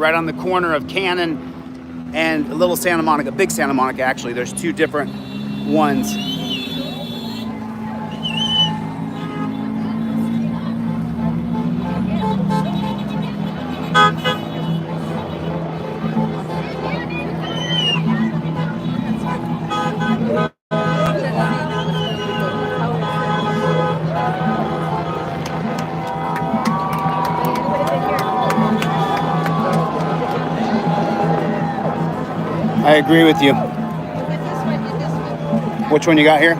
right on the corner of Cannon and Little Santa Monica, Big Santa Monica actually. There's two different ones. I agree with you. Which one you got here?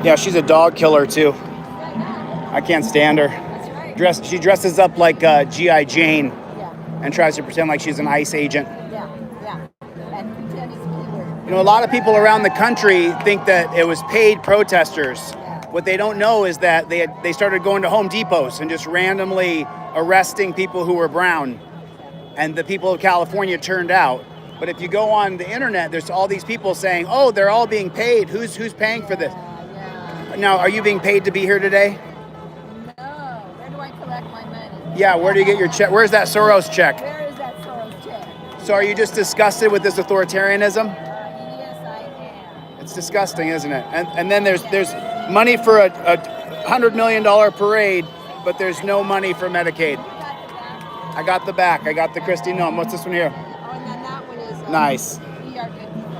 Yeah, she's a dog killer too. I can't stand her. She dresses up like G.I. Jane and tries to pretend like she's an ICE agent. You know, a lot of people around the country think that it was paid protesters. What they don't know is that they started going to Home Depots and just randomly arresting people who were brown. And the people of California turned out. But if you go on the internet, there's all these people saying, oh, they're all being paid. Who's paying for this? Now, are you being paid to be here today? No. Where do I collect my money? Yeah, where do you get your check? Where's that Soros check? Where is that Soros check? So are you just disgusted with this authoritarianism? Yes, I am. It's disgusting, isn't it? And then there's money for a $100 million parade, but there's no money for Medicaid. I got the back. I got the Christy Nome. What's this one here? Oh, and then that one is... Nice. We are good people.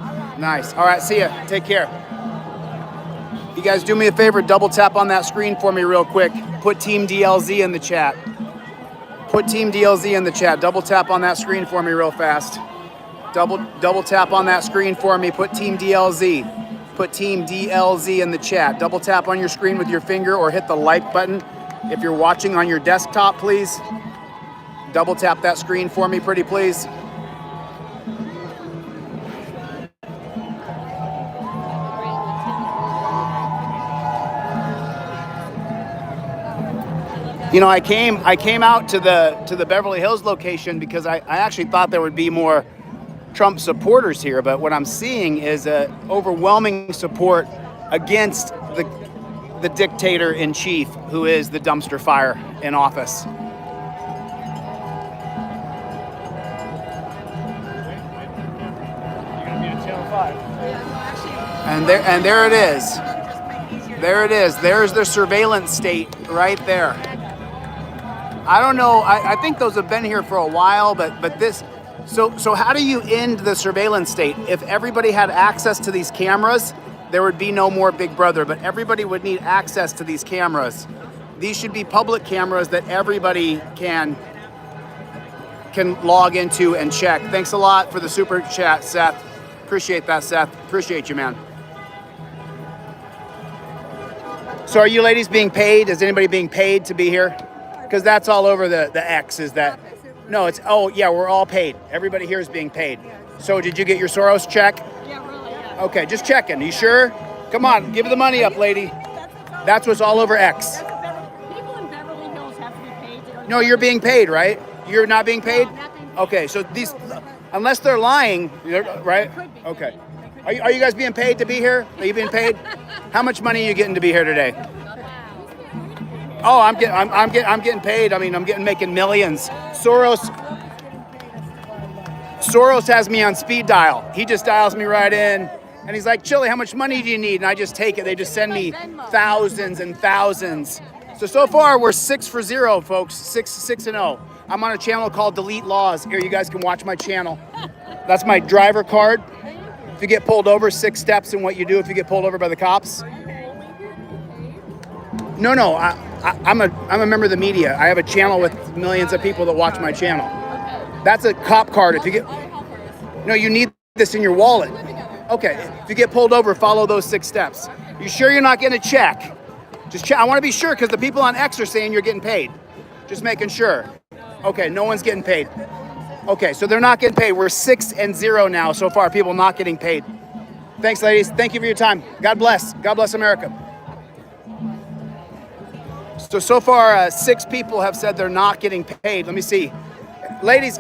All right. Nice. All right, see ya. Take care. You guys do me a favor, double tap on that screen for me real quick. Put Team DLZ in the chat. Put Team DLZ in the chat. Double tap on that screen for me real fast. Double tap on that screen for me. Put Team DLZ. Put Team DLZ in the chat. Double tap on your screen with your finger or hit the like button. If you're watching on your desktop, please. Double tap that screen for me, pretty please. You know, I came out to the Beverly Hills location because I actually thought there would be more Trump supporters here, but what I'm seeing is overwhelming support against the dictator in chief, who is the dumpster fire in office. And there it is. There it is. There's the surveillance state right there. I don't know. I think those have been here for a while, but this. So how do you end the surveillance state? If everybody had access to these cameras, there would be no more Big Brother. But everybody would need access to these cameras. These should be public cameras that everybody can log into and check. Thanks a lot for the super chat, Seth. Appreciate that, Seth. Appreciate you, man. So are you ladies being paid? Is anybody being paid to be here? Because that's all over the X, is that? No, it's, oh, yeah, we're all paid. Everybody here is being paid. So did you get your Soros check? Yeah, really, yeah. Okay, just checking. You sure? Come on, give the money up, lady. That's what's all over X. People in Beverly Hills have to be paid. No, you're being paid, right? You're not being paid? No, not being paid. Okay, so these, unless they're lying, right? Okay. Are you guys being paid to be here? Are you being paid? How much money are you getting to be here today? Oh, I'm getting paid. I mean, I'm making millions. Soros has me on speed dial. He just dials me right in, and he's like, Chille, how much money do you need? And I just take it. They just send me thousands and thousands. So far, we're 6 for 0, folks. 6-0. I'm on a channel called Delete Lawz. Here, you guys can watch my channel. That's my driver card. If you get pulled over, 6 steps in what you do if you get pulled over by the cops. No, I'm a member of the media. I have a channel with millions of people that watch my channel. That's a cop card. If you get, no, you need this in your wallet. Okay, if you get pulled over, follow those 6 steps. You sure you're not getting a check? Just check. I want to be sure because the people on X are saying you're getting paid. Just making sure. Okay, no one's getting paid. Okay, so they're not getting paid. We're 6-0 now so far. People not getting paid. Thanks, ladies. Thank you for your time. God bless. God bless America. So far, 6 people have said they're not getting paid. Let me see. Ladies,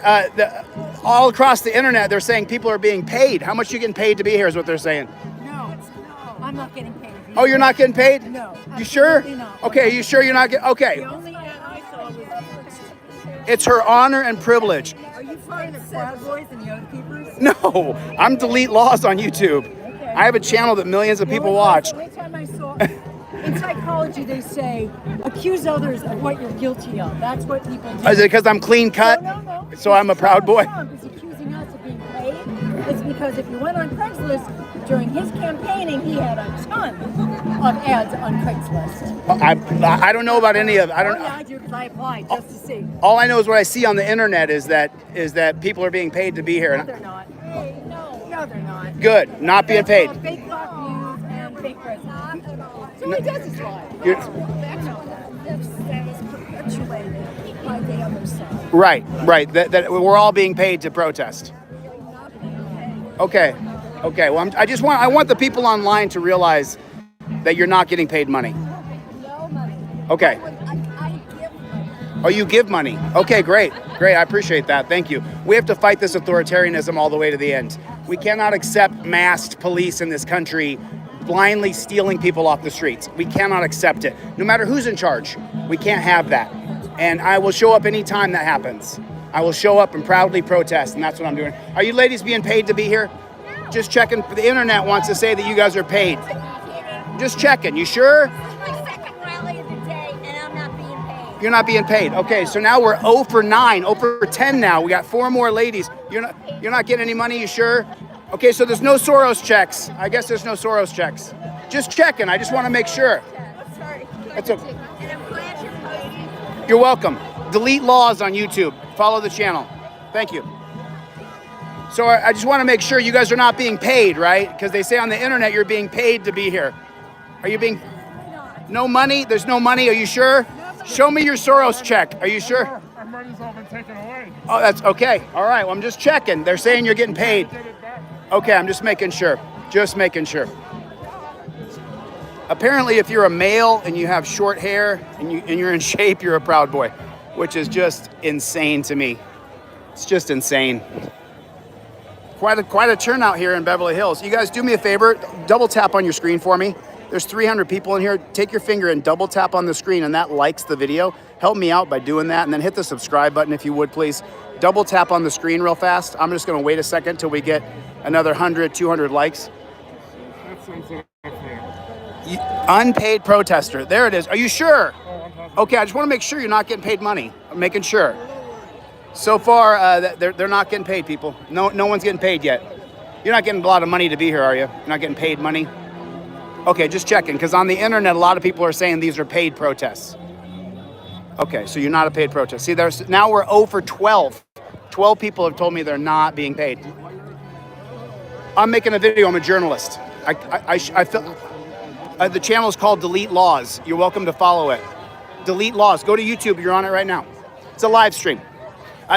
all across the internet, they're saying people are being paid. How much are you getting paid to be here is what they're saying. No, I'm not getting paid. Oh, you're not getting paid? No. You sure? Not. Okay, you sure you're not getting, okay. The only ad I saw was It's her honor and privilege. Are you part of the Proud Boys and Yoda Keepers? No, I'm Delete Lawz on YouTube. Okay. I have a channel that millions of people watch. The only time I saw, in psychology, they say accuse others of what you're guilty of. That's what people do. Is it because I'm clean cut? No. So I'm a proud boy? Trump is accusing us of being paid. It's because if you went on Craigslist during his campaigning, he had a ton of ads on Craigslist. I don't know about any of. I don't. Yeah, I do because I applied just to see. All I know is what I see on the internet is that people are being paid to be here. No, they're not. No, they're not. Good, not being paid. Fake block news and fake presidents. So he does his life. You're- That is perpetuated by the other side. Right. That we're all being paid to protest. Okay. Well, I want the people online to realize that you're not getting paid money. No money. Okay. I give money. Oh, you give money. Okay, great. I appreciate that. Thank you. We have to fight this authoritarianism all the way to the end. We cannot accept masked police in this country blindly stealing people off the streets. We cannot accept it. No matter who's in charge, we can't have that. And I will show up anytime that happens. I will show up and proudly protest, and that's what I'm doing. Are you ladies being paid to be here? Just checking. The internet wants to say that you guys are paid. Just checking. You sure? This is my second rally of the day, and I'm not being paid. You're not being paid. Okay, so now we're 0 for 9, 0 for 10 now. We got 4 more ladies. You're not getting any money, you sure? Okay, so there's no Soros checks. I guess there's no Soros checks. Just checking. I just want to make sure. Sorry. That's okay. And I'm glad you're posting. You're welcome. Delete Lawz on YouTube. Follow the channel. Thank you. So I just want to make sure you guys are not being paid, right? Because they say on the internet you're being paid to be here. Are you being... No money? There's no money? Are you sure? Show me your Soros check. Are you sure? Our money's all been taken away. Oh, that's okay. All right. Well, I'm just checking. They're saying you're getting paid. Get it back. Okay, I'm just making sure. Just making sure. Apparently, if you're a male and you have short hair and you're in shape, you're a proud boy, which is just insane to me. It's just insane. Quite a turnout here in Beverly Hills. You guys do me a favor, double tap on your screen for me. There's 300 people in here. Take your finger and double tap on the screen, and that likes the video. Help me out by doing that, and then hit the subscribe button if you would, please. Double tap on the screen real fast. I'm just gonna wait a second till we get another 100, 200 likes. That sounds like Unpaid protester. There it is. Are you sure? Oh, I'm happy. Okay, I just want to make sure you're not getting paid money. I'm making sure. So far, they're not getting paid, people. No one's getting paid yet. You're not getting a lot of money to be here, are you? You're not getting paid money? Okay, just checking, because on the internet, a lot of people are saying these are paid protests. Okay, so you're not a paid protest. See, now we're 0 for 12. 12 people have told me they're not being paid. I'm making a video. I'm a journalist. I feel... the channel is called Delete Lawz. You're welcome to follow it. Delete Lawz. Go to YouTube. You're on it right now. It's a live stream.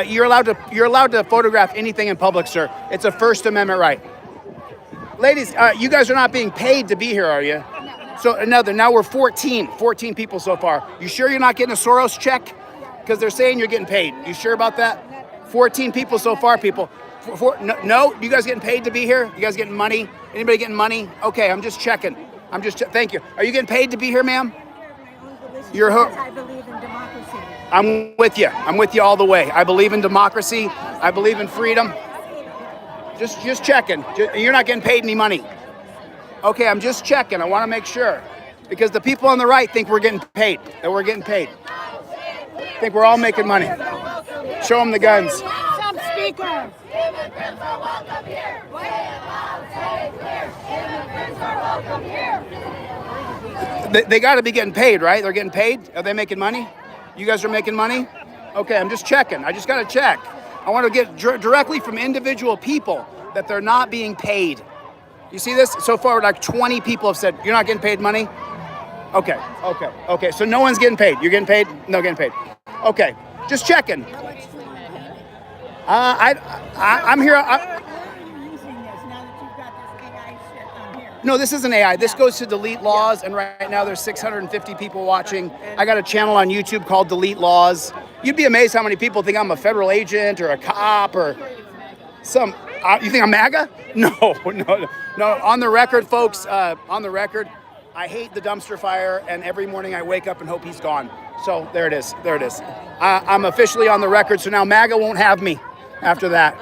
You're allowed to photograph anything in public, sir. It's a First Amendment right. Ladies, you guys are not being paid to be here, are you? So now we're 14 people so far. You sure you're not getting a Soros check? Because they're saying you're getting paid. You sure about that? 14 people so far, people. No, you guys getting paid to be here? You guys getting money? Anybody getting money? Okay, I'm just checking. Thank you. Are you getting paid to be here, ma'am? I believe in democracy. I'm with you. I'm with you all the way. I believe in democracy. I believe in freedom. Just checking. You're not getting paid any money. Okay, I'm just checking. I want to make sure. Because the people on the right think we're getting paid. That we're getting paid. Think we're all making money. Show them the guns. Some speakers. Immigrants are welcome here. Say it loud, say it clear. Immigrants are welcome here. They got to be getting paid, right? They're getting paid? Are they making money? You guys are making money? Okay, I'm just checking. I just got to check. I want to get directly from individual people that they're not being paid. You see this? So far, like 20 people have said, you're not getting paid money? Okay. So no one's getting paid. You're getting paid? No getting paid. Okay, just checking. I'm here. No, this isn't AI. This goes to Delete Lawz, and right now there's 650 people watching. I got a channel on YouTube called Delete Lawz. You'd be amazed how many people think I'm a federal agent or a cop or some. You think I'm MAGA? No. On the record, folks. On the record, I hate the dumpster fire, and every morning I wake up and hope he's gone. So there it is. There it is. I'm officially on the record. So now MAGA won't have me after that.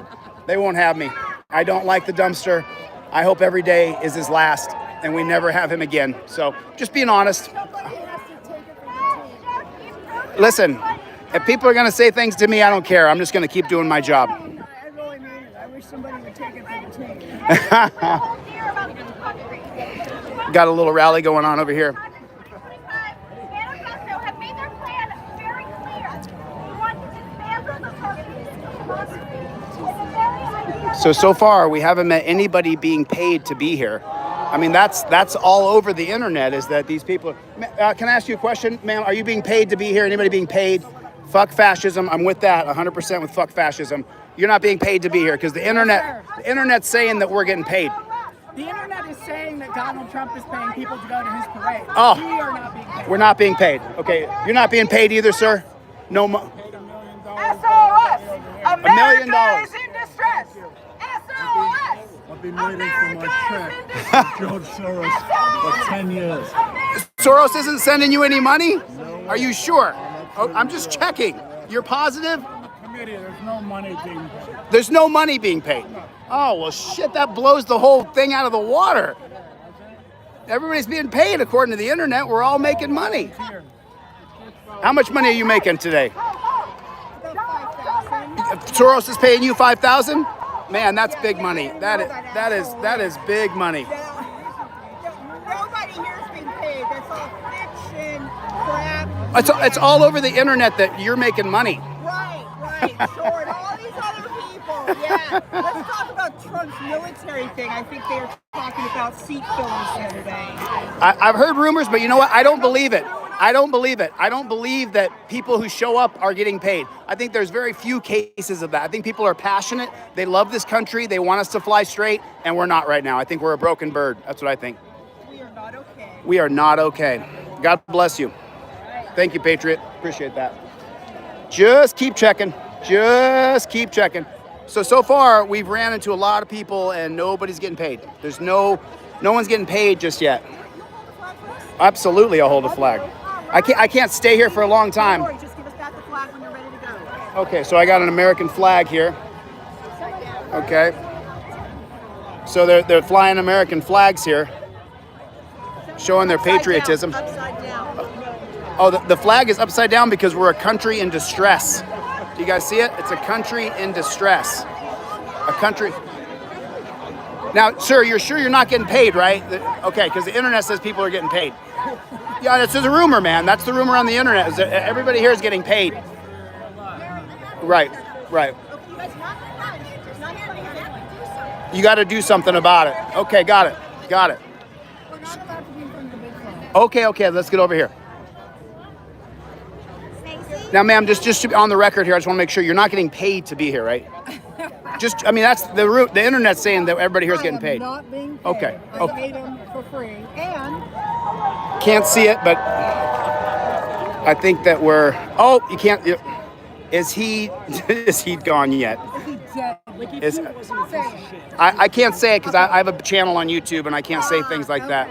They won't have me. I don't like the dumpster. I hope every day is his last and we never have him again. So just being honest. Listen, if people are going to say things to me, I don't care. I'm just going to keep doing my job. I really mean it. I wish somebody would take it for the team. Got a little rally going on over here. Manifesto have made their plan very clear. They want to dismantle the party. So far, we haven't met anybody being paid to be here. I mean, that's all over the internet, is that these people... can I ask you a question, ma'am? Are you being paid to be here? Anybody being paid? Fuck fascism. I'm with that, 100% with fuck fascism. You're not being paid to be here because the internet's saying that we're getting paid. The internet is saying that Donald Trump is paying people to go to his parade. Oh. We are not being paid. We're not being paid. Okay, you're not being paid either, sir? No mo... SOS! $1 million. America is in distress! SOS! I've been waiting for my check, George Soros, for 10 years. Soros isn't sending you any money? Are you sure? Oh, I'm just checking. You're positive? Committee, there's no money being paid. There's no money being paid. Oh, well, shit, that blows the whole thing out of the water. Everybody's being paid according to the internet. We're all making money. How much money are you making today? Soros is paying you $5,000? Man, that's big money. That is big money. Nobody here is being paid. That's all fiction, crap. It's all over the internet that you're making money. Right. Sure, and all these other people. Yeah. Let's talk about Trump's military thing. I think they were talking about seat fillers the other day. I've heard rumors, but you know what? I don't believe it. I don't believe that people who show up are getting paid. I think there's very few cases of that. I think people are passionate. They love this country. They want us to fly straight, and we're not right now. I think we're a broken bird. That's what I think. We are not okay. We are not okay. God bless you. Thank you, Patriot. Appreciate that. Just keep checking. Just keep checking. So far, we've ran into a lot of people, and nobody's getting paid. There's no one's getting paid just yet. Absolutely, I'll hold a flag. I can't stay here for a long time. Just give us back the flag when you're ready to go. Okay, so I got an American flag here. Okay. So they're flying American flags here, showing their patriotism. Upside down. Oh, the flag is upside down because we're a country in distress. Do you guys see it? It's a country in distress. A country. Now, sir, you're sure you're not getting paid, right? Okay, because the internet says people are getting paid. Yeah, that's a rumor, man. That's the rumor on the internet. Is that everybody here is getting paid. Right. You got to do something about it. Okay, got it. We're not allowed to be in front of the big flag. Okay, let's get over here. Now, ma'am, just to be on the record here, I just want to make sure you're not getting paid to be here, right? That's the internet's saying that everybody here is getting paid. I am not being paid. Okay. I paid them for free. And Can't see it, but I think that we're... Oh, you can't... Is he gone yet? he dead. I can't say it because I have a channel on YouTube and I can't say things like that.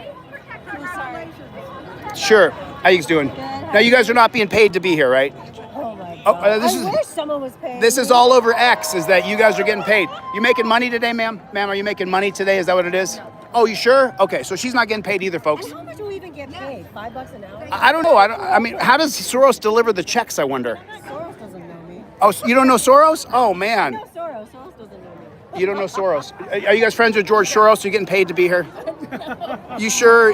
Sure. How you guys doing? Now, you guys are not being paid to be here, right? Oh my God. I wish someone was paying. This is all over X, is that you guys are getting paid. You making money today, ma'am? Ma'am, are you making money today? Is that what it is? Oh, you sure? Okay, so she's not getting paid either, folks. And how much do we even get paid? $5 an hour? I don't know. I mean, how does Soros deliver the checks, I wonder? Soros doesn't know me. Oh, you don't know Soros? Oh, man. No, Soros doesn't know me. You don't know Soros. Are you guys friends with George Soros? You're getting paid to be here? You sure?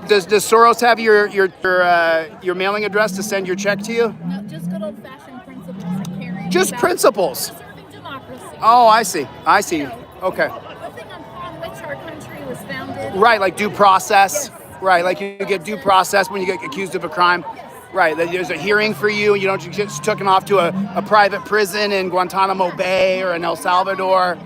Does Soros have your mailing address to send your check to you? No, just good old-fashioned principles of caring. Just about principles. Preserving democracy. Oh, I see. Okay. The thing upon which our country was founded. Right, like due process. Right, like you get due process when you get accused of a crime. Right, that there's a hearing for you. You don't get taken off to a private prison in Guantanamo Bay or in El Salvador.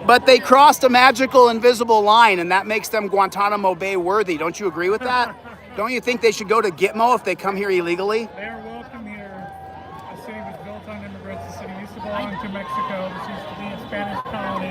But they crossed a magical invisible line, and that makes them Guantanamo Bay worthy. Don't you agree with that? Don't you think they should go to Gitmo if they come here illegally? They are welcome here. The city was built on immigrants. The city used to belong to Mexico. This used to be its Spanish colony.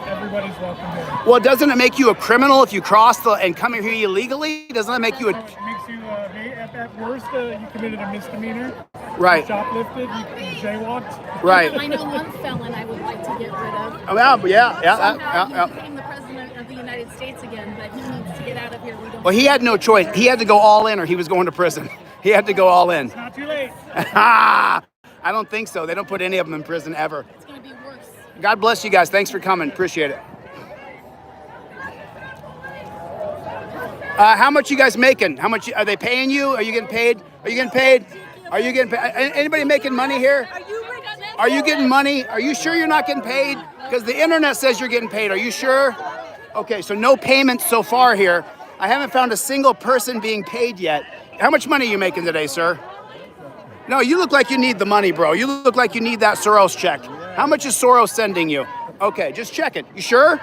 Everybody's welcome here. Well, doesn't it make you a criminal if you cross and come here illegally? Doesn't that make you So it makes you, at worst, you committed a misdemeanor. Right. Shoplifted, you jaywalked. Right. I know one felon I would like to get rid of. Oh, yeah. Somehow he became the president of the United States again, but he needs to get out of here. We don't. Well, he had no choice. He had to go all in or he was going to prison. He had to go all in. Not too late. I don't think so. They don't put any of them in prison ever. It's going to be worse. God bless you guys. Thanks for coming. Appreciate it. How much you guys making? How much are they paying you? Are you getting paid? Are you getting paid? Are you getting paid? Anybody making money here? Are you getting money? Are you sure you're not getting paid? Because the internet says you're getting paid. Are you sure? Okay, so no payments so far here. I haven't found a single person being paid yet. How much money are you making today, sir? No, you look like you need the money, bro. You look like you need that Soros check. How much is Soros sending you? Okay, just check it. You sure?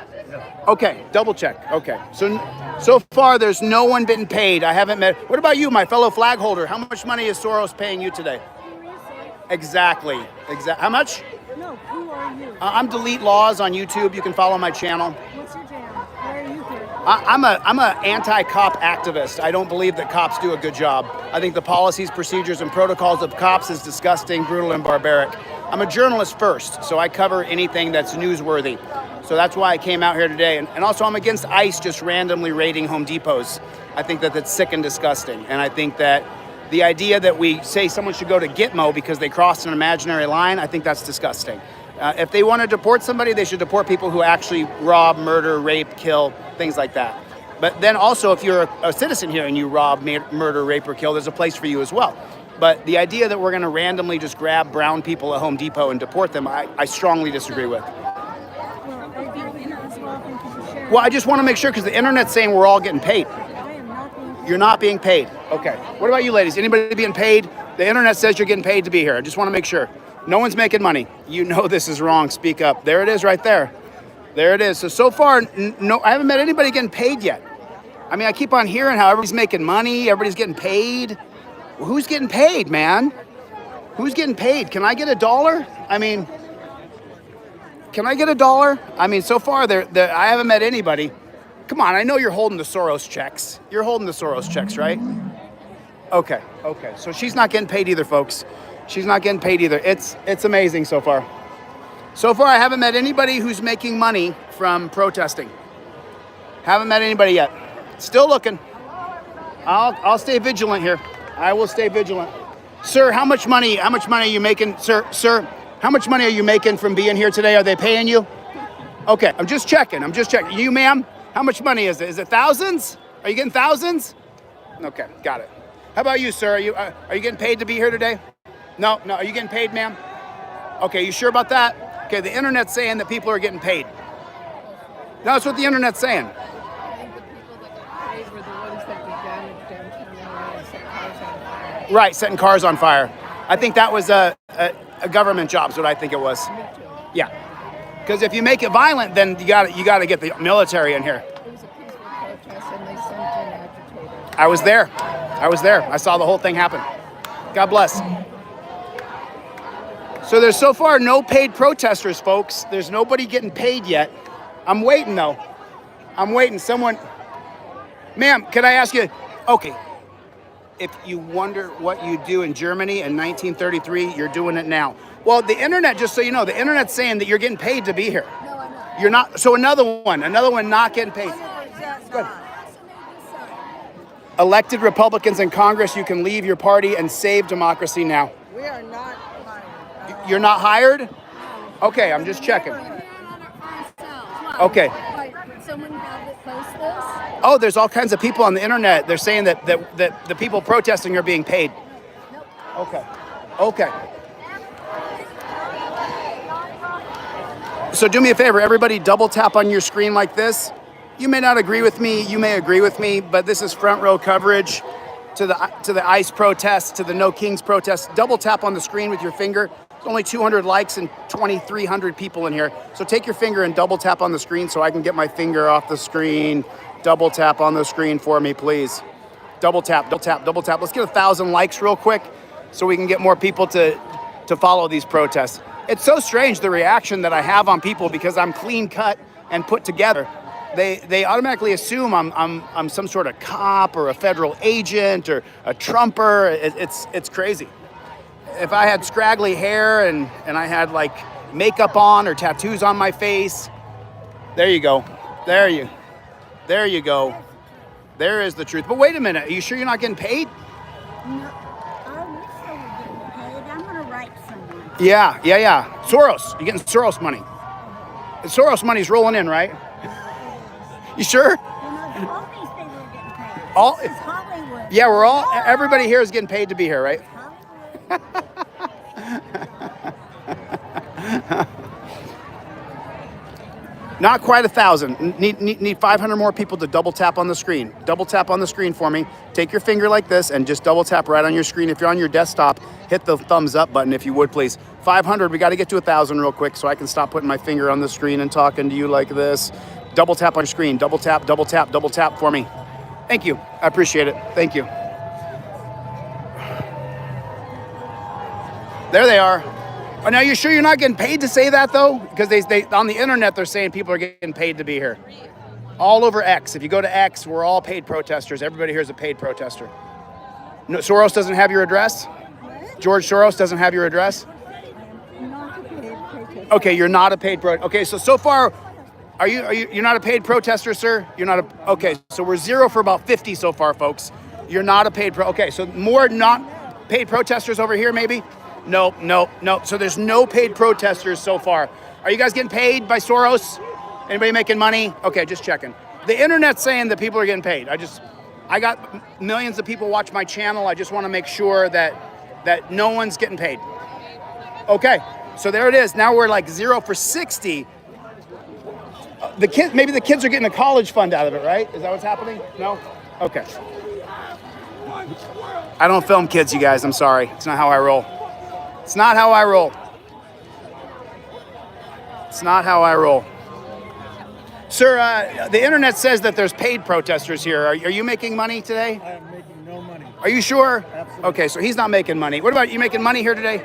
Okay, double check. Okay, so far there's no one been paid. I haven't met. What about you, my fellow flag holder? How much money is Soros paying you today? Exactly. How much? No, who are you? I'm Delete Lawz on YouTube. You can follow my channel. What's your jam? Where are you here? I'm a anti-cop activist. I don't believe that cops do a good job. I think the policies, procedures, and protocols of cops is disgusting, brutal, and barbaric. I'm a journalist first, so I cover anything that's newsworthy. So that's why I came out here today. And also I'm against ICE just randomly raiding Home Depots. I think that that's sick and disgusting. And I think that the idea that we say someone should go to Gitmo because they crossed an imaginary line, I think that's disgusting. If they want to deport somebody, they should deport people who actually rob, murder, rape, kill, things like that. But then also, if you're a citizen here and you rob, murder, rape, or kill, there's a place for you as well. But the idea that we're going to randomly just grab brown people at Home Depot and deport them, I strongly disagree with. Well, I just want to make sure because the internet's saying we're all getting paid. You're not being paid. Okay. What about you ladies? Anybody being paid? The internet says you're getting paid to be here. I just want to make sure. No one's making money. You know this is wrong. Speak up. There it is right there. There it is. So far, no, I haven't met anybody getting paid yet. I mean, I keep on hearing how everybody's making money. Everybody's getting paid. Well, who's getting paid, man? Who's getting paid? Can I get $1? I mean, can I get $1? I mean, so far, I haven't met anybody. Come on, I know you're holding the Soros checks. You're holding the Soros checks, right? Okay. So she's not getting paid either, folks. She's not getting paid either. It's amazing so far. So far, I haven't met anybody who's making money from protesting. Haven't met anybody yet. Still looking. I'll stay vigilant here. I will stay vigilant. Sir, how much money are you making? Sir, how much money are you making from being here today? Are they paying you? Okay, I'm just checking. You, ma'am, how much money is it? Is it thousands? Are you getting thousands? Okay, got it. How about you, sir? Are you getting paid to be here today? No. Are you getting paid, ma'am? Okay, you sure about that? Okay, the internet's saying that people are getting paid. No, that's what the internet's saying. I think the people that got paid were the ones that did damage downtown and set cars on fire. Right, setting cars on fire. I think that was a government job, is what I think it was. Yeah, because if you make it violent, then you got to get the military in here. It was a peaceful protest and they sent in agitators. I was there. I saw the whole thing happen. God bless. So there's so far no paid protesters, folks. There's nobody getting paid yet. I'm waiting, though. Someone... Ma'am, can I ask you... Okay. If you wonder what you do in Germany in 1933, you're doing it now. Well, the internet, just so you know, the internet's saying that you're getting paid to be here. No, I'm not. You're not... So another one not getting paid. Good. Elected Republicans in Congress, you can leave your party and save democracy now. We are not hired. You're not hired? Okay, I'm just checking. Okay. Someone have it post this? Oh, there's all kinds of people on the internet. They're saying that the people protesting are being paid. Okay. So do me a favor, everybody double tap on your screen like this. You may not agree with me, you may agree with me, but this is front row coverage to the ICE protests, to the No Kings protests. Double tap on the screen with your finger. There's only 200 likes and 2,300 people in here. So take your finger and double tap on the screen so I can get my finger off the screen. Double tap on the screen for me, please. Double tap. Let's get 1,000 likes real quick so we can get more people to follow these protests. It's so strange, the reaction that I have on people because I'm clean cut and put together. They automatically assume I'm some sort of cop or a federal agent or a Trumper. It's crazy. If I had scraggly hair and I had like makeup on or tattoos on my face, there you go. There you go. There is the truth. But wait a minute, are you sure you're not getting paid? No, I wish I were getting paid. I'm going to write someone. Yeah. Soros, you're getting Soros money. The Soros money's rolling in, right? You sure? You know, all these people are getting paid. All- This is Hollywood. Yeah, everybody here is getting paid to be here, right? Hollywood. Not quite 1,000. Need 500 more people to double tap on the screen. Double tap on the screen for me. Take your finger like this and just double tap right on your screen. If you're on your desktop, hit the thumbs up button if you would, please. 500, we got to get to 1,000 real quick so I can stop putting my finger on the screen and talking to you like this. Double tap on your screen. Double tap for me. Thank you. I appreciate it. Thank you. There they are. Oh, now, you sure you're not getting paid to say that, though? Because they on the internet, they're saying people are getting paid to be here. All over X. If you go to X, we're all paid protesters. Everybody here is a paid protester. No, Soros doesn't have your address? What? George Soros doesn't have your address? I'm not a paid protester. Okay, you're not a paid Okay, so far, you're not a paid protester, sir? You're not a, okay, so we're 0 for about 50 so far, folks. You're not a paid okay, so more not paid protesters over here, maybe? Nope. So there's no paid protesters so far. Are you guys getting paid by Soros? Anybody making money? Okay, just checking. The internet's saying that people are getting paid. I got millions of people watch my channel. I just want to make sure that no one's getting paid. Okay, so there it is. Now we're like 0 for 60. Maybe the kids are getting a college fund out of it, right? Is that what's happening? No? Okay. I don't film kids, you guys. I'm sorry. It's not how I roll. It's not how I roll. It's not how I roll. Sir, the internet says that there's paid protesters here. Are you making money today? I am making no money. Are you sure? Absolutely. Okay, so he's not making money. What about you making money here today?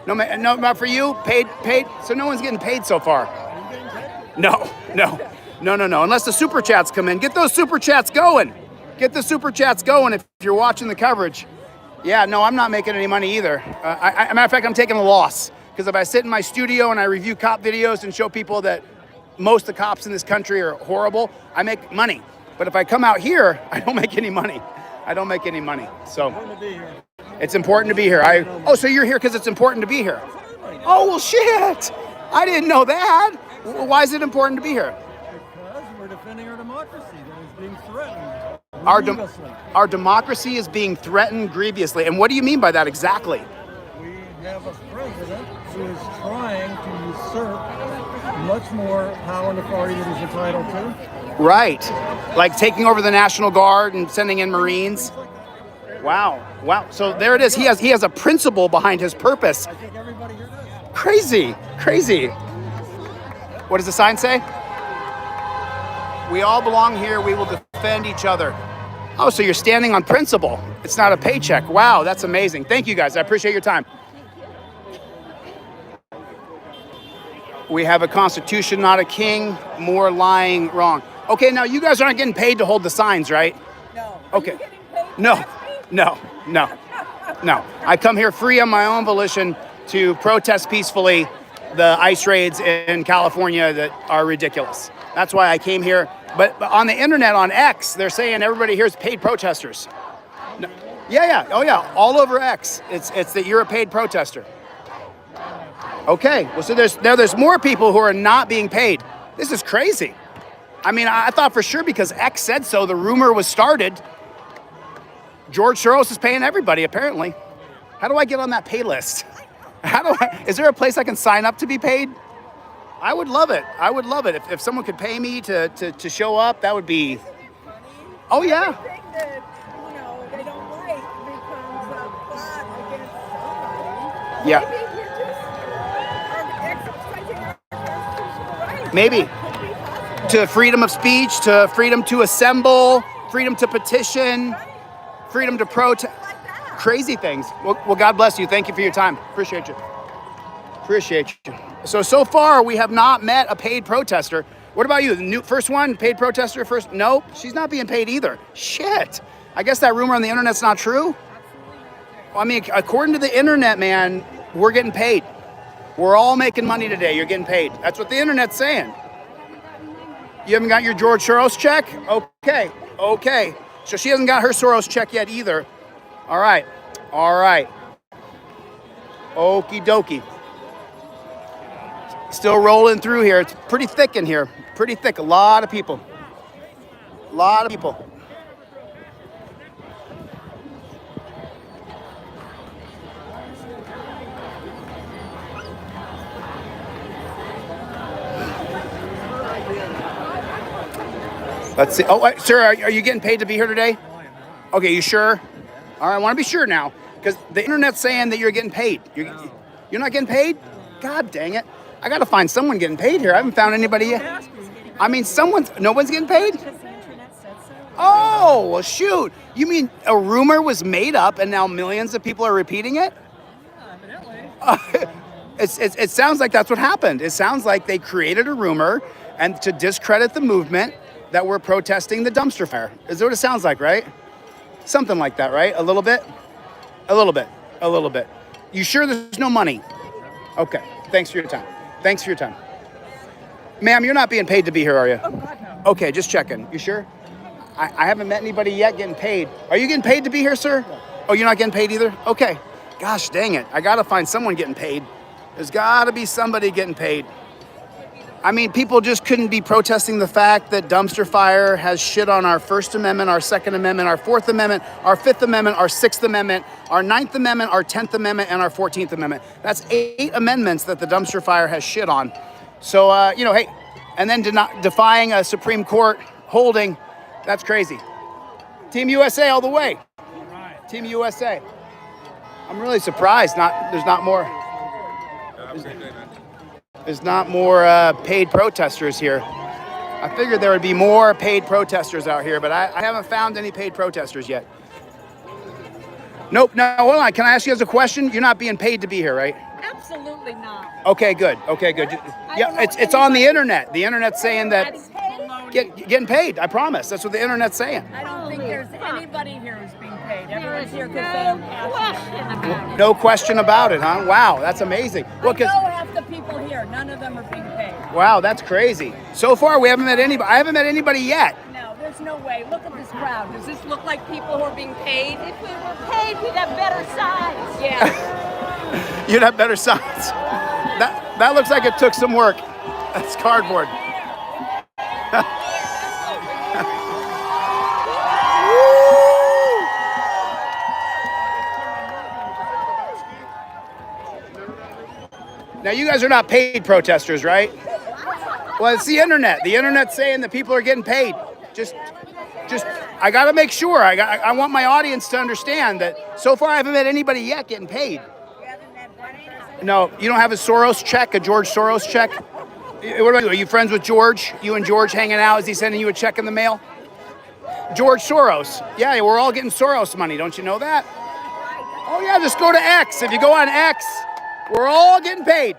No, not for you? Paid? So no one's getting paid so far? No. Unless the super chats come in. Get those super chats going. Get the super chats going if you're watching the coverage. Yeah, no, I'm not making any money either. Matter of fact, I'm taking a loss. Because if I sit in my studio and I review cop videos and show people that most of the cops in this country are horrible, I make money. But if I come out here, I don't make any money. So it's important to be here. So you're here because it's important to be here. Oh, well, shit. I didn't know that. Why is it important to be here? Because we're defending our democracy that is being threatened. Our democracy is being threatened grievously. And what do you mean by that exactly? We have a president who is trying to usurp much more power and authority than he's entitled to. Right. Like taking over the National Guard and sending in Marines. Wow. So there it is. He has a principle behind his purpose. I think everybody here does. Crazy. What does the sign say? We all belong here. We will defend each other. Oh, so you're standing on principle. It's not a paycheck. Wow, that's amazing. Thank you, guys. I appreciate your time. We have a constitution, not a king. More lying, wrong. Okay, now you guys aren't getting paid to hold the signs, right? No. Okay. No. I come here free on my own volition to protest peacefully the ICE raids in California that are ridiculous. That's why I came here. But on the internet, on X, they're saying everybody here is paid protesters. No. Yeah. Oh, yeah. All over X. It's that you're a paid protester. Okay. Well, so there's more people who are not being paid. This is crazy. I mean, I thought for sure because X said so, the rumor was started. George Soros is paying everybody, apparently. How do I get on that pay list? Is there a place I can sign up to be paid? I would love it. If someone could pay me to show up, that would be. Oh yeah. Everything that, they don't like becomes a plot against somebody. Yeah. Maybe we're just exercising our constitutional rights. Maybe. That could be possible. To freedom of speech, to freedom to assemble, freedom to petition, freedom to protest. Like that. Crazy things. Well, God bless you. Thank you for your time. Appreciate you. Appreciate you. So far, we have not met a paid protester. What about you? The new first one, paid protester first? No, she's not being paid either. Shit. I guess that rumor on the internet's not true? Well, I mean, according to the internet, man, we're getting paid. We're all making money today. You're getting paid. That's what the internet's saying. You haven't got your George Soros check? Okay. Okay. So she hasn't got her Soros check yet either. All right. All right. Okie dokie. Still rolling through here. It's pretty thick in here. Pretty thick. A lot of people. A lot of people. Let's see. Oh, sir, are you getting paid to be here today? Okay, you sure? All right, I want to be sure now because the internet's saying that you're getting paid. You're not getting paid? God dang it. I got to find someone getting paid here. I haven't found anybody yet. I mean, no one's getting paid? Oh, well, shoot. You mean a rumor was made up and now millions of people are repeating it? It sounds like that's what happened. It sounds like they created a rumor and to discredit the movement that we're protesting the dumpster fire. Is that what it sounds like, right? Something like that, right? A little bit? A little bit. A little bit. You sure there's no money? Okay. Thanks for your time. Thanks for your time. Ma'am, you're not being paid to be here, are you? Oh, God, no. Okay, just checking. You sure? I haven't met anybody yet getting paid. Are you getting paid to be here, sir? Oh, you're not getting paid either? Okay. Gosh dang it. I got to find someone getting paid. There's got to be somebody getting paid. I mean, people just couldn't be protesting the fact that dumpster fire has shit on our First Amendment, our Second Amendment, our Fourth Amendment, our Fifth Amendment, our Sixth Amendment, our Ninth Amendment, our 10th Amendment, and our 14th Amendment. That's 8 amendments that the dumpster fire has shit on. So, hey, and then defying a Supreme Court holding, that's crazy. Team USA all the way. Team USA. I'm really surprised there's not more. There's not more paid protesters here. I figured there would be more paid protesters out here, but I haven't found any paid protesters yet. Nope, no, hold on. Can I ask you guys a question? You're not being paid to be here, right? Absolutely not. Okay, good. Okay, good. Yeah, it's on the internet. The internet's saying that getting paid. I promise. That's what the internet's saying. I don't think there's anybody here who's being paid. Everyone's here because they're passionate. No question about it, huh? Wow, that's amazing. Well, I know half the people here. None of them are being paid. Wow, that's crazy. So far, we haven't met anybody. I haven't met anybody yet. No, there's no way. Look at this crowd. Does this look like people who are being paid? If we were paid, we'd have better signs. Yeah. You'd have better signs. That looks like it took some work. That's cardboard. Now, you guys are not paid protesters, right? Well, it's the internet. The internet's saying that people are getting paid. Just, I got to make sure. I want my audience to understand that so far I haven't met anybody yet getting paid. No, you don't have a Soros check, a George Soros check? What about you? Are you friends with George? You and George hanging out? Is he sending you a check in the mail? George Soros. Yeah, we're all getting Soros money. Don't you know that? Oh, yeah, just go to X. If you go on X, we're all getting paid.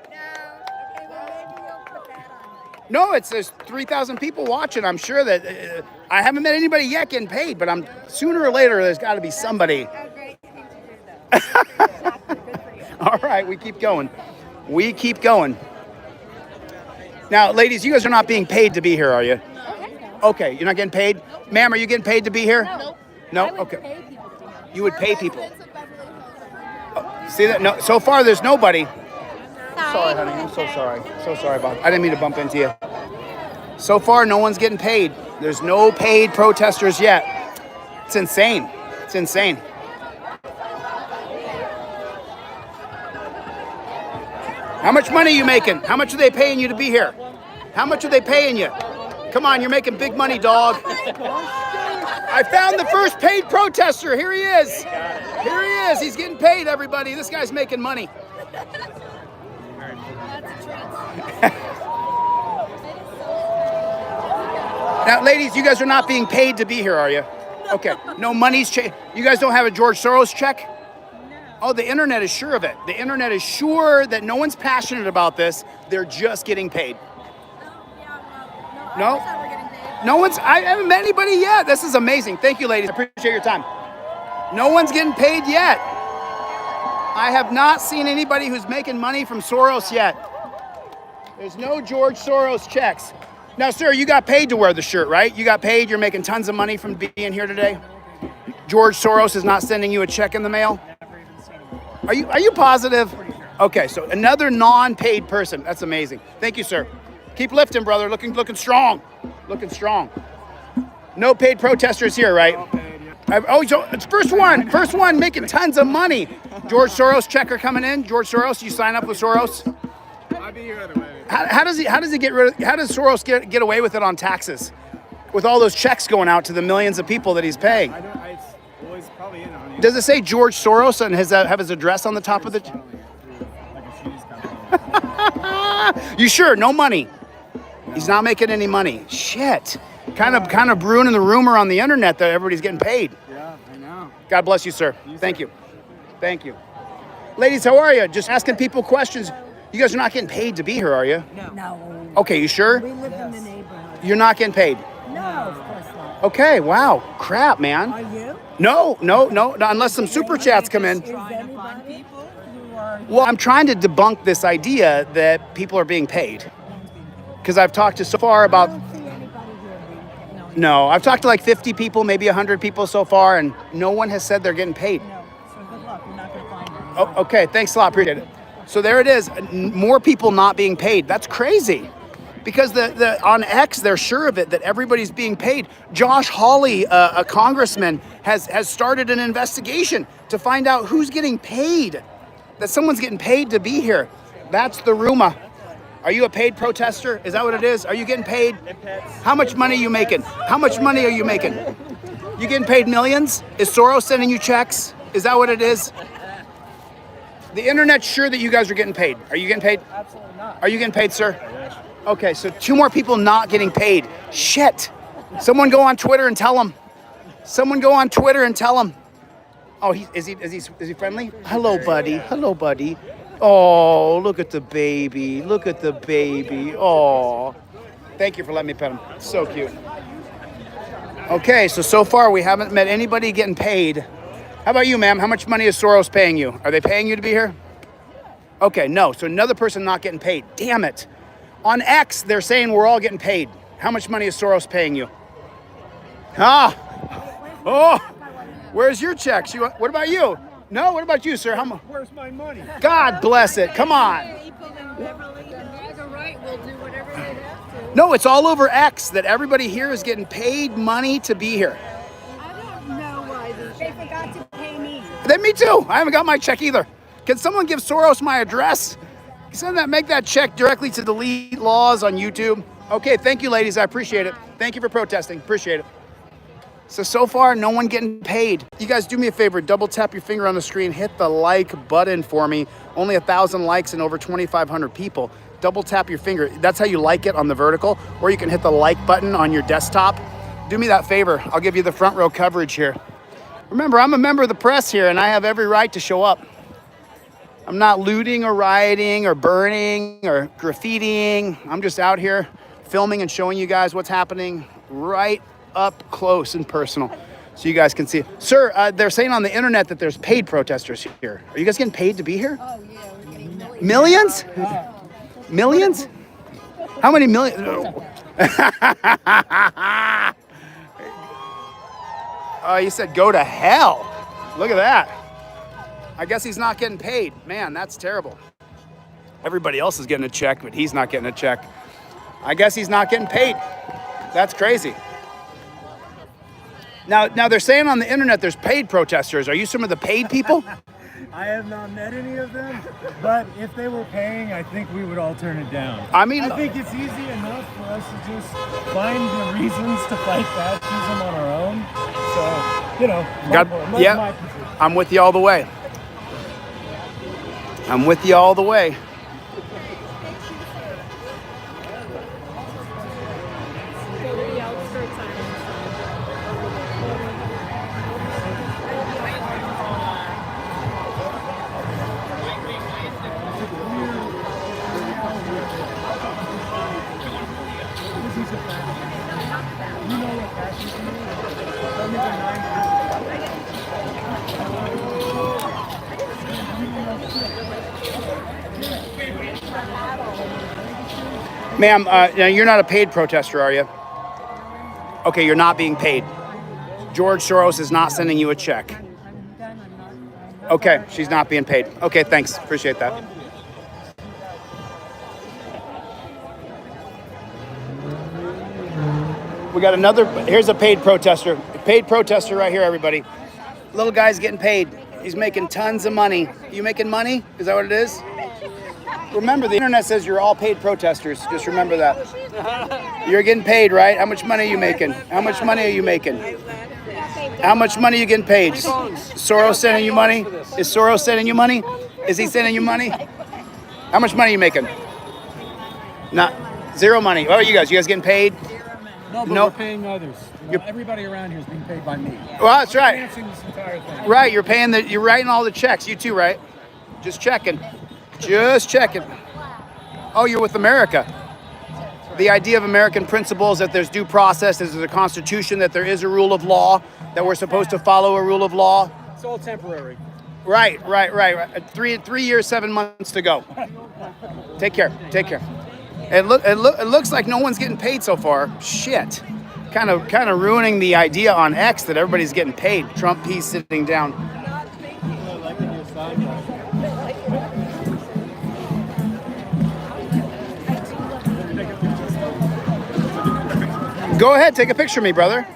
No, there's 3,000 people watching. I'm sure that I haven't met anybody yet getting paid, but sooner or later there's got to be somebody. All right, we keep going. We keep going. Now, ladies, you guys are not being paid to be here, are you? Okay, you're not getting paid? Nope. Ma'am, are you getting paid to be here? No. No? Okay. You would pay people. Oh, see that? No. So far, there's nobody. Sorry, honey. I'm so sorry. So sorry about it. I didn't mean to bump into you. So far, no one's getting paid. There's no paid protesters yet. It's insane. It's insane. How much money are you making? How much are they paying you to be here? How much are they paying you? Come on, you're making big money, dog. I found the first paid protester. Here he is. Here he is. He's getting paid, everybody. This guy's making money. Now, ladies, you guys are not being paid to be here, are you? Okay. No money's changed. You guys don't have a George Soros check? Oh, the internet is sure of it. The internet is sure that no one's passionate about this. They're just getting paid. No? No one's, I haven't met anybody yet. This is amazing. Thank you, ladies. I appreciate your time. No one's getting paid yet. I have not seen anybody who's making money from Soros yet. There's no George Soros checks. Now, sir, you got paid to wear the shirt, right? You got paid. You're making tons of money from being here today. George Soros is not sending you a check in the mail? Are you positive? Okay, so another non-paid person. That's amazing. Thank you, sir. Keep lifting, brother. Looking strong. Looking strong. No paid protesters here, right? Oh, so it's first one making tons of money. George Soros checker coming in. George Soros, you sign up with Soros? I'll be here other way. How does Soros get away with it on taxes? With all those checks going out to the millions of people that he's paying? It's always probably in on you. Does it say George Soros and have his address on the top of the? Like a shoes company. You sure? No money. He's not making any money. Shit. Kind of brewing the rumor on the internet that everybody's getting paid. Yeah, I know. God bless you, sir. Thank you. Thank you. Ladies, how are you? Just asking people questions. You guys are not getting paid to be here, are you? No. Okay, you sure? We live in the neighborhood. You're not getting paid? No, of course not. Okay, wow. Crap, man. Are you? No, unless some super chats come in. Is anybody who are... Well, I'm trying to debunk this idea that people are being paid. Because I've talked to so far about... I don't see anybody here being paid. No, I've talked to like 50 people, maybe 100 people so far, and no one has said they're getting paid. No, so good luck. You're not going to find them. Oh, okay, thanks a lot, appreciate it. So there it is, more people not being paid. That's crazy. Because the on X, they're sure of it, that everybody's being paid. Josh Hawley, a congressman, has started an investigation to find out who's getting paid. That someone's getting paid to be here. That's the rumor. Are you a paid protester? Is that what it is? Are you getting paid? How much money are you making? How much money are you making? You getting paid millions? Is Soros sending you checks? Is that what it is? The internet's sure that you guys are getting paid. Are you getting paid? Absolutely not. Are you getting paid, sir? Okay, so 2 more people not getting paid. Shit. Someone go on Twitter and tell them. Someone go on Twitter and tell them. Oh, is he friendly? Hello, buddy. Hello, buddy. Oh, look at the baby. Look at the baby. Oh. Thank you for letting me pet him. So cute. Okay, so far we haven't met anybody getting paid. How about you, ma'am? How much money is Soros paying you? Are they paying you to be here? Okay, no. So another person not getting paid. Damn it. On X, they're saying we're all getting paid. How much money is Soros paying you? Ah. Oh. Where's your checks? What about you? No, what about you, sir? How much? Where's my money? God bless it. Come on. People in Beverly and MAGA right will do whatever they have to. No, it's all over X that everybody here is getting paid money to be here. I don't know why They forgot to pay me. Then me too. I haven't got my check either. Can someone give Soros my address? Make that check directly to delete Lawz on YouTube. Okay, thank you, ladies. I appreciate it. Thank you for protesting. Appreciate it. So far, no one getting paid. You guys do me a favor, double tap your finger on the screen, hit the like button for me. Only 1,000 likes and over 2,500 people. Double tap your finger. That's how you like it on the vertical, or you can hit the like button on your desktop. Do me that favor. I'll give you the front row coverage here. Remember, I'm a member of the press here, and I have every right to show up. I'm not looting or rioting or burning or graffitiing. I'm just out here filming and showing you guys what's happening right up close and personal so you guys can see. Sir, they're saying on the internet that there's paid protesters here. Are you guys getting paid to be here? Oh, yeah, we're getting Millions? Millions? How many million? Oh, you said go to hell. Look at that. I guess he's not getting paid. Man, that's terrible. Everybody else is getting a check, but he's not getting a check. I guess he's not getting paid. That's crazy. Now they're saying on the internet there's paid protesters. Are you some of the paid people? I have not met any of them, but if they were paying, I think we would all turn it down. I mean, I think it's easy enough for us to just find the reasons to fight fascism on our own. So, yeah, I'm with you all the way. I'm with you all the way. Ma'am, now you're not a paid protester, are you? Okay, you're not being paid. George Soros is not sending you a check. Okay, she's not being paid. Okay, thanks. Appreciate that. We got another, here's a paid protester. Paid protester right here, everybody. Little guy's getting paid. He's making tons of money. You making money? Is that what it is? Remember, the internet says you're all paid protesters. Just remember that. You're getting paid, right? How much money are you making? How much money are you making? How much money are you getting paid? Soros sending you money? Is Soros sending you money? Is he sending you money? How much money are you making? Not zero money. What about you guys? You guys getting paid? No, but we're paying others. Everybody around here is being paid by me. Well, that's right. Financing this entire thing. Right, you're writing all the checks. You too, right? Just checking. Just checking. Oh, you're with America. The idea of American principles, that there's due process, there's a constitution, that there is a rule of law, that we're supposed to follow a rule of law. It's all temporary. Right. 3 years, 7 months to go. Take care. It looks like no one's getting paid so far. Shit. Kind of ruining the idea on X that everybody's getting paid. Trump piece sitting down. Go ahead, take a picture of me, brother.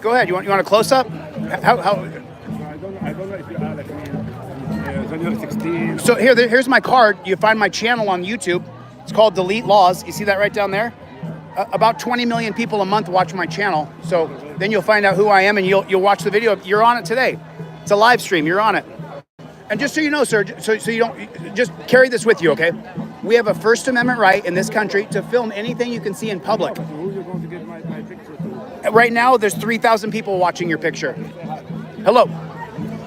Go ahead. You want a close up? How? I don't know if you are like me, when you're 16. So here's my card. You find my channel on YouTube. It's called Delete Lawz. You see that right down there? About 20 million people a month watch my channel. So then you'll find out who I am, and you'll watch the video. You're on it today. It's a live stream. You're on it. And just so you know, sir, so you don't, just carry this with you, okay? We have a First Amendment right in this country to film anything you can see in public. Who are you going to get my picture to? Right now, there's 3,000 people watching your picture. Hello.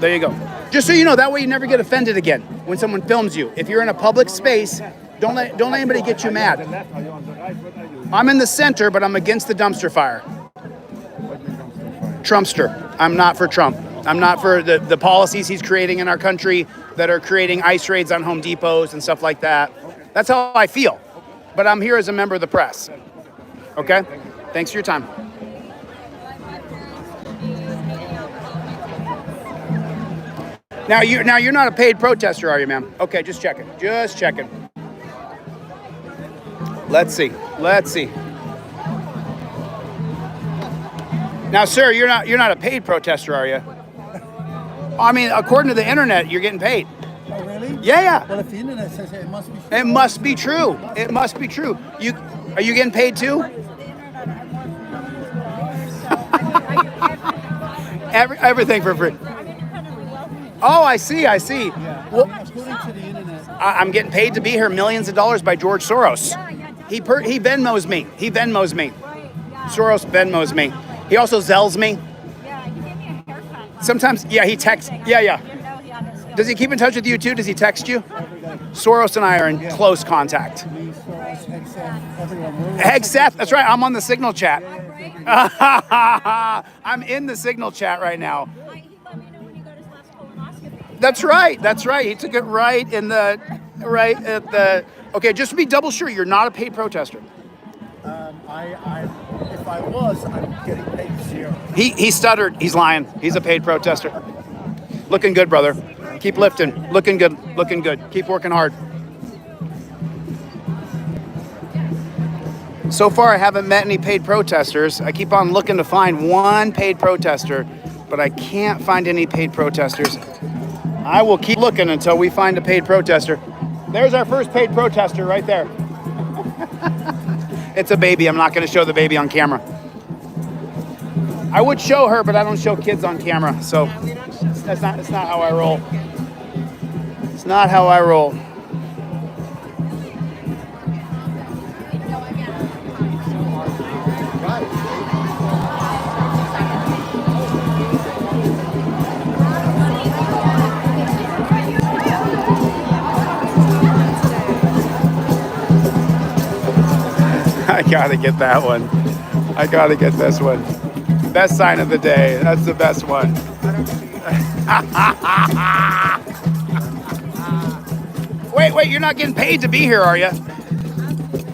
There you go. Just so you know, that way you never get offended again when someone films you. If you're in a public space, don't let anybody get you mad. I'm in the center, but I'm against the dumpster fire. Trumpster. I'm not for Trump. I'm not for the policies he's creating in our country that are creating ICE raids on Home Depots and stuff like that. That's how I feel. But I'm here as a member of the press. Okay? Thanks for your time. Now you're not a paid protester, are you, ma'am? Okay, just checking. Just checking. Let's see. Now, sir, you're not a paid protester, are you? I mean, according to the internet, you're getting paid. Oh, really? Yeah. Well, if the internet says it, it must be true. It must be true. It must be true. Are you getting paid too? Everything for free. Oh, I see. Yeah. Well, according to the internet. I'm getting paid to be here, millions of dollars by George Soros. He Venmos me. Soros Venmos me. He also Zells me. Yeah, you gave me a haircut. Sometimes, yeah, he texts. Yeah. Does he keep in touch with you too? Does he text you? Soros and I are in close contact. Me, Soros, Hegseth, everyone. Hegseth, that's right. I'm on the Signal chat. I'm in the Signal chat right now. He let me know when he got his last colonoscopy. That's right. He took it right at the. Okay, just to be double sure, you're not a paid protester. If I was, I'm getting paid zero. He stuttered. He's lying. He's a paid protester. Looking good, brother. Keep lifting. Looking good. Keep working hard. So far, I haven't met any paid protesters. I keep on looking to find one paid protester, but I can't find any paid protesters. I will keep looking until we find a paid protester. There's our first paid protester right there. It's a baby. I'm not going to show the baby on camera. I would show her, but I don't show kids on camera. So it's not how I roll. It's not how I roll. I gotta get that one. I gotta get this one. Best sign of the day. That's the best one. Wait. You're not getting paid to be here, are you?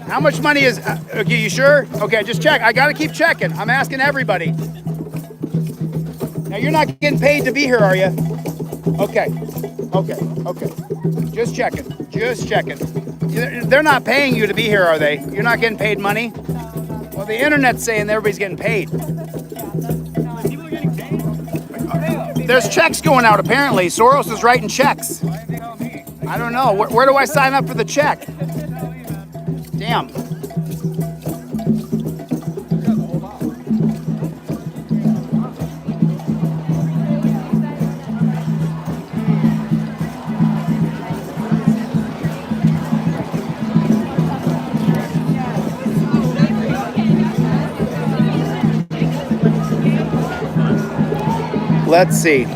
How much money is? Okay, you sure? Okay, just check. I gotta keep checking. I'm asking everybody. Now you're not getting paid to be here, are you? Okay. Just checking. They're not paying you to be here, are they? You're not getting paid money? Well, the internet's saying everybody's getting paid. There's checks going out, apparently. Soros is writing checks. I don't know. Where do I sign up for the check? Damn. Let's see.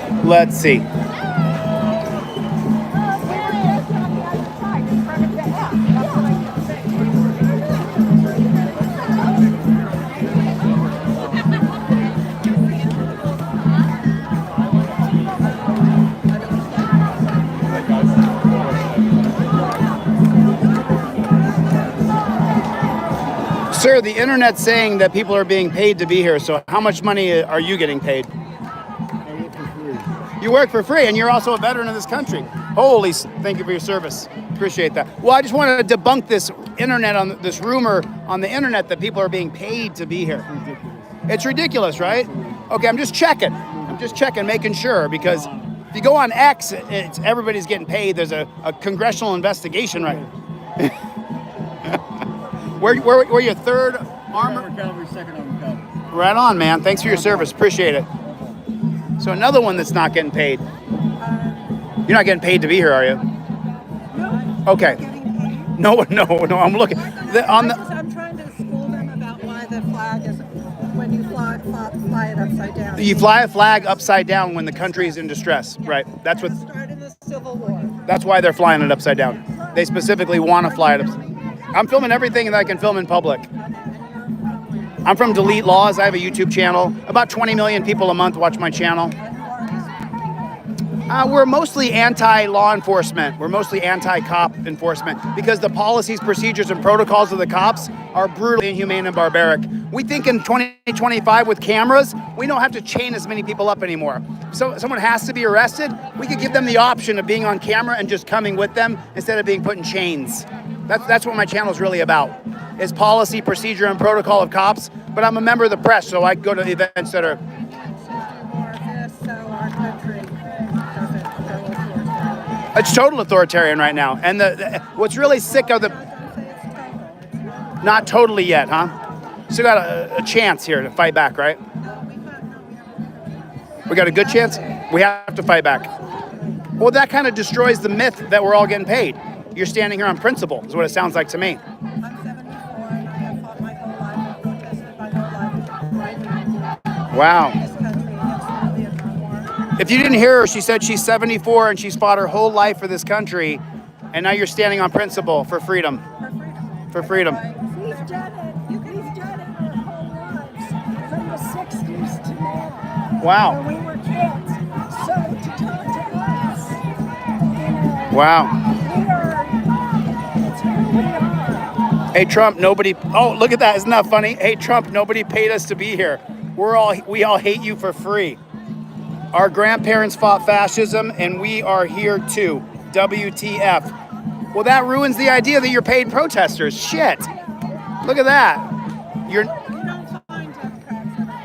Sir, the internet's saying that people are being paid to be here, so how much money are you getting paid? You work for free, and you're also a veteran of this country. Holy, thank you for your service. Appreciate that. Well, I just wanted to debunk this this rumor on the internet that people are being paid to be here. It's ridiculous, right? Okay, I'm just checking, making sure, because if you go on X, everybody's getting paid. There's a congressional investigation, right? We're your third armor? Cavalry, second armor cavalry. Right on, man. Thanks for your service. Appreciate it. So another one that's not getting paid. You're not getting paid to be here, are you? No. Okay. No. I'm looking. I'm trying to school them about why the flag is when you fly it upside down. You fly a flag upside down when the country is in distress, right? That's what. Started the Civil War. That's why they're flying it upside down. They specifically want to fly it upside down. I'm filming everything that I can film in public. I'm from Delete Lawz. I have a YouTube channel. About 20 million people a month watch my channel. We're mostly anti-law enforcement. We're mostly anti-cop enforcement because the policies, procedures, and protocols of the cops are brutally inhumane and barbaric. We think in 2025 with cameras, we don't have to chain as many people up anymore. So someone has to be arrested, we could give them the option of being on camera and just coming with them instead of being put in chains. That's what my channel is really about, is policy, procedure, and protocol of cops. But I'm a member of the press, so I go to events that are... It's total authoritarian right now. And what's really sick of the... Not totally yet, huh? Still got a chance here to fight back, right? We got a good chance? We have to fight back. Well, that kind of destroys the myth that we're all getting paid. You're standing here on principle, is what it sounds like to me. I'm 74 and I have fought my whole life and protested my whole life. Wow. This country against the Vietnam War. If you didn't hear her, she said she's 74 and she's fought her whole life for this country, and now you're standing on principle for freedom. For freedom. We've done it. We've done it our whole lives, from the 60s to now. Wow. When we were kids. So to talk to us, Wow. it's who we are. Hey Trump, nobody. Oh, look at that! Isn't that funny? Hey Trump, nobody paid us to be here. We all hate you for free. Our grandparents fought fascism, and we are here too. WTF? Well, that ruins the idea that you're paid protesters. Shit! Look at that. You're. You don't find Democrats that are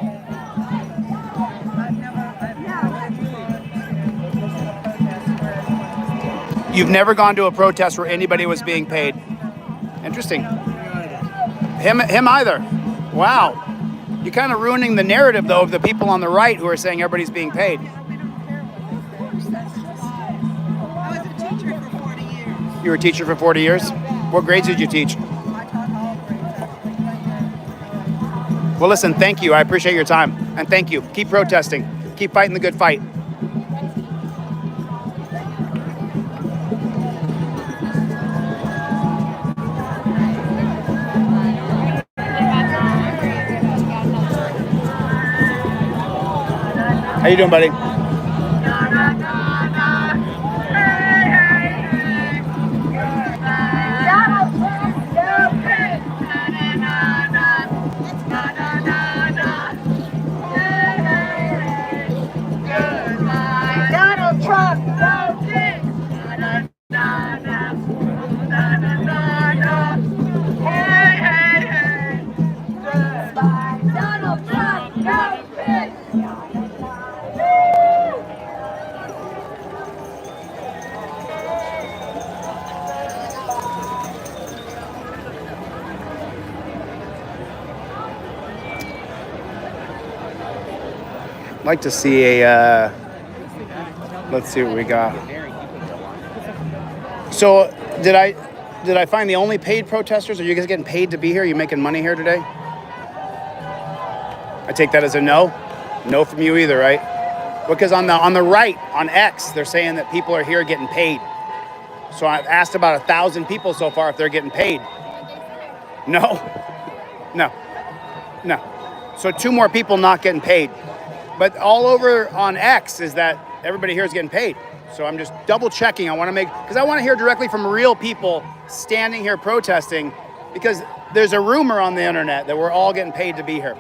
paid. You've never gone to a protest where anybody was being paid. Interesting. Him either. Wow. You're kind of ruining the narrative, though, of the people on the right who are saying everybody's being paid. I was a teacher for 40 years. You were a teacher for 40 years? What grades did you teach? I taught all grades. Well, listen, thank you. I appreciate your time. And thank you. Keep protesting. Keep fighting the good fight. How you doing, buddy? like to see a, let's see what we got. So did I find the only paid protesters? Are you guys getting paid to be here? Are you making money here today? I take that as a no. No from you either, right? Because on the right, on X, they're saying that people are here getting paid. So I've asked about 1,000 people so far if they're getting paid. No. So 2 more people not getting paid. But all over on X is that everybody here is getting paid. So I'm just double checking. I want to hear directly from real people standing here protesting, because there's a rumor on the internet that we're all getting paid to be here.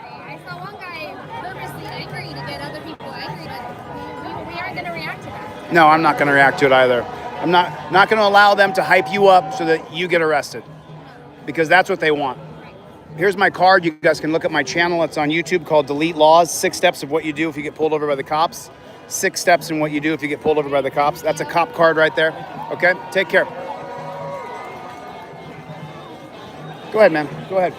I saw one guy purposely angry to get other people angry, but we aren't going to react to that. No, I'm not going to react to it either. I'm not going to allow them to hype you up so that you get arrested, because that's what they want. Here's my card. You guys can look at my channel. It's on YouTube called Delete Lawz. 6 steps of what you do if you get pulled over by the cops. 6 steps in what you do if you get pulled over by the cops. That's a cop card right there. Okay? Take care. Go ahead, man. Go ahead.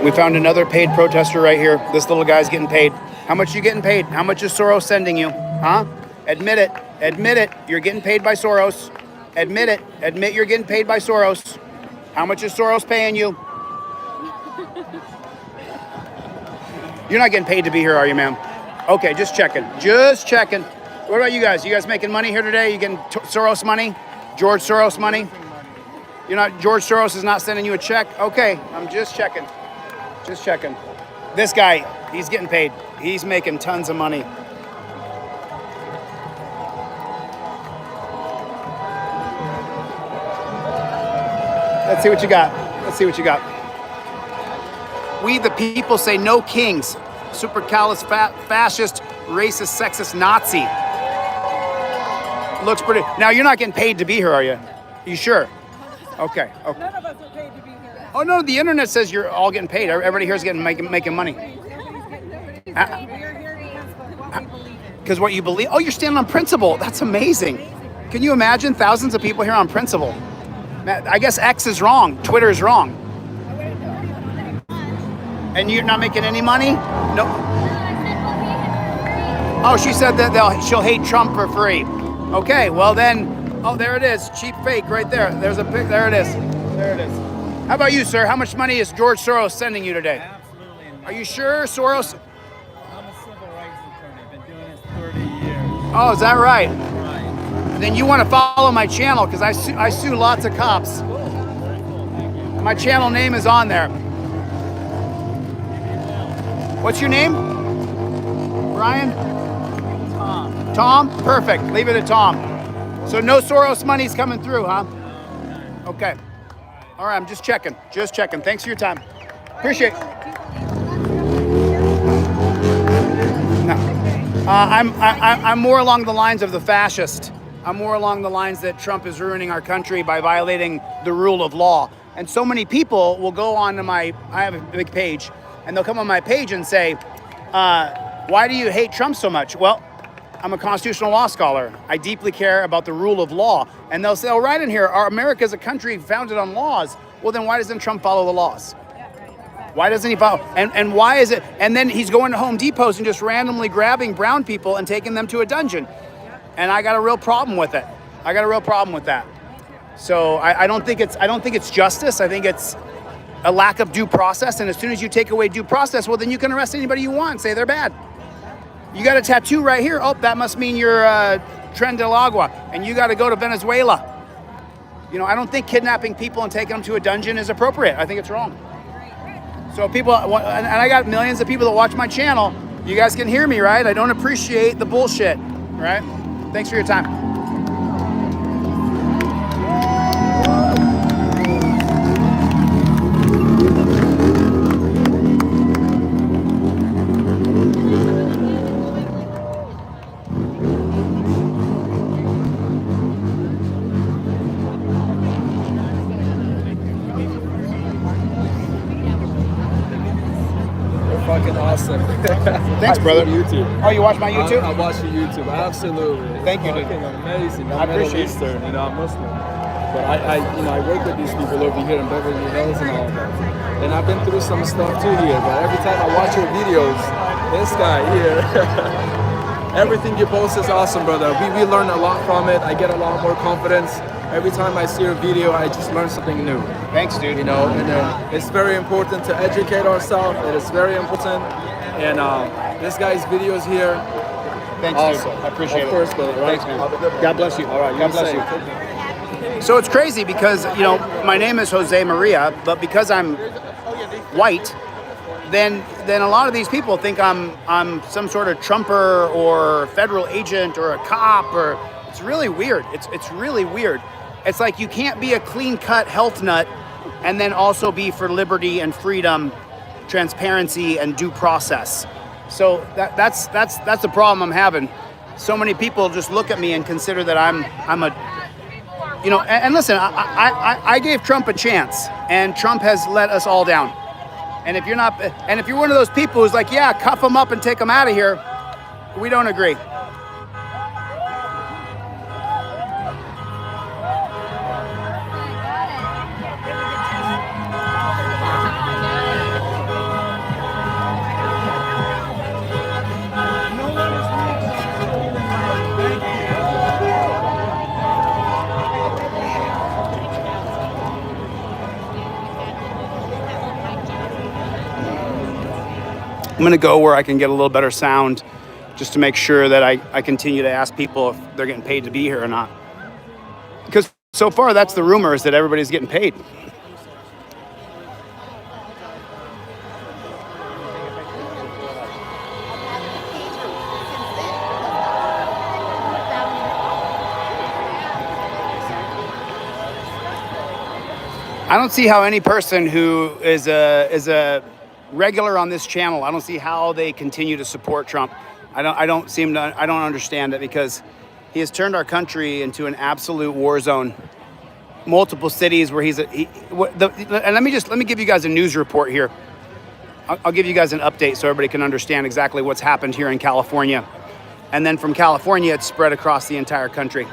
We found another paid protester right here. This little guy's getting paid. How much are you getting paid? How much is Soros sending you? Huh? Admit it. Admit it. You're getting paid by Soros. Admit it. Admit you're getting paid by Soros. How much is Soros paying you? You're not getting paid to be here, are you, ma'am? Okay, just checking. Just checking. What about you guys? You guys making money here today? You getting Soros money? George Soros money? You're not, George Soros is not sending you a check? Okay, I'm just checking. Just checking. This guy, he's getting paid. He's making tons of money. Let's see what you got. Let's see what you got. We the people say no kings. Fascist, racist, sexist, Nazi. Looks pretty. Now you're not getting paid to be here, are you? You sure? Okay. Okay. None of us are paid to be here. Oh no, the internet says you're all getting paid. Everybody here is making money. Because what you believe. Oh, you're standing on principle. That's amazing. Can you imagine thousands of people here on principle? I guess X is wrong. Twitter is wrong. And you're not making any money? No. Oh, she said that she'll hate Trump for free. Okay, well then, oh, there it is. Cheap fake right there. There it is. There it is. How about you, sir? How much money is George Soros sending you today? Absolutely not. Are you sure, Soros? I'm a civil rights attorney. I've been doing this 30 years. Oh, is that right? Right. Then you want to follow my channel, because I sue lots of cops. Very cool. Thank you. My channel name is on there. What's your name? Brian? Tom. Tom? Perfect. Leave it at Tom. So no Soros money's coming through, huh? Okay. All right, I'm just checking. Just checking. Thanks for your time. Appreciate it. No. I'm more along the lines of the fascist. I'm more along the lines that Trump is ruining our country by violating the rule of law. And so many people will go on to I have a big page, and they'll come on my page and say, why do you hate Trump so much? Well, I'm a constitutional law scholar. I deeply care about the rule of law. And they'll say, oh, right in here, America is a country founded on laws. Well, then why doesn't Trump follow the laws? Why doesn't he follow? And why is it? And then he's going to Home Depots and just randomly grabbing brown people and taking them to a dungeon. And I got a real problem with it. I got a real problem with that. So I don't think it's justice. I think it's a lack of due process. And as soon as you take away due process, well, then you can arrest anybody you want and say they're bad. You got a tattoo right here. Oh, that must mean you're Tren del Agua, and you got to go to Venezuela. You know, I don't think kidnapping people and taking them to a dungeon is appropriate. I think it's wrong. So people, and I got millions of people that watch my channel. You guys can hear me, right? I don't appreciate the bullshit, right? Thanks for your time. Fucking awesome. Thanks, brother. YouTube. Oh, you watch my YouTube? I watch your YouTube. Absolutely. Thank you, dude. Amazing. I appreciate Middle Eastern, I'm Muslim. But I work with these people over here in Beverly Hills and all that. And I've been through some stuff too here. But every time I watch your videos, this guy here, everything you post is awesome, brother. We learn a lot from it. I get a lot more confidence. Every time I see a video, I just learn something new. Thanks, dude. And it's very important to educate ourselves. It is very important. And this guy's videos here. Thanks, awesome. dude. I appreciate it. Of course, brother. Right? Thanks, man. God bless you. All right. God bless you. So it's crazy because, my name is Jose Maria, but because I'm white, then a lot of these people think I'm some sort of Trumper or federal agent or a cop, or it's really weird. It's really weird. It's like you can't be a clean-cut health nut and then also be for liberty and freedom, transparency and due process. So that's the problem I'm having. So many people just look at me and consider that I'm a, and listen, I gave Trump a chance, and Trump has let us all down. And if you're one of those people who's like, yeah, cuff them up and take them out of here, we don't agree. I'm gonna go where I can get a little better sound just to make sure that I continue to ask people if they're getting paid to be here or not. Because so far that's the rumor, is that everybody's getting paid. I don't see how any person who is a regular on this channel, I don't see how they continue to support Trump. I don't understand it, because he has turned our country into an absolute war zone. Multiple cities where and let me give you guys a news report here. I'll give you guys an update so everybody can understand exactly what's happened here in California. And then from California, it's spread across the entire country.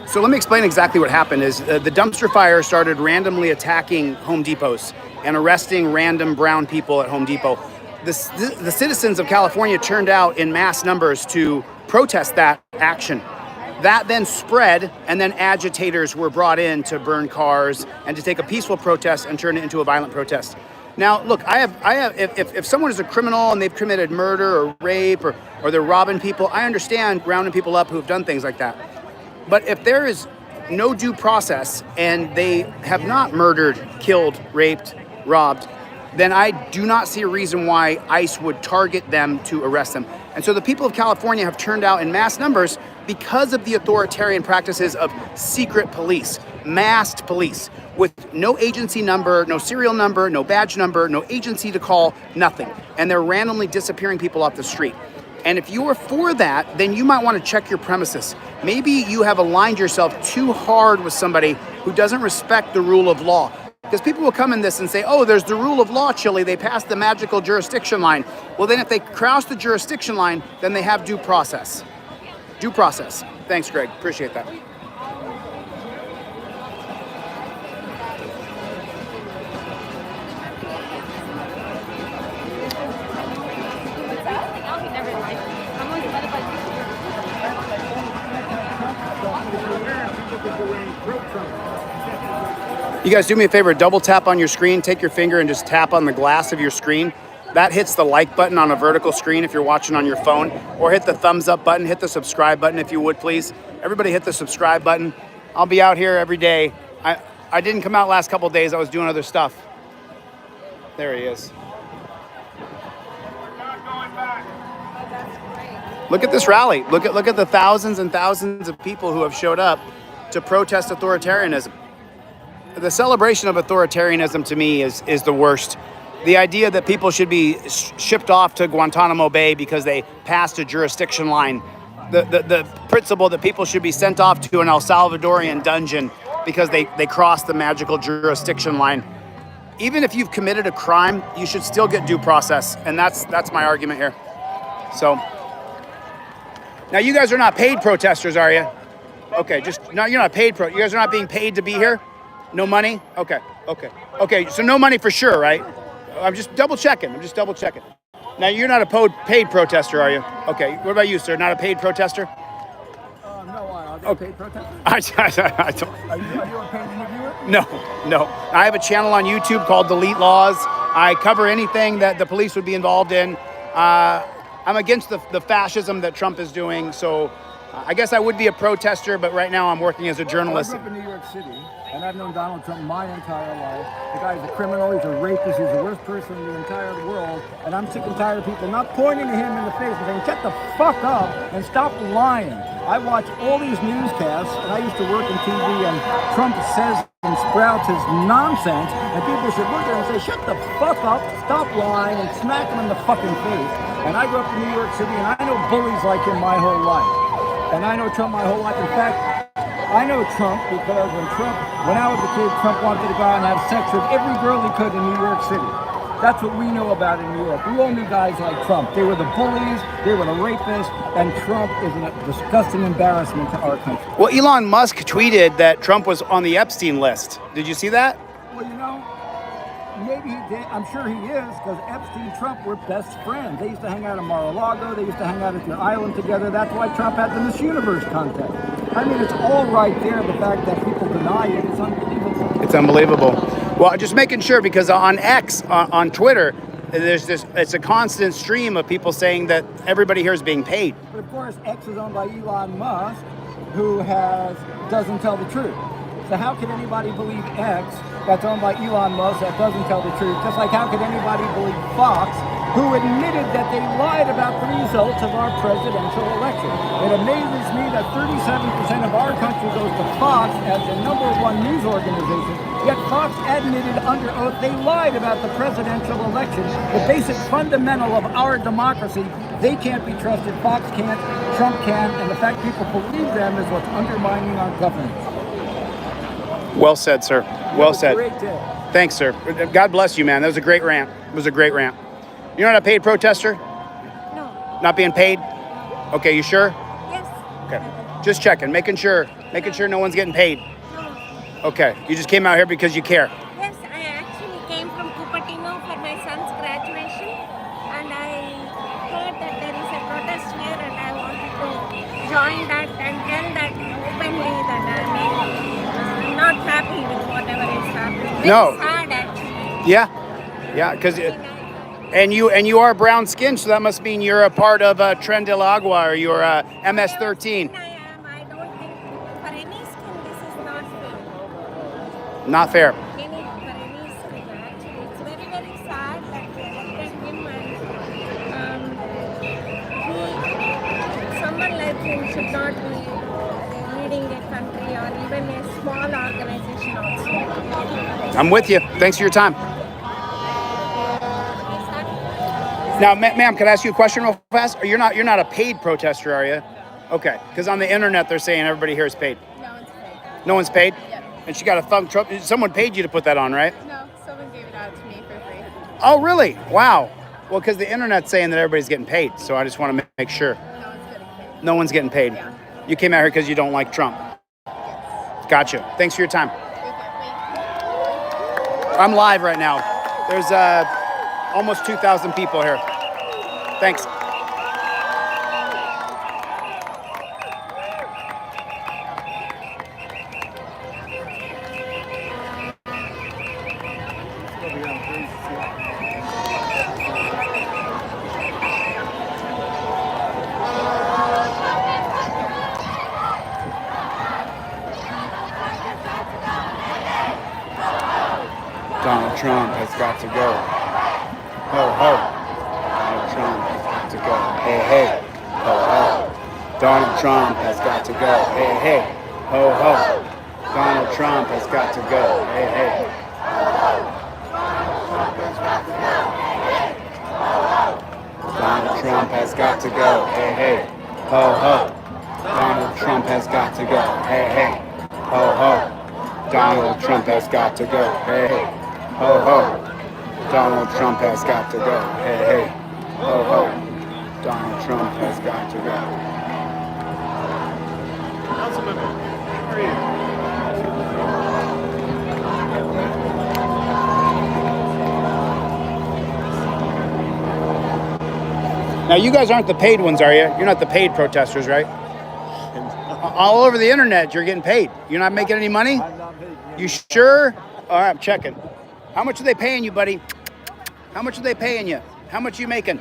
So let me explain exactly what happened. Is the dumpster fire started randomly attacking Home Depots and arresting random brown people at Home Depot. The citizens of California turned out in mass numbers to protest that action. That then spread, and then agitators were brought in to burn cars and to take a peaceful protest and turn it into a violent protest. Now, look, if someone is a criminal and they've committed murder or rape or they're robbing people, I understand rounding people up who have done things like that. But if there is no due process and they have not murdered, killed, raped, robbed, then I do not see a reason why ICE would target them to arrest them. And so the people of California have turned out in mass numbers because of the authoritarian practices of secret police, masked police, with no agency number, no serial number, no badge number, no agency to call, nothing. And they're randomly disappearing people off the street. And if you are for that, then you might want to check your premises. Maybe you have aligned yourself too hard with somebody who doesn't respect the rule of law. Because people will come in this and say, oh, there's the rule of law, Chille. They passed the magical jurisdiction line. Well, then if they cross the jurisdiction line, then they have due process. Due process. Thanks, Greg. Appreciate that. You guys do me a favor, double tap on your screen, take your finger and just tap on the glass of your screen. That hits the like button on a vertical screen if you're watching on your phone, or hit the thumbs up button, hit the subscribe button if you would, please. Everybody hit the subscribe button. I'll be out here every day. I didn't come out last couple of days, I was doing other stuff. There he is. Look at this rally. Look at the thousands and thousands of people who have showed up to protest authoritarianism. The celebration of authoritarianism to me is the worst. The idea that people should be shipped off to Guantanamo Bay because they passed a jurisdiction line. The principle that people should be sent off to an El Salvadorian dungeon because they crossed the magical jurisdiction line. even if you've committed a crime, you should still get due process, and that's my argument here. So now you guys are not paid protesters, are you? Okay, no, you're not paid you guys are not being paid to be here? No money? Okay. So no money for sure, right? I'm just double checking. Now you're not a paid protester, are you? Okay. What about you, sir? Not a paid protester? No, are they paid protesters? I don't. Are you a paid interviewer? No. I have a channel on YouTube called Delete Lawz. I cover anything that the police would be involved in. I'm against the fascism that Trump is doing, so I guess I would be a protester, but right now I'm working as a journalist. I grew up in New York City, and I've known Donald Trump my entire life. The guy's a criminal, he's a rapist, he's the worst person in the entire world, and I'm sick and tired of people not pointing to him in the face and saying, shut the fuck up and stop lying. I watch all these newscasts, and I used to work in TV, and Trump says and sprouts his nonsense, and people should look at him and say, shut the fuck up, stop lying, and smack him in the fucking face. And I grew up in New York City, and I know bullies like him my whole life. And I know Trump my whole life. In fact, I know Trump because when I was a kid, Trump wanted to go out and have sex with every girl he could in New York City. That's what we know about in New York. We all knew guys like Trump. They were the bullies, they were the rapists, and Trump is a disgusting embarrassment to our country. Well, Elon Musk tweeted that Trump was on the Epstein list. Did you see that? Well, maybe he did. I'm sure he is, because Epstein and Trump were best friends. They used to hang out in Mar-a-Lago. They used to hang out at their island together. That's why Trump had the Miss Universe contest. I mean, it's all right there. The fact that people deny it is unbelievable. It's unbelievable. Well, just making sure, because on X, on Twitter, it's a constant stream of people saying that everybody here is being paid. But of course, X is owned by Elon Musk, who doesn't tell the truth. So how can anybody believe X that's owned by Elon Musk that doesn't tell the truth? Just like how could anybody believe Fox, who admitted that they lied about the results of our presidential election? It amazes me that 37% of our country goes to Fox as the #1 news organization, yet Fox admitted under oath they lied about the presidential election. The basic fundamental of our democracy, they can't be trusted, Fox can't, Trump can't, and the fact people believe them is what's undermining our governance. Well said, sir. Well said. Great day. Thanks, sir. God bless you, man. That was a great rant. You're not a paid protester? No. Not being paid? Okay, you sure? Yes. Okay. Just checking, making sure no one's getting paid. No. Okay. You just came out here because you care. Yes, I actually came from Cupertino for my son's graduation, and I heard that there is a protest here, and I wanted to join that and tell that openly that I'm not happy with whatever is happening. No. It's sad, actually. Yeah, because and you are brown skinned, so that must mean you're a part of Tren del Agua or you're MS-13. I am. I don't think for any skin this is not fair. Not fair. For any skin, actually, it's very, very sad that we elected him, and someone like him should not be leading a country or even a small organization also. I'm with you. Thanks for your time. Now, ma'am, can I ask you a question real fast? You're not a paid protester, are you? Okay, because on the internet they're saying everybody here is paid. No one's paid. No one's paid? Yep. And she got a thumb Trump. Someone paid you to put that on, right? No, someone gave it out to me for free. Oh, really? Wow. Well, because the internet's saying that everybody's getting paid, so I just want to make sure. No one's getting paid. No one's getting paid. Yeah. You came out here because you don't like Trump. Yes. Gotcha. Thanks for your time. Okay, I'm live right now. There's almost 2,000 people here. Thanks. Donald Trump has got to go. Ho, ho. Donald Trump has got to go. Hey, hey. Ho, ho. Donald Trump has got to go. Hey, hey. Ho, ho. Donald Trump has got to go. Hey, hey. Donald Trump has got to go. Hey, hey. Ho, ho. Donald Trump has got to go. Hey, hey. Ho, ho. Donald Trump has got to go. Hey, hey. Ho, ho. Donald Trump has got to go. Hey, hey. Ho, ho. Donald Trump has got to go. Councilman, how are you? Now, you guys aren't the paid ones, are you? You're not the paid protesters, right? All over the internet, you're getting paid. You're not making any money? You sure? All right, I'm checking. How much are they paying you, buddy? How much are they paying you? How much are you making?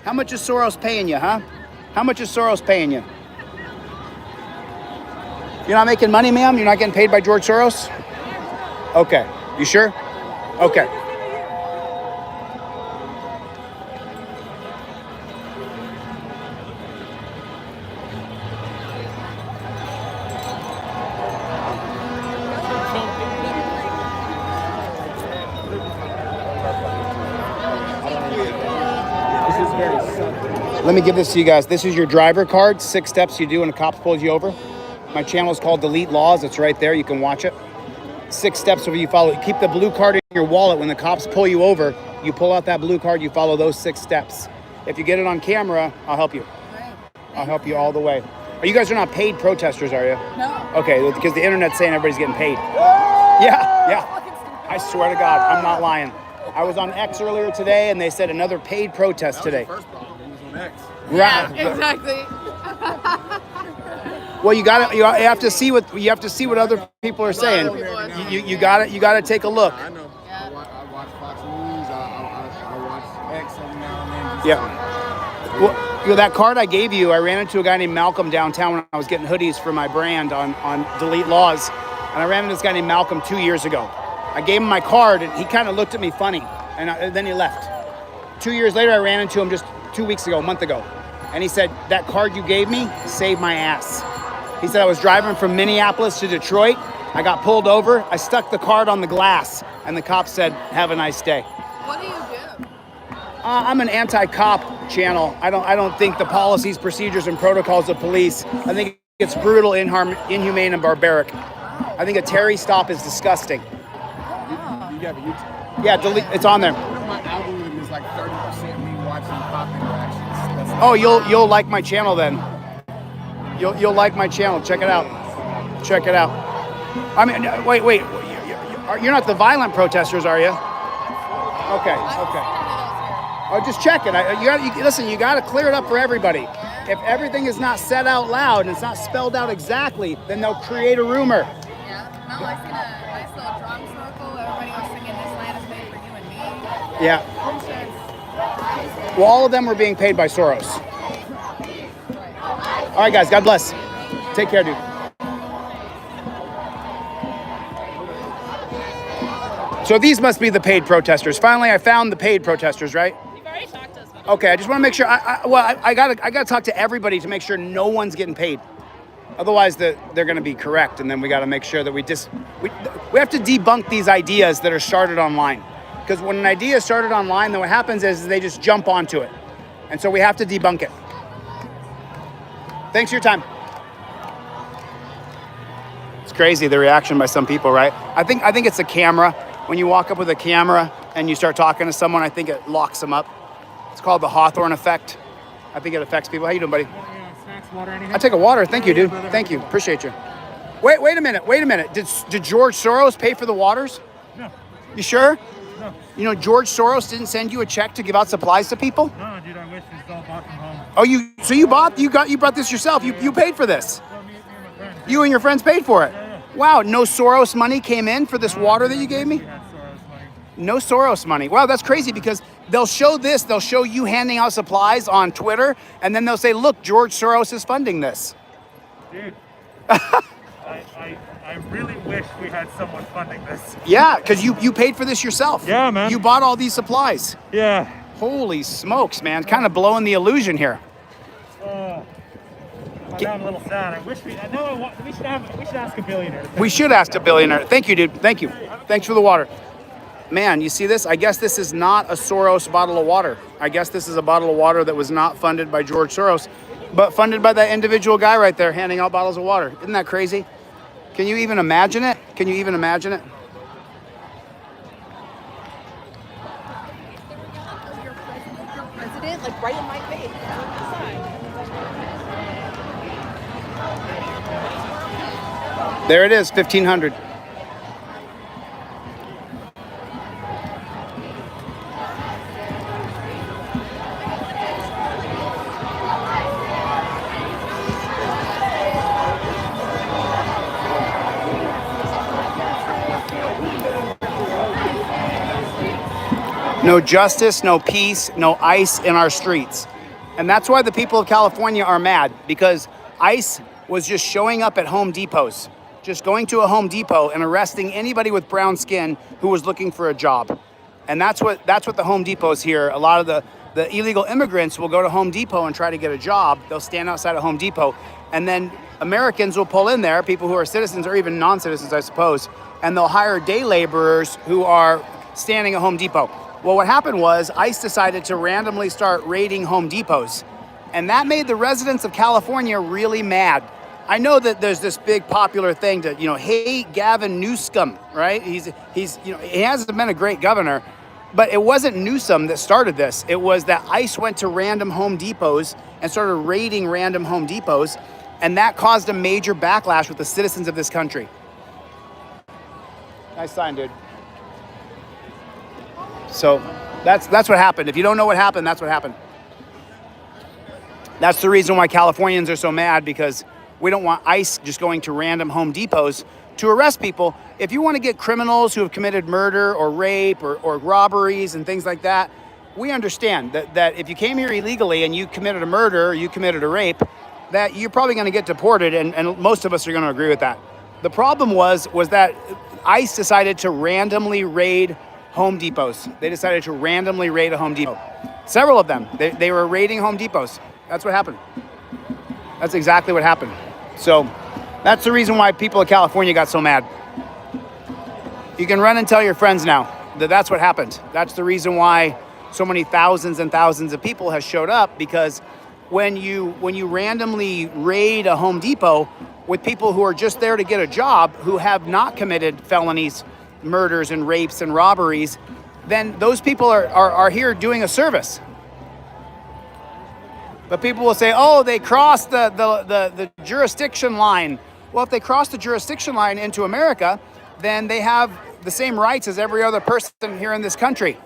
How much is Soros paying you, huh? How much is Soros paying you? You're not making money, ma'am? You're not getting paid by George Soros? Okay. You sure? Okay. Let me give this to you guys. This is your driver card. 6 steps you do when a cop pulls you over. My channel is called Delete Lawz. It's right there. You can watch it. 6 steps if you follow. Keep the blue card in your wallet. When the cops pull you over, you pull out that blue card. You follow those 6 steps. If you get it on camera, I'll help you. I'll help you all the way. You guys are not paid protesters, are you? No. Okay, because the internet's saying everybody's getting paid. Yeah. I swear to God, I'm not lying. I was on X earlier today, and they said another paid protest today. Yeah, exactly. Well, you have to see what other people are saying. You got to take a look. I know. I watch Fox News. I watch X every now and then. Yeah. Well, that card I gave you, I ran into a guy named Malcolm downtown when I was getting hoodies for my brand on Delete Lawz, and I ran into this guy named Malcolm 2 years ago. I gave him my card, and he kind of looked at me funny, and then he left. 2 years later, I ran into him just 2 weeks ago, a month ago, and he said, "That card you gave me saved my ass." He said, "I was driving from Minneapolis to Detroit. I got pulled over. I stuck the card on the glass, and the cop said, 'Have a nice day.'" What do you do? I'm an anti-cop channel. I don't think the policies, procedures, and protocols of police. I think it's brutal, inhumane, and barbaric. I think a Terry stop is disgusting. You got a YouTube? Yeah, delete. It's on there. My algorithm is like 30% me watching cop interactions. Oh, you'll like my channel then. You'll like my channel. Check it out. Check it out. I mean, wait. You're not the violent protesters, are you? Okay. Oh, just check it. Listen, you got to clear it up for everybody. If everything is not said out loud and it's not spelled out exactly, then they'll create a rumor. Yeah. No, I seen a nice little drum circle. Everybody was singing "This Land Is Made for You and Me." Yeah. Well, all of them were being paid by Soros. All right, guys. God bless. Take care, dude. So these must be the paid protesters. Finally, I found the paid protesters, right? You've already talked to us about Okay, I just want to make sure. I gotta talk to everybody to make sure no one's getting paid. Otherwise, they're going to be correct, and then we got to make sure that we have to debunk these ideas that are started online. Because when an idea is started online, then what happens is they just jump onto it, and so we have to debunk it. Thanks for your time. It's crazy the reaction by some people, right? I think it's a camera. When you walk up with a camera and you start talking to someone, I think it locks them up. It's called the Hawthorne effect. I think it affects people. How you doing, buddy? Snacks, water, anything? I'll take a water. Thank you, dude. Thank you. Appreciate you. Wait a minute. Did George Soros pay for the waters? No. You sure? No. You know, George Soros didn't send you a check to give out supplies to people? No, dude, I wish this was all bought from home. Oh, you brought this yourself. You paid for this. Well, me and my friends. You and your friends paid for it. Yeah. Wow, no Soros money came in for this water that you gave me? We had Soros money. No Soros money. Wow, that's crazy because they'll show you handing out supplies on Twitter, and then they'll say, look, George Soros is funding this. Dude, I really wish we had someone funding this. Yeah, because you paid for this yourself. Yeah, man. You bought all these supplies. Yeah. Holy smokes, man. Kind of blowing the illusion here. Now I'm a little sad. We should ask a billionaire. We should ask a billionaire. Thank you, dude. Thank you. Thanks for the water. Man, you see this? I guess this is not a Soros bottle of water. I guess this is a bottle of water that was not funded by George Soros, but funded by that individual guy right there handing out bottles of water. Isn't that crazy? Can you even imagine it? Can you even imagine it? There it is, 1,500. No justice, no peace, no ICE in our streets. And that's why the people of California are mad, because ICE was just showing up at Home Depots, just going to a Home Depot and arresting anybody with brown skin who was looking for a job. And that's what the Home Depots here. A lot of the illegal immigrants will go to Home Depot and try to get a job. They'll stand outside of Home Depot, and then Americans will pull in there, people who are citizens or even non-citizens, I suppose, and they'll hire day laborers who are standing at Home Depot. Well, what happened was ICE decided to randomly start raiding Home Depots, and that made the residents of California really mad. I know that there's this big popular thing to, hate Gavin Newsom, right? He hasn't been a great governor, but it wasn't Newsom that started this. It was that ICE went to random Home Depots and started raiding random Home Depots, and that caused a major backlash with the citizens of this country. Nice sign, dude. So that's what happened. If you don't know what happened, that's what happened. That's the reason why Californians are so mad, because we don't want ICE just going to random Home Depots to arrest people. If you want to get criminals who have committed murder or rape or robberies and things like that, we understand that if you came here illegally and you committed a murder or you committed a rape, that you're probably going to get deported, and most of us are going to agree with that. The problem was that ICE decided to randomly raid Home Depots. They decided to randomly raid a Home Depot. Several of them. They were raiding Home Depots. That's what happened. That's exactly what happened. So that's the reason why people of California got so mad. You can run and tell your friends now that that's what happened. That's the reason why so many thousands and thousands of people have showed up, because when you randomly raid a Home Depot with people who are just there to get a job, who have not committed felonies, murders and rapes and robberies, then those people are here doing a service. But people will say, oh, they crossed the jurisdiction line. Well, if they cross the jurisdiction line into America, then they have the same rights as every other person here in this country.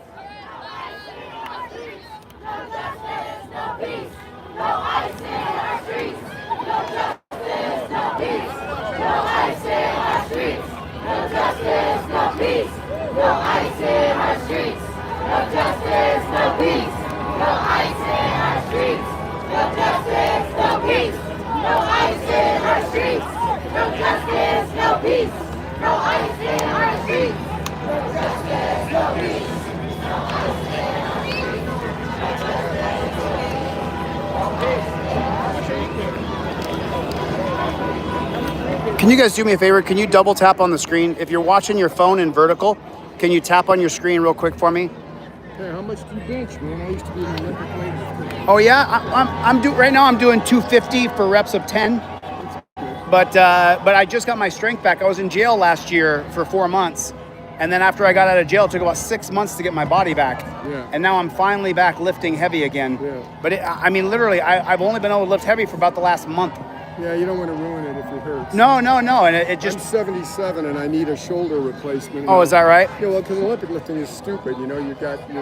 Can you guys do me a favor? Can you double tap on the screen? If you're watching your phone in vertical, can you tap on your screen real quick for me? Hey, how much do you bench, man? I used to be an Olympic weightlifter. Oh yeah, right now I'm doing 250 for reps of 10. But I just got my strength back. I was in jail last year for 4 months, and then after I got out of jail, it took about 6 months to get my body back. Yeah. And now I'm finally back lifting heavy again. Yeah. But literally, I've only been able to lift heavy for about the last month. Yeah, you don't want to ruin it if it hurts. No, and it just... I'm 77 and I need a shoulder replacement. Oh, is that right? Yeah, well, because Olympic lifting is stupid. You're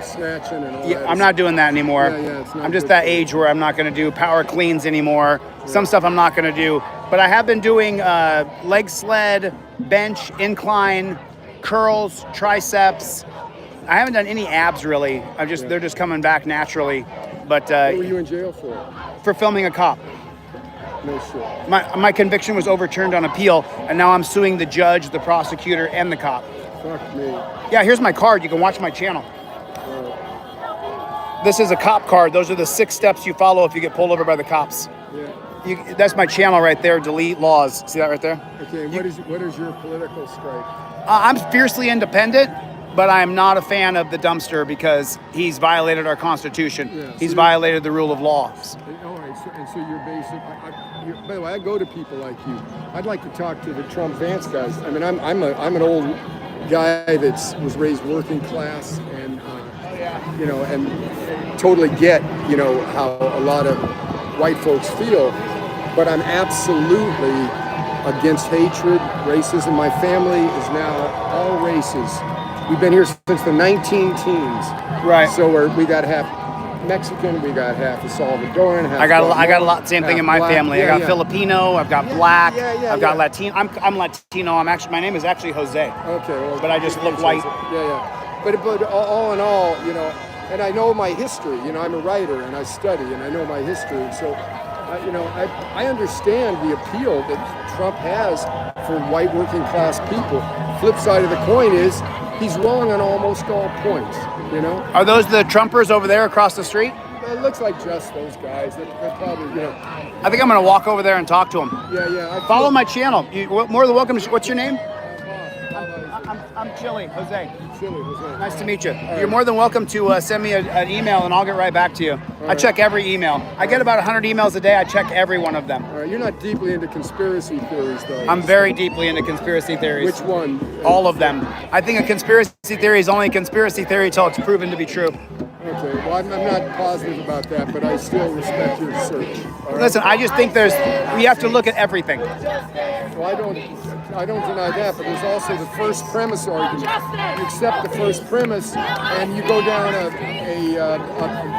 snatching and all that. I'm not doing that anymore. Yeah, it's not I'm just good that for you. age where I'm not going to do power cleans anymore. Yeah. Some stuff I'm not going to do. But I have been doing leg sled, bench, incline, curls, triceps. I haven't done any abs really. They're just coming back naturally. But what were you in jail for? For filming a cop. No shit. My conviction was overturned on appeal, and now I'm suing the judge, the prosecutor, and the cop. Fuck me. Yeah, here's my card. You can watch my channel. This is a cop card. Those are the 6 steps you follow if you get pulled over by the cops. Yeah. That's my channel right there. Delete Lawz. See that right there? Okay. What is your political stripe? I'm fiercely independent, but I'm not a fan of the dumpster because he's violated our Constitution. Yeah, he's violated the rule of law. All right. So you're basic. By the way, I go to people like you. I'd like to talk to the Trump Vance guys. I mean, I'm an old guy that was raised working class, and and totally get how a lot of white folks feel. But I'm absolutely against hatred, racism. My family is now all races. We've been here since the 19 teens. Right. So we got half Mexican, we got half Salvadoran, half I got a lot. Same thing in my black. family. Yeah, I got Filipino. I've got black. I've got yeah. Latino. I'm Latino. My name is actually Jose. Okay. Well, but I just look white. Yeah. But all in all, you know, and I know my history. You know, I'm a writer and I study and I know my history. And so, you know, I understand the appeal that Trump has for white working class people. Flip side of the coin is he's wrong on almost all points. You know. Are those the Trumpers over there across the street? It looks like just those guys. They're probably, you know. I think I'm gonna walk over there and talk to them. Yeah. Follow my channel. You're more than welcome. What's your name? I'm Chille, Jose. Chille, Jose. Nice to meet you. You're more than welcome to send me an email and I'll get right back to you. I check every email. I get about 100 emails a day. I check every one of them. All right, you're not deeply into conspiracy theories, though. I'm very deeply into conspiracy theories. Which one? All of them. I think a conspiracy theory is only a conspiracy theory until it's proven to be true. Okay, well, I'm not positive about that, but I still respect your search. All right? Listen, I just think we have to look at everything. Well, I don't deny that, but there's also the first premise argument. You accept the first premise, and you go down a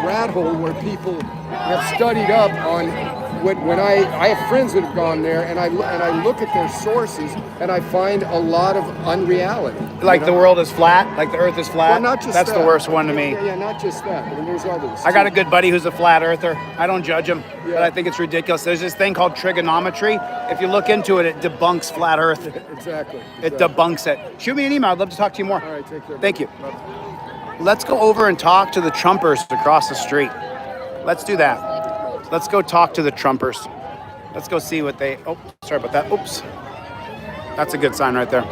rat hole where people have studied up on. When I have friends that have gone there, and I look at their sources, and I find a lot of unreality. Like the world is flat, like the Earth is flat. Well, not just That's that. the worst one to me. Yeah, not just that, but there's others. I got a good buddy who's a flat earther. I don't judge him, but I think it's ridiculous. There's this thing called trigonometry. If you look into it, it debunks flat Earth. Exactly. It debunks it. Shoot me an email. I'd love to talk to you more. All right, take care. Thank you. Let's go over and talk to the Trumpers across the street. Let's do that. Let's go talk to the Trumpers. Let's go see what they... Oh, sorry about that. Oops. That's a good sign right there.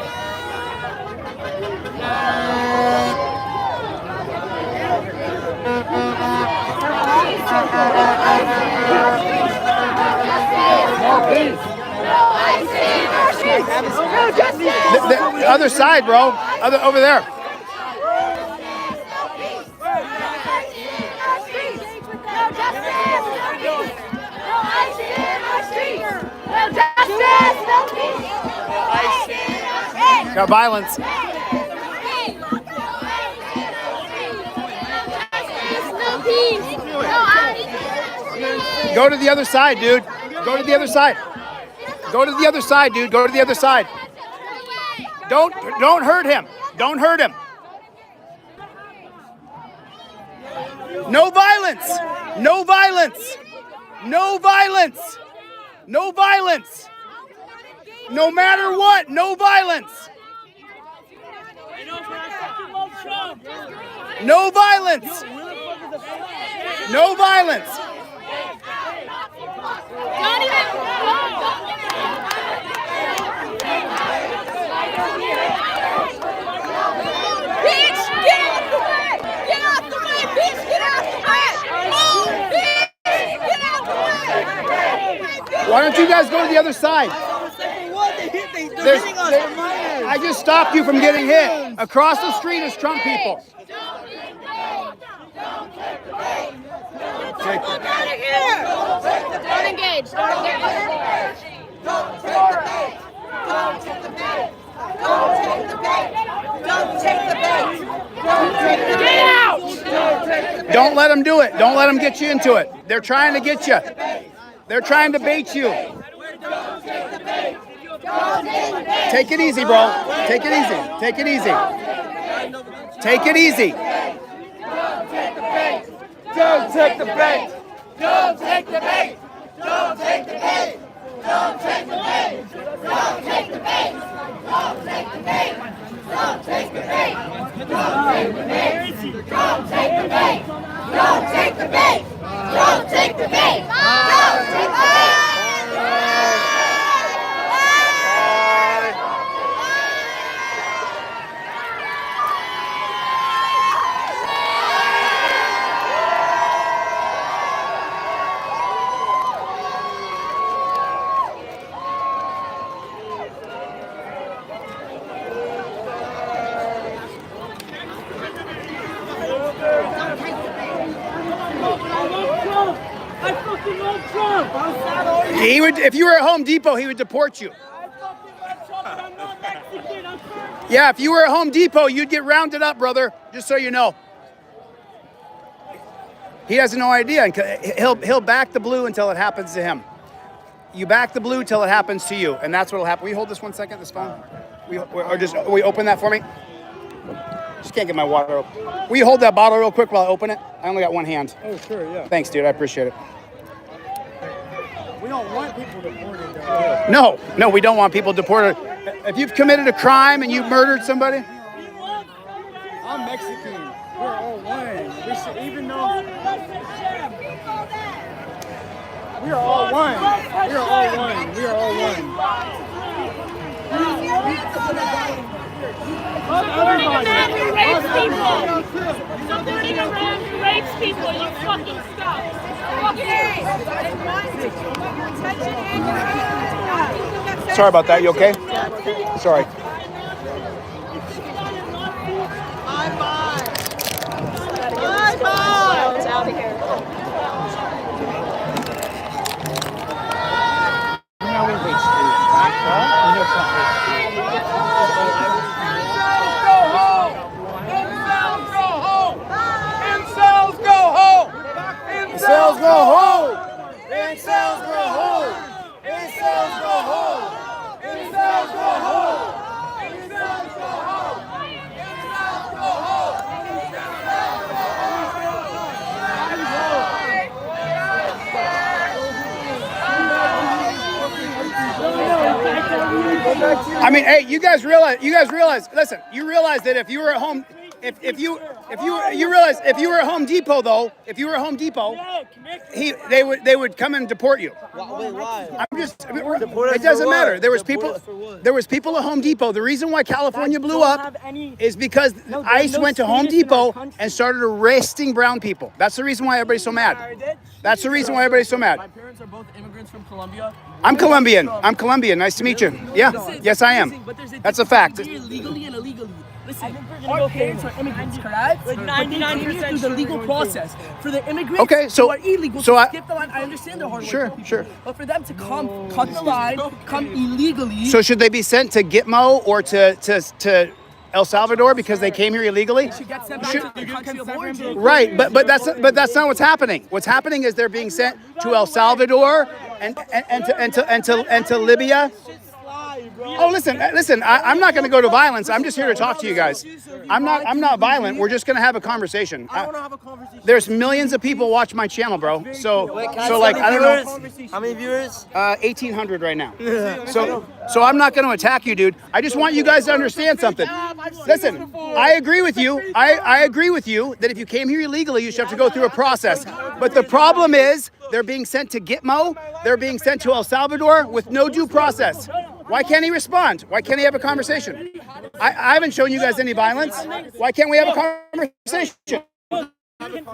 The other side, bro. Over there. Got violence. Go to the other side, dude. Go to the other side. Go to the other side, dude. Go to the other side. Don't hurt him. Don't hurt him. No violence. No violence. No violence. No violence. No matter what, no violence. No violence. No violence. Bitch, get out the way! Get out the way, bitch! Get out the way! Oh, bitch! Get out the way! Why don't you guys go to the other side? I just stopped you from getting hit. Across the street is Trump people. Take the out of here! Don't engage. Don't engage. Don't take the bait. Don't take the bait. Don't take the bait. Don't take the bait. Don't take the bait. Get out! Don't let them do it. Don't let them get you into it. They're trying to get you. They're trying to bait you. Take it easy, bro. Take it easy. Take it easy. Take it easy. Don't take the bait. Don't take the bait. Don't take the bait. Don't take the bait. Don't take the bait. Don't take the bait. Don't take the bait. Don't take the bait. Don't take the bait. Don't take the bait. Don't take the bait. Don't take the bait. He would, if you were at Home Depot, he would deport you. Yeah, if you were at Home Depot, you'd get rounded up, brother, just so you know. He has no idea. He'll back the blue until it happens to him. You back the blue till it happens to you, and that's what'll happen. Will you hold this 1 second, this phone? Will you open that for me? Just can't get my water open. Will you hold that bottle real quick while I open it? I only got one hand. Oh, sure, yeah. Thanks, dude. I appreciate it. We don't want people deported, though. No, we don't want people deported. If you've committed a crime and you murdered somebody. I'm Mexican. We're all one. We should, even though we are all one. We are all one. We are all one. Turning around who rapes people. Stop turning around who rapes people. You fucking stop. Sorry about that. You okay? Sorry. It's out of here. Incels go home! Incels go home! Incels go home! Incels go home! Incels go home! Incels go home! I mean, hey, you guys realize, listen, you realize that if you were at home, if you realize if you were at Home Depot though, they would come and deport you. Wait, why? It doesn't matter. There was people at Home Depot. The reason why California blew up is because ICE went to Home Depot and started arresting brown people. That's the reason why everybody's so mad. That's the reason why everybody's so mad. My parents are both immigrants from Colombia. I'm Colombian. Nice to meet you. Yeah. Yes, I am. That's a fact. Legally and illegally. Listen, our parents are immigrants, correct? Like 99% through the legal process. For the immigrants who are illegal, to skip the line, I understand they're hard work. Sure. But for them to cut the line, come illegally. So should they be sent to Gitmo or to El Salvador because they came here illegally? Should get sent back to the country of origin. Right, but that's not what's happening. What's happening is they're being sent to El Salvador and to Libya. Oh, listen. I'm not going to go to violence. I'm just here to talk to you guys. I'm not violent. We're just going to have a conversation. I want to have a conversation. There's millions of people watch my channel, bro. So I don't know. How many viewers? 1,800 right now. So I'm not going to attack you, dude. I just want you guys to understand something. Listen, I agree with you. I agree with you that if you came here illegally, you should have to go through a process. But the problem is they're being sent to Gitmo. They're being sent to El Salvador with no due process. Why can't he respond? Why can't he have a conversation? I haven't shown you guys any violence. Why can't we have a conversation?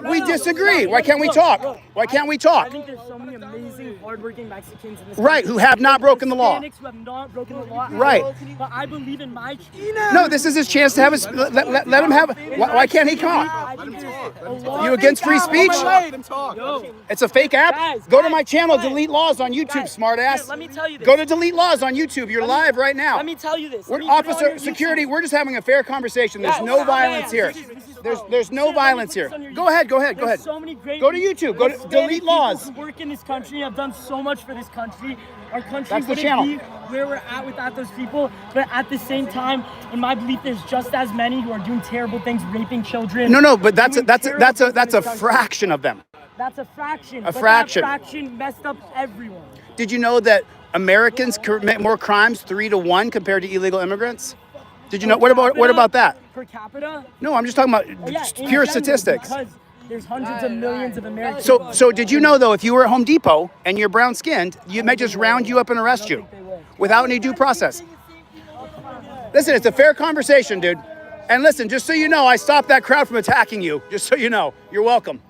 We disagree. Why can't we talk? I think there's so many amazing, hardworking Mexicans in this Right, who have not broken the law. Hispanics who have not broken the law. Right. But I believe in my. No, this is his chance to have his. Let him have. Why can't he talk? You against free speech? It's a fake app. Go to my channel, delete Lawz on YouTube, smartass. Let me tell you this. Go to delete Lawz on YouTube. You're live right now. Let me tell you this. We're officer security. We're just having a fair conversation. There's no violence here. There's no violence here. Go ahead. There's so many great. Go to YouTube. Go to delete Lawz. Who work in this country. Have done so much for this country. Our country That's the wouldn't channel. be where we're at without those people. But at the same time, in my belief, there's just as many who are doing terrible things, raping children. No, but that's a fraction of them. That's a fraction. A fraction. That fraction messed up everyone. Did you know that Americans commit more crimes 3-to-1 compared to illegal immigrants? Did you know? What about that? Per capita? No, I'm just talking about pure statistics. Because there's hundreds of millions of Americans. So did you know though, if you were at Home Depot and you're brown skinned, you may just round you up and arrest you without any due process? Listen, it's a fair conversation, dude. And listen, just so you know, I stopped that crowd from attacking you. Just so you know, you're welcome.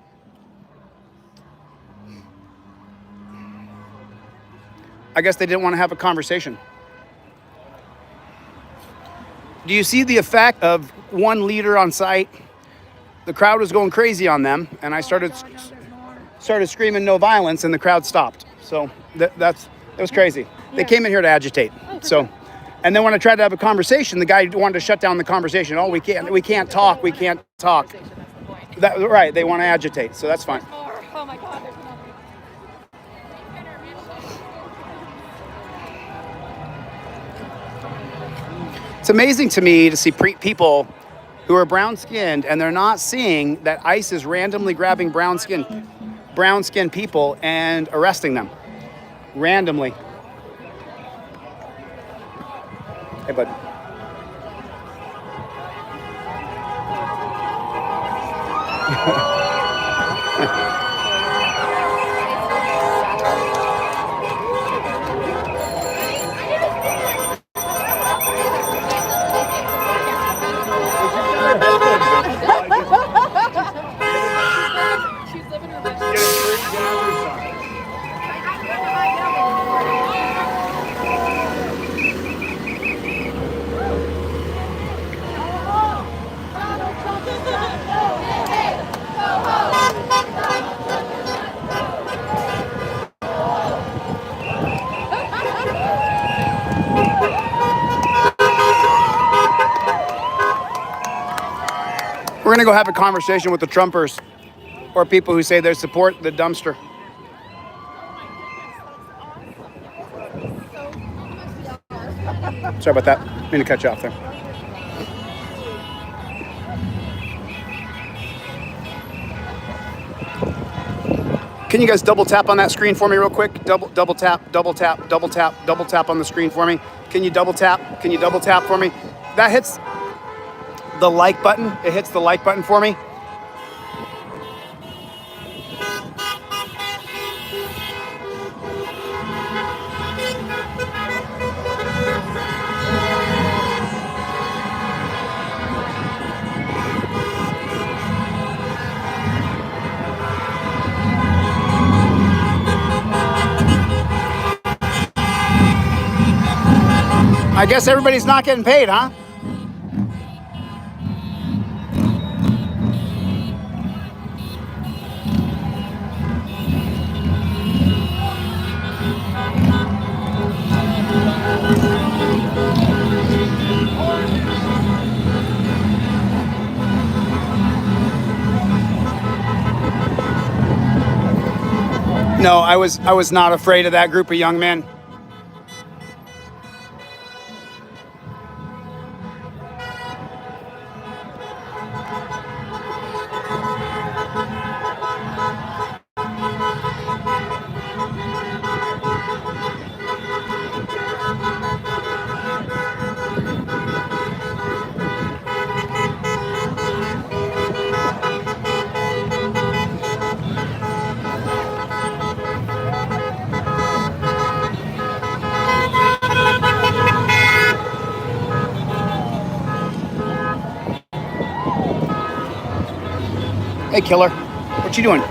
I guess they didn't want to have a conversation. Do you see the effect of one leader on site? The crowd was going crazy on them, and I started screaming no violence, and the crowd stopped. So it was crazy. They came in here to agitate. So And then when I tried to have a conversation, the guy wanted to shut down the conversation. Oh, we can't talk. We can't talk. Right, they want to agitate, so that's fine. Oh my God, there's another. It's amazing to me to see people who are brown-skinned, and they're not seeing that ICE is randomly grabbing brown-skinned people and arresting them randomly. Hey, bud. She's living her best. We're going to go have a conversation with the Trumpers or people who say they support the dumpster. Sorry about that. I'm going to cut you off there. Can you guys double tap on that screen for me real quick? Double tap on the screen for me. Can you double tap? Can you double tap for me? That hits the like button. It hits the like button for me. I guess everybody's not getting paid, huh? No, I was not afraid of that group of young men. Hey, killer. What you doing? Say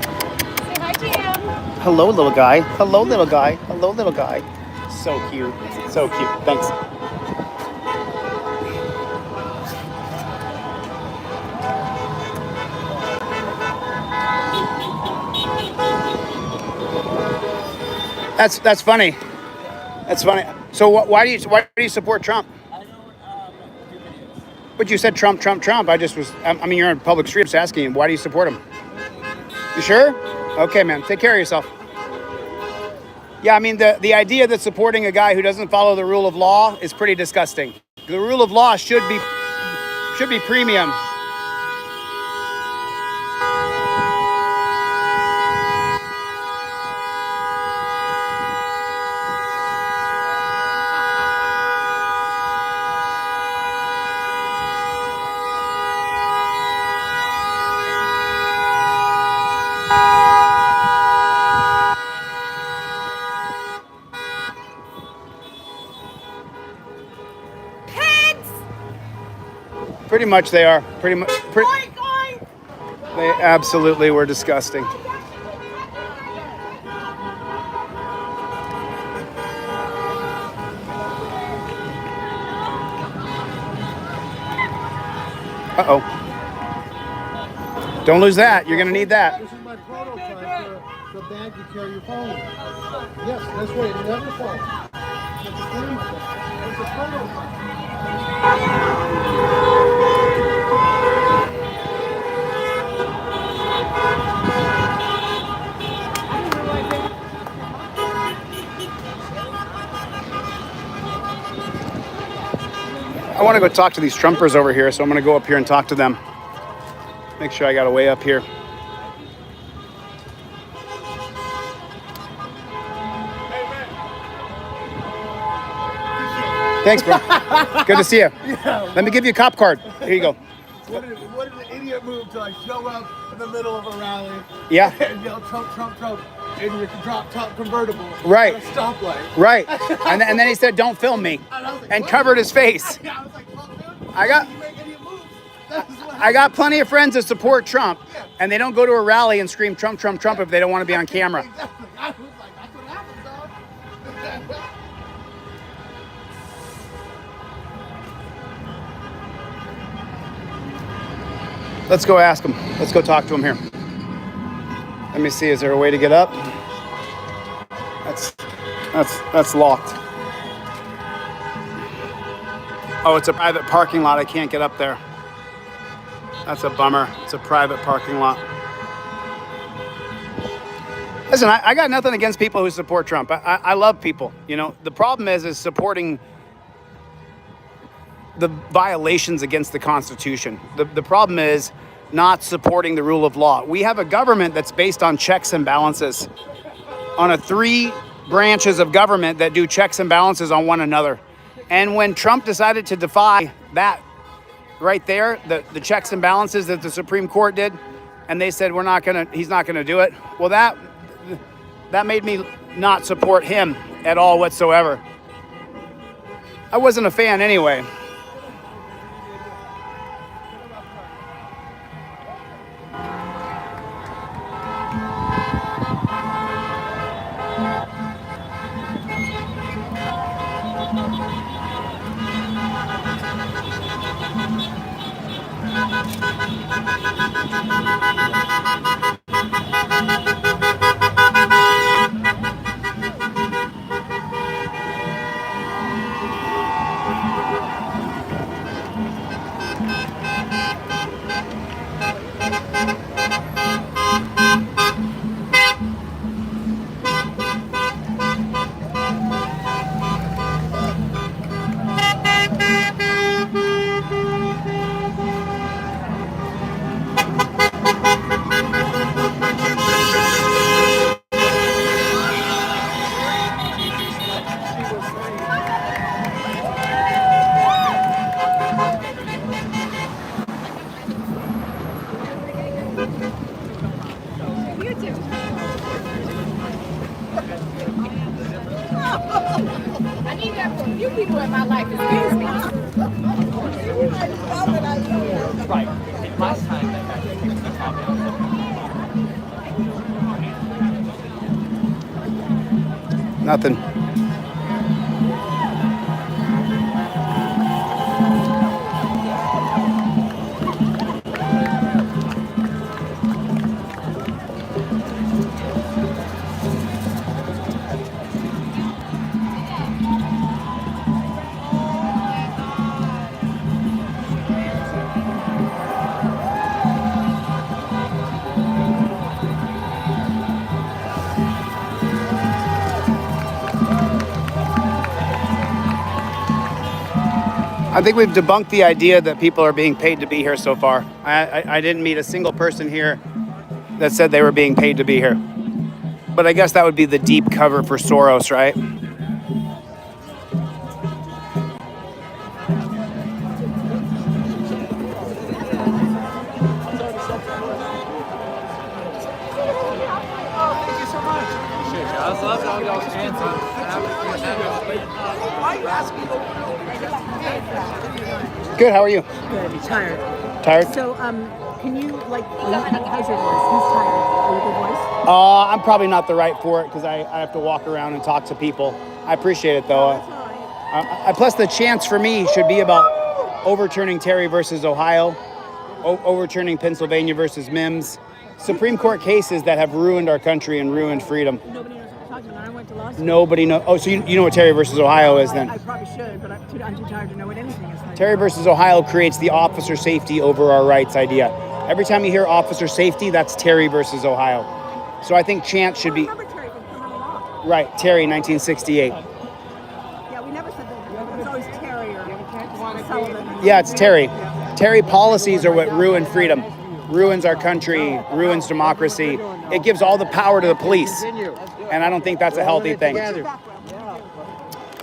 hi, GM. Hello, little guy. Hello, little guy. Hello, little guy. So cute. So cute. Thanks. That's funny. That's funny. So why do you support Trump? But you said Trump. I mean, you're on public street. I'm just asking you, why do you support him? You sure? Okay, man. Take care of yourself. Yeah, I mean, the idea that supporting a guy who doesn't follow the rule of law is pretty disgusting. The rule of law should be premium. Pretty much they are. They absolutely were disgusting. Uh-oh. Don't lose that. You're going to need that. This is my prototype for the bag you carry your phone in. Yes, that's right. It never falls. I want to go talk to these Trumpers over here, so I'm going to go up here and talk to them. Make sure I got a way up here. Thanks, bro. Good to see you. Yeah. Let me give you a cop card. Here you go. What an idiot move to like show up in the middle of a rally. Yeah. And yell Trump, Trump, Trump, in your drop top convertible. Right. At a stoplight. Right. And then he said, "Don't film me," and covered his face. I was like, well, dude, I got plenty of friends that support Trump, and they don't go to a rally and scream Trump, Trump, Trump if they don't want to be on camera. Exactly. I was like, that's what happens, dog. Let's go ask him. Let's go talk to him here. Let me see. Is there a way to get up? That's locked. Oh, it's a private parking lot. I can't get up there. That's a bummer. It's a private parking lot. Listen, I got nothing against people who support Trump. I love people. You know, the problem is supporting the violations against the Constitution. The problem is not supporting the rule of law. We have a government that's based on checks and balances, on a 3 branches of government that do checks and balances on one another. And when Trump decided to defy that right there, the checks and balances that the Supreme Court did, and they said he's not gonna do it. Well, that made me not support him at all whatsoever. I wasn't a fan anyway. I need that for a few people in my life. Excuse me. Right. Last time that Nothing. I think we've debunked the idea that people are being paid to be here so far. I didn't meet a single person here that said they were being paid to be here. But I guess that would be the deep cover for Soros, right? I was loving all y'all's answers. Why are you asking me? Good, how are you? Good, tired. Tired? So, can you, like, how's your voice? Who's tired? Are you a good voice? I'm probably not the right for it because I have to walk around and talk to people. I appreciate it though. Plus the chance for me should be about overturning Terry versus Ohio, overturning Pennsylvania versus Mims, Supreme Court cases that have ruined our country and ruined freedom. Nobody knows what we're talk to them. I went to law school. Nobody knows. Oh, so you know what Terry versus Ohio is then? I probably should, but I'm too tired to know what anything is. Like. Terry versus Ohio creates the officer safety over our rights idea. Every time you hear officer safety, that's Terry versus Ohio. So I think chants should be. I remember Terry from criminal law. Right, Terry, 1968. Yeah, we never said that. It was always Terry or Sullivan. Yeah, it's Terry. Terry policies are what ruin freedom, ruins our country, ruins democracy. It gives all the power to the police. And I don't think that's a healthy thing.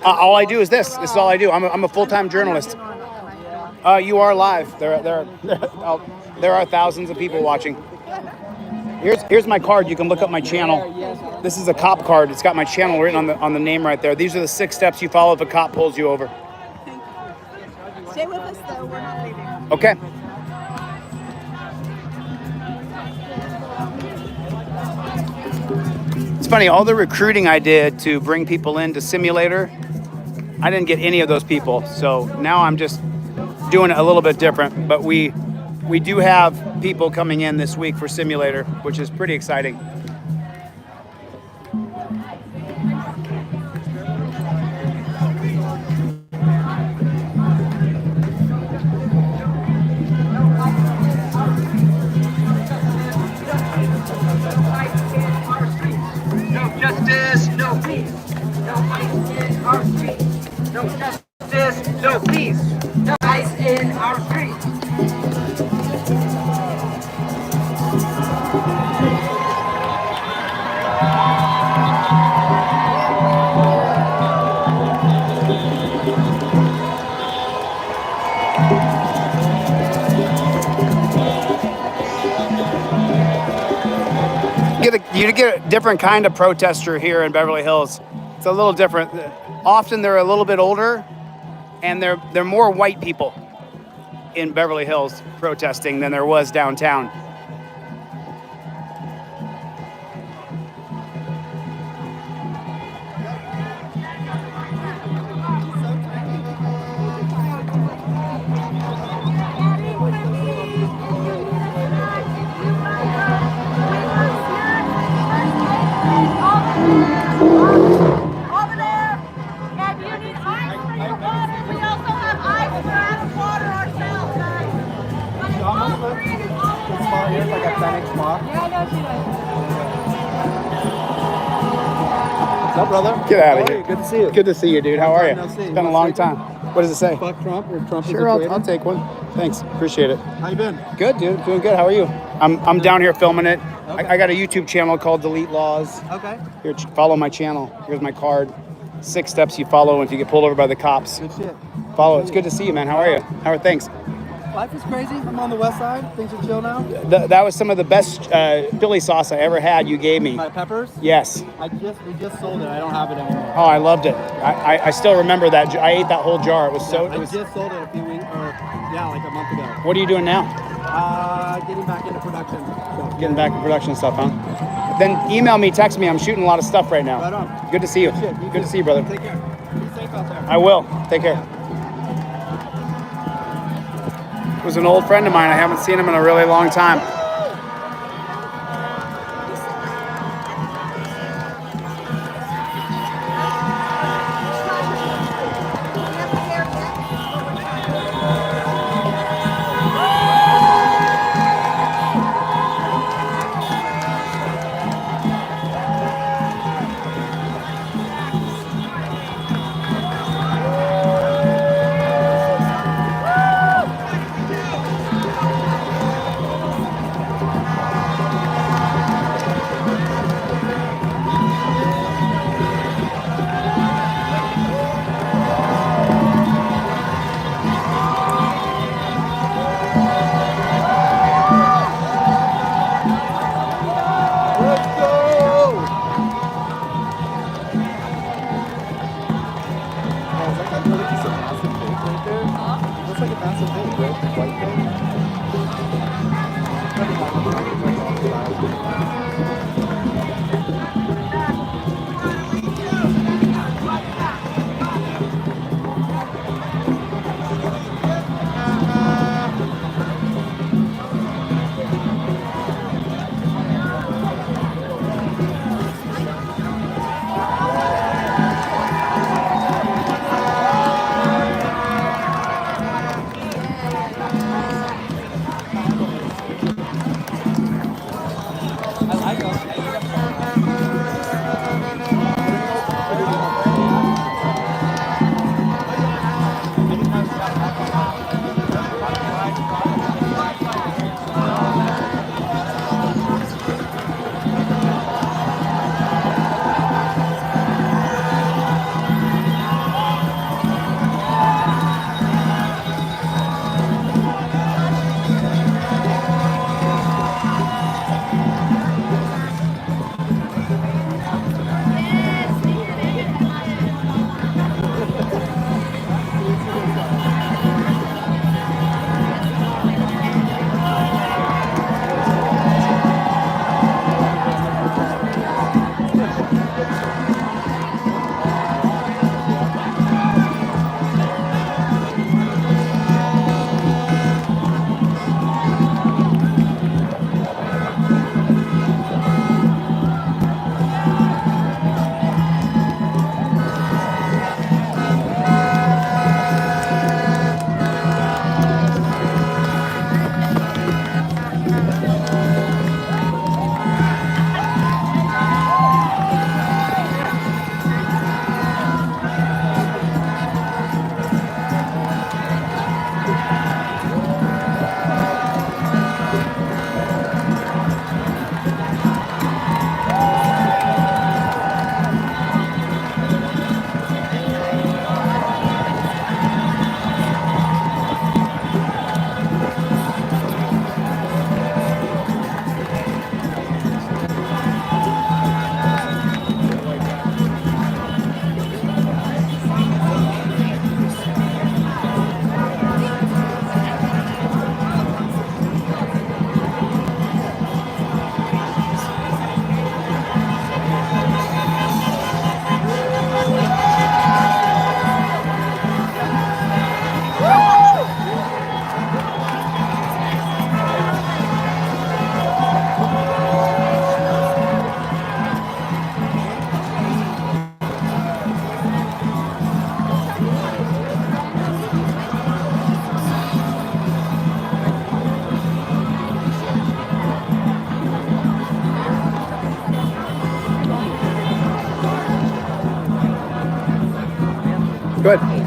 All I do is this. This is all I do. I'm a full-time journalist. You are live. There are thousands of people watching. Here's my card. You can look up my channel. This is a cop card. It's got my channel written on the name right there. These are the 6 steps you follow if a cop pulls you over. Stay with us, though. We're not leaving. Okay. It's funny, all the recruiting I did to bring people into Simulator, I didn't get any of those people. So now I'm just doing it a little bit different. But we do have people coming in this week for Simulator, which is pretty exciting. Justice, no peace. No ice in our streets. No justice, no peace. No ice in our streets. You get a different kind of protester here in Beverly Hills. It's a little different. Often they're a little bit older, and they're more white people in Beverly Hills protesting than there was downtown. Over there, if you need ice for your water, we also have ice for our water ourselves, guys. But it's all free and it's all over there. Here's like a 10-inch spot. Yeah, I know she does. What's up, brother? Get out of How are here. you? Good to see you. Good to see you, dude. How are you? No see. It's been a long time. What does it say? Fuck Trump or Trump Sure, I'll take one. Thanks. Appreciate it. How you been? Good, dude. Doing good. How are you? I'm down here filming it. Okay. I got a YouTube channel called Delete Lawz. Okay. Here, follow my channel. Here's my card. 6 steps you follow if you get pulled over by the cops. Good shit. Follow. It's good to see you, man. How are you? How are things? Life is crazy. I'm on the west side. Things are chill now. That was some of the best Philly sauce I ever had you gave me. My peppers? Yes. We just sold it. I don't have it anymore. Oh, I loved it. I still remember that. I ate that whole jar. It was so. I just sold it a few weeks, like a month ago. What are you doing now? Getting back into production. So. Getting back to production stuff, huh? Then email me, text me. I'm shooting a lot of stuff right now. Right on. Good to see you. Good to see you, brother. Take care. Be safe out there. I will. Take care. It was an old friend of mine. I haven't seen him in a really long time. Go ahead.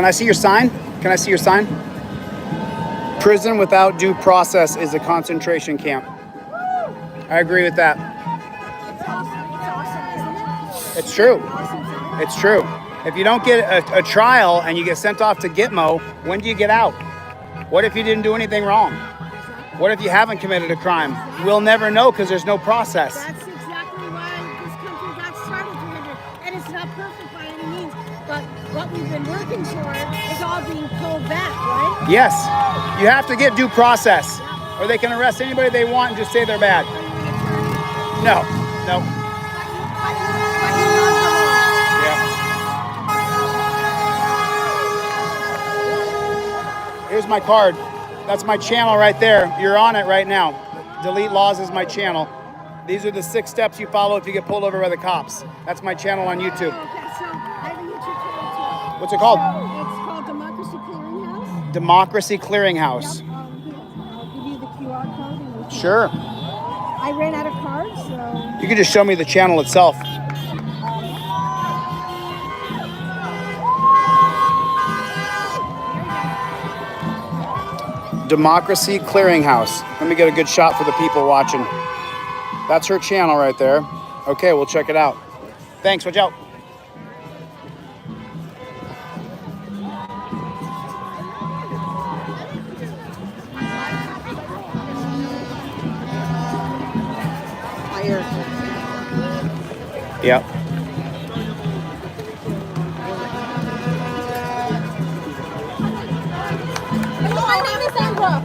Can I see your sign? Can I see your sign? Prison without due process is a concentration camp. I agree with that. It's true. It's true. If you don't get a trial and you get sent off to Gitmo, when do you get out? What if you didn't do anything wrong? What if you haven't committed a crime? We'll never know because there's no process. That's exactly why this country got started, 300. And it's not perfect by any means, but what we've been working for is all being pulled back, right? Yes, you have to get due process, or they can arrest anybody they want and just say they're bad. No, no. Here's my card. That's my channel right there. You're on it right now. Delete Lawz is my channel. These are the 6 steps you follow if you get pulled over by the cops. That's my channel on YouTube. Okay, so I have a YouTube channel too. What's it called? It's called Democracy Clearinghouse. Democracy Clearinghouse. Yep. I'll give you the QR code. And Sure. I ran out of cards, so. You can just show me the channel itself. Democracy Clearinghouse. Let me get a good shot for the people watching. That's her channel right there. Okay, we'll check it out. Thanks, watch out. Yep. My name is Sandra.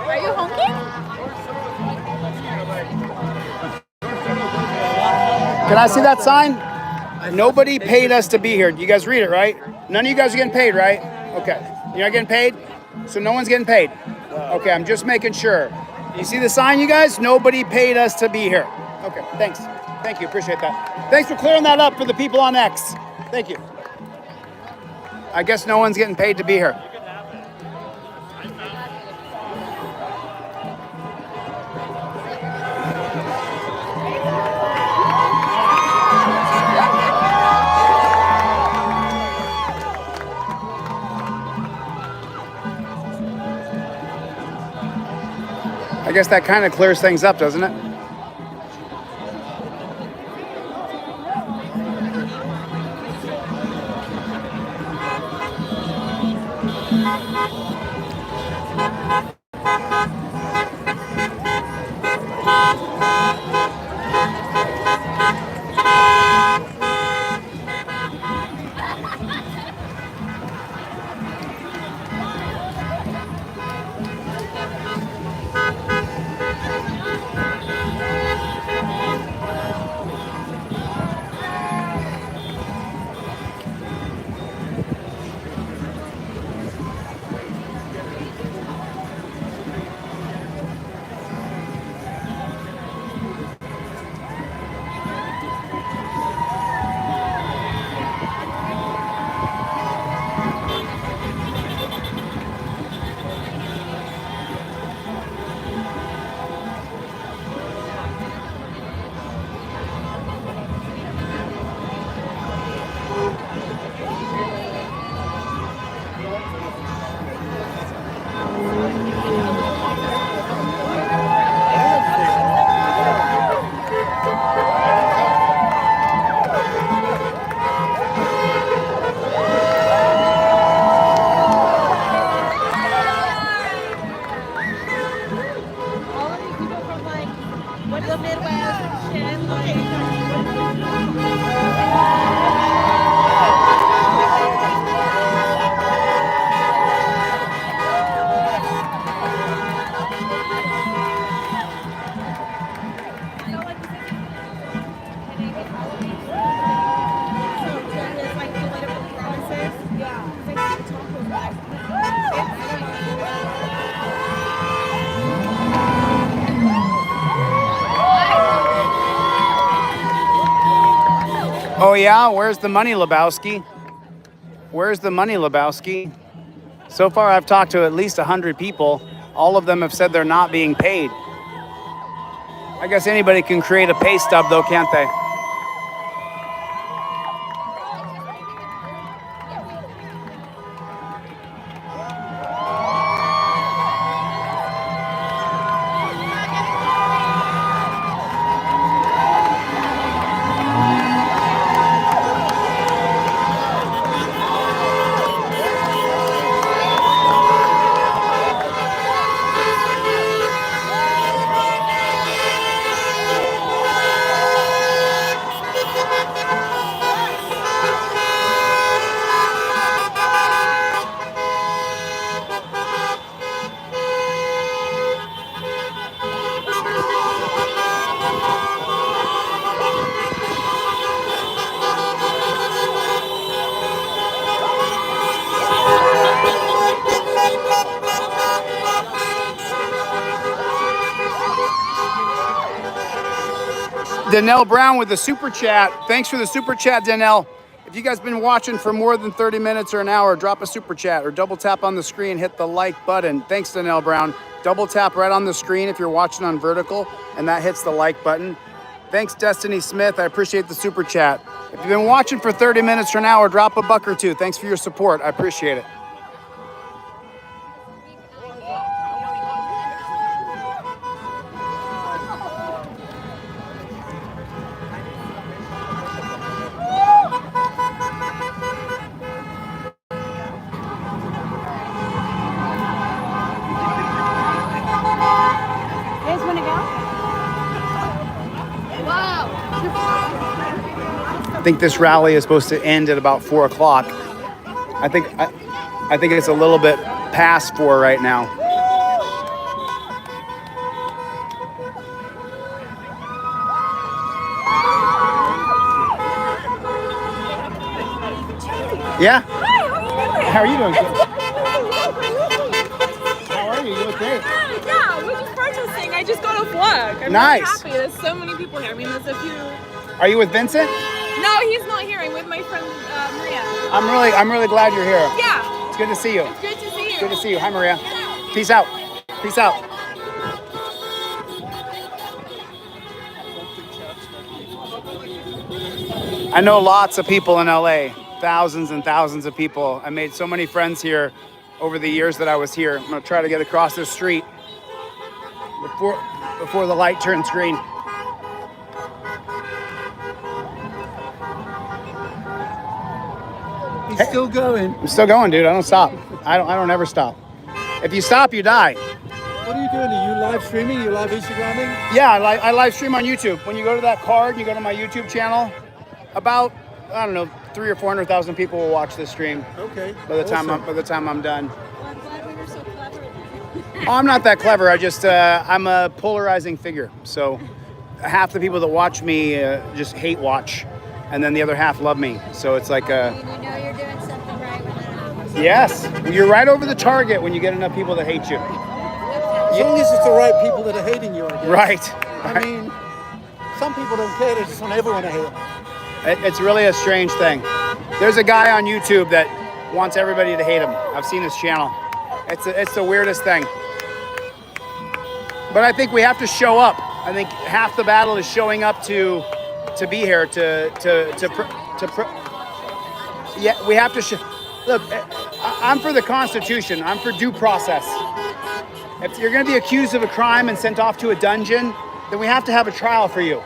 Are you honking? Can I see that sign? Nobody paid us to be here. You guys read it, right? None of you guys are getting paid, right? Okay. You're not getting paid? So no one's getting paid. Okay, I'm just making sure. You see the sign, you guys? Nobody paid us to be here. Okay, thanks. Thank you, appreciate that. Thanks for clearing that up for the people on X. Thank you. I guess no one's getting paid to be here. I guess that kind of clears things up, doesn't it? Oh yeah, where's the money, Lebowski? Where's the money, Lebowski? So far, I've talked to at least 100 people. All of them have said they're not being paid. I guess anybody can create a pay stub, though, can't they? Danelle Brown with the super chat. Thanks for the super chat, Danelle. If you guys been watching for more than 30 minutes or an hour, drop a super chat or double tap on the screen, hit the like button. Thanks, Danelle Brown. Double tap right on the screen if you're watching on vertical, and that hits the like button. Thanks, Destiny Smith. I appreciate the super chat. If you've been watching for 30 minutes or an hour, drop a buck or two. Thanks for your support. I appreciate it. I think this rally is supposed to end at about 4 o'clock. I think it's a little bit past 4 right now. Yeah. Hi, how are you doing? How are you doing? How are you? You look great. Yeah, we're just protesting. I just got off work. I'm Nice. really happy. There's so many people here. I mean, there's a few. Are you with Vincent? No, he's not here. I'm with my friend Maria. I'm really glad you're here. Yeah. It's good to see you. It's good to see you. Good to see you. Hi, Maria. Peace out. Peace out. I know lots of people in LA, thousands and thousands of people. I made so many friends here over the years that I was here. I'm gonna try to get across this street before the light turns green. He's still going. I'm still going, dude. I don't stop. I don't ever stop. If you stop, you die. What are you doing? Are you live streaming? You live Instagramming? Yeah, I live stream on YouTube. When you go to that card, you go to my YouTube channel. About, I don't know, 300,000 or 400,000 people will watch this stream. Okay. By the time I'm done. Oh, I'm not that clever. I'm a polarizing figure. So half the people that watch me just hate watch, and then the other half love me. So it's like a. You know you're doing something right when that happens. Yes, you're right over the target when you get enough people that hate you. As long as it's the right people that are hating you, I guess. Right. I mean, some people don't care. They just want everyone to hate them. It's really a strange thing. There's a guy on YouTube that wants everybody to hate him. I've seen his channel. It's the weirdest thing. But I think we have to show up. I think half the battle is showing up to be here yeah, we have to look. I'm for the Constitution. I'm for due process. If you're going to be accused of a crime and sent off to a dungeon, then we have to have a trial for you.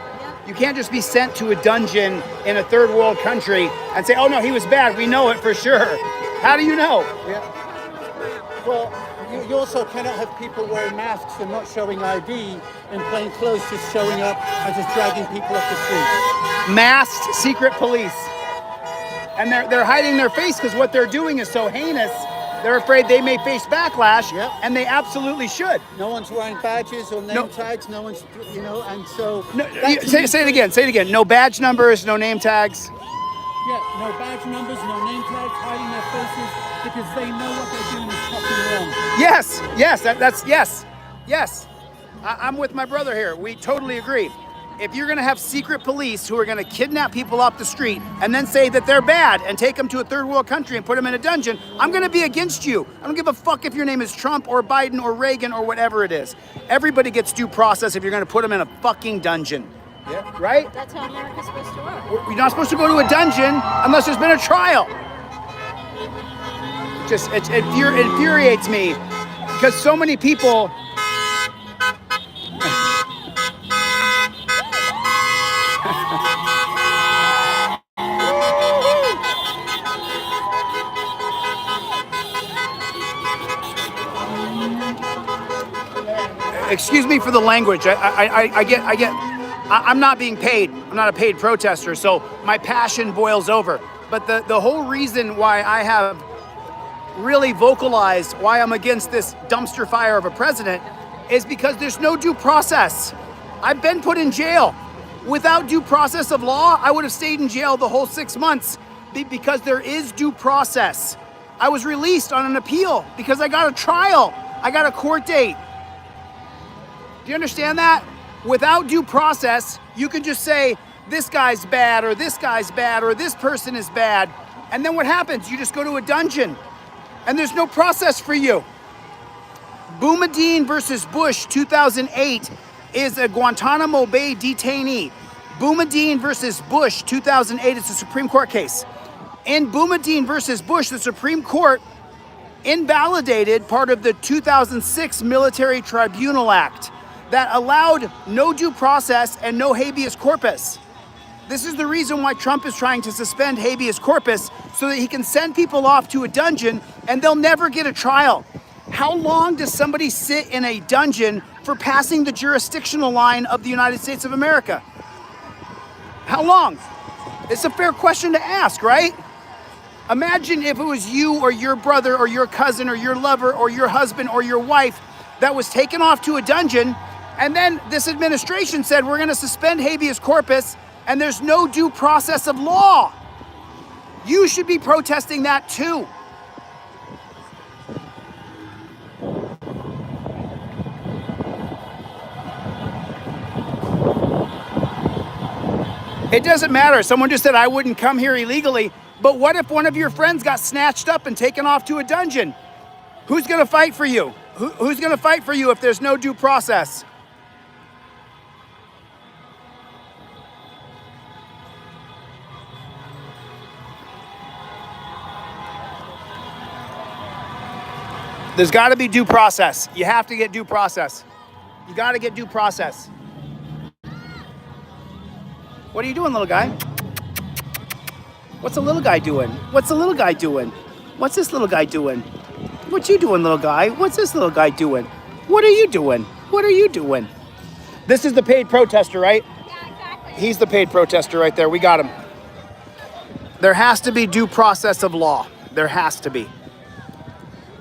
You can't just be sent to a dungeon in a third world country and say, "Oh no, he was bad. We know it for sure." How do you know? Yeah. Well, you also cannot have people wearing masks and not showing ID and plain clothes just showing up and just dragging people off the street. Masked secret police. And they're hiding their face because what they're doing is so heinous. They're afraid they may face backlash, and they absolutely should. No one's wearing badges or name tags. No one's, and so. No, say it again. Say it again. No badge numbers, no name tags. Yeah, no badge numbers, no name tags, hiding their faces because they know what they're doing is fucking wrong. Yes, yes. I'm with my brother here. We totally agree. if you're gonna have secret police who are gonna kidnap people off the street and then say that they're bad and take them to a third world country and put them in a dungeon, I'm gonna be against you. I don't give a fuck if your name is Trump or Biden or Reagan or whatever it is. Everybody gets due process if you're gonna put them in a fucking dungeon. Yeah. Right? That's how America's supposed to work. You're not supposed to go to a dungeon unless there's been a trial. It infuriates me because so many people. Excuse me for the language. I'm not being paid. I'm not a paid protester, so my passion boils over. But the whole reason why I have really vocalized why I'm against this dumpster fire of a president is because there's no due process. I've been put in jail. Without due process of law, I would have stayed in jail the whole 6 months because there is due process. I was released on an appeal because I got a trial. I got a court date. Do you understand that? Without due process, you can just say, this guy's bad, or this guy's bad, or this person is bad. And then what happens? You just go to a dungeon, and there's no process for you. Boumediene versus Bush, 2008, is a Guantanamo Bay detainee. Boumediene versus Bush, 2008, it's a Supreme Court case. In Boumediene versus Bush, the Supreme Court invalidated part of the 2006 Military Tribunal Act that allowed no due process and no habeas corpus. This is the reason why Trump is trying to suspend habeas corpus so that he can send people off to a dungeon and they'll never get a trial. How long does somebody sit in a dungeon for passing the jurisdictional line of the United States of America? How long? It's a fair question to ask, right? Imagine if it was you or your brother or your cousin or your lover or your husband or your wife that was taken off to a dungeon, and then this administration said we're going to suspend habeas corpus and there's no due process of law. You should be protesting that too. It doesn't matter. Someone just said I wouldn't come here illegally, but what if one of your friends got snatched up and taken off to a dungeon? Who's going to fight for you? Who's going to fight for you if there's no due process? There's got to be due process. You have to get due process. You got to get due process. What are you doing, little guy? What's the little guy doing? What's the little guy doing? What's this little guy doing? What you doing, little guy? What's this little guy doing? What are you doing? What are you doing? This is the paid protester, right? Yeah, exactly. He's the paid protester right there. We got him. There has to be due process of law. There has to be.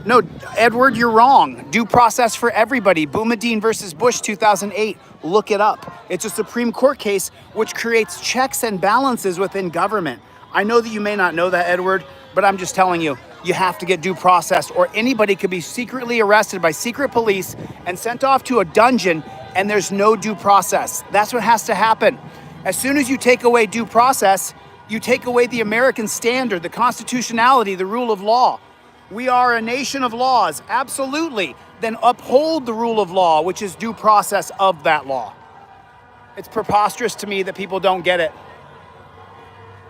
No, Edward, you're wrong. Due process for everybody. Boumediene versus Bush, 2008. Look it up. It's a Supreme Court case which creates checks and balances within government. I know that you may not know that, Edward, but I'm just telling you, you have to get due process, or anybody could be secretly arrested by secret police and sent off to a dungeon, and there's no due process. That's what has to happen. As soon as you take away due process, you take away the American standard, the constitutionality, the rule of law. We are a nation of laws, absolutely. Then uphold the rule of law, which is due process of that law. It's preposterous to me that people don't get it,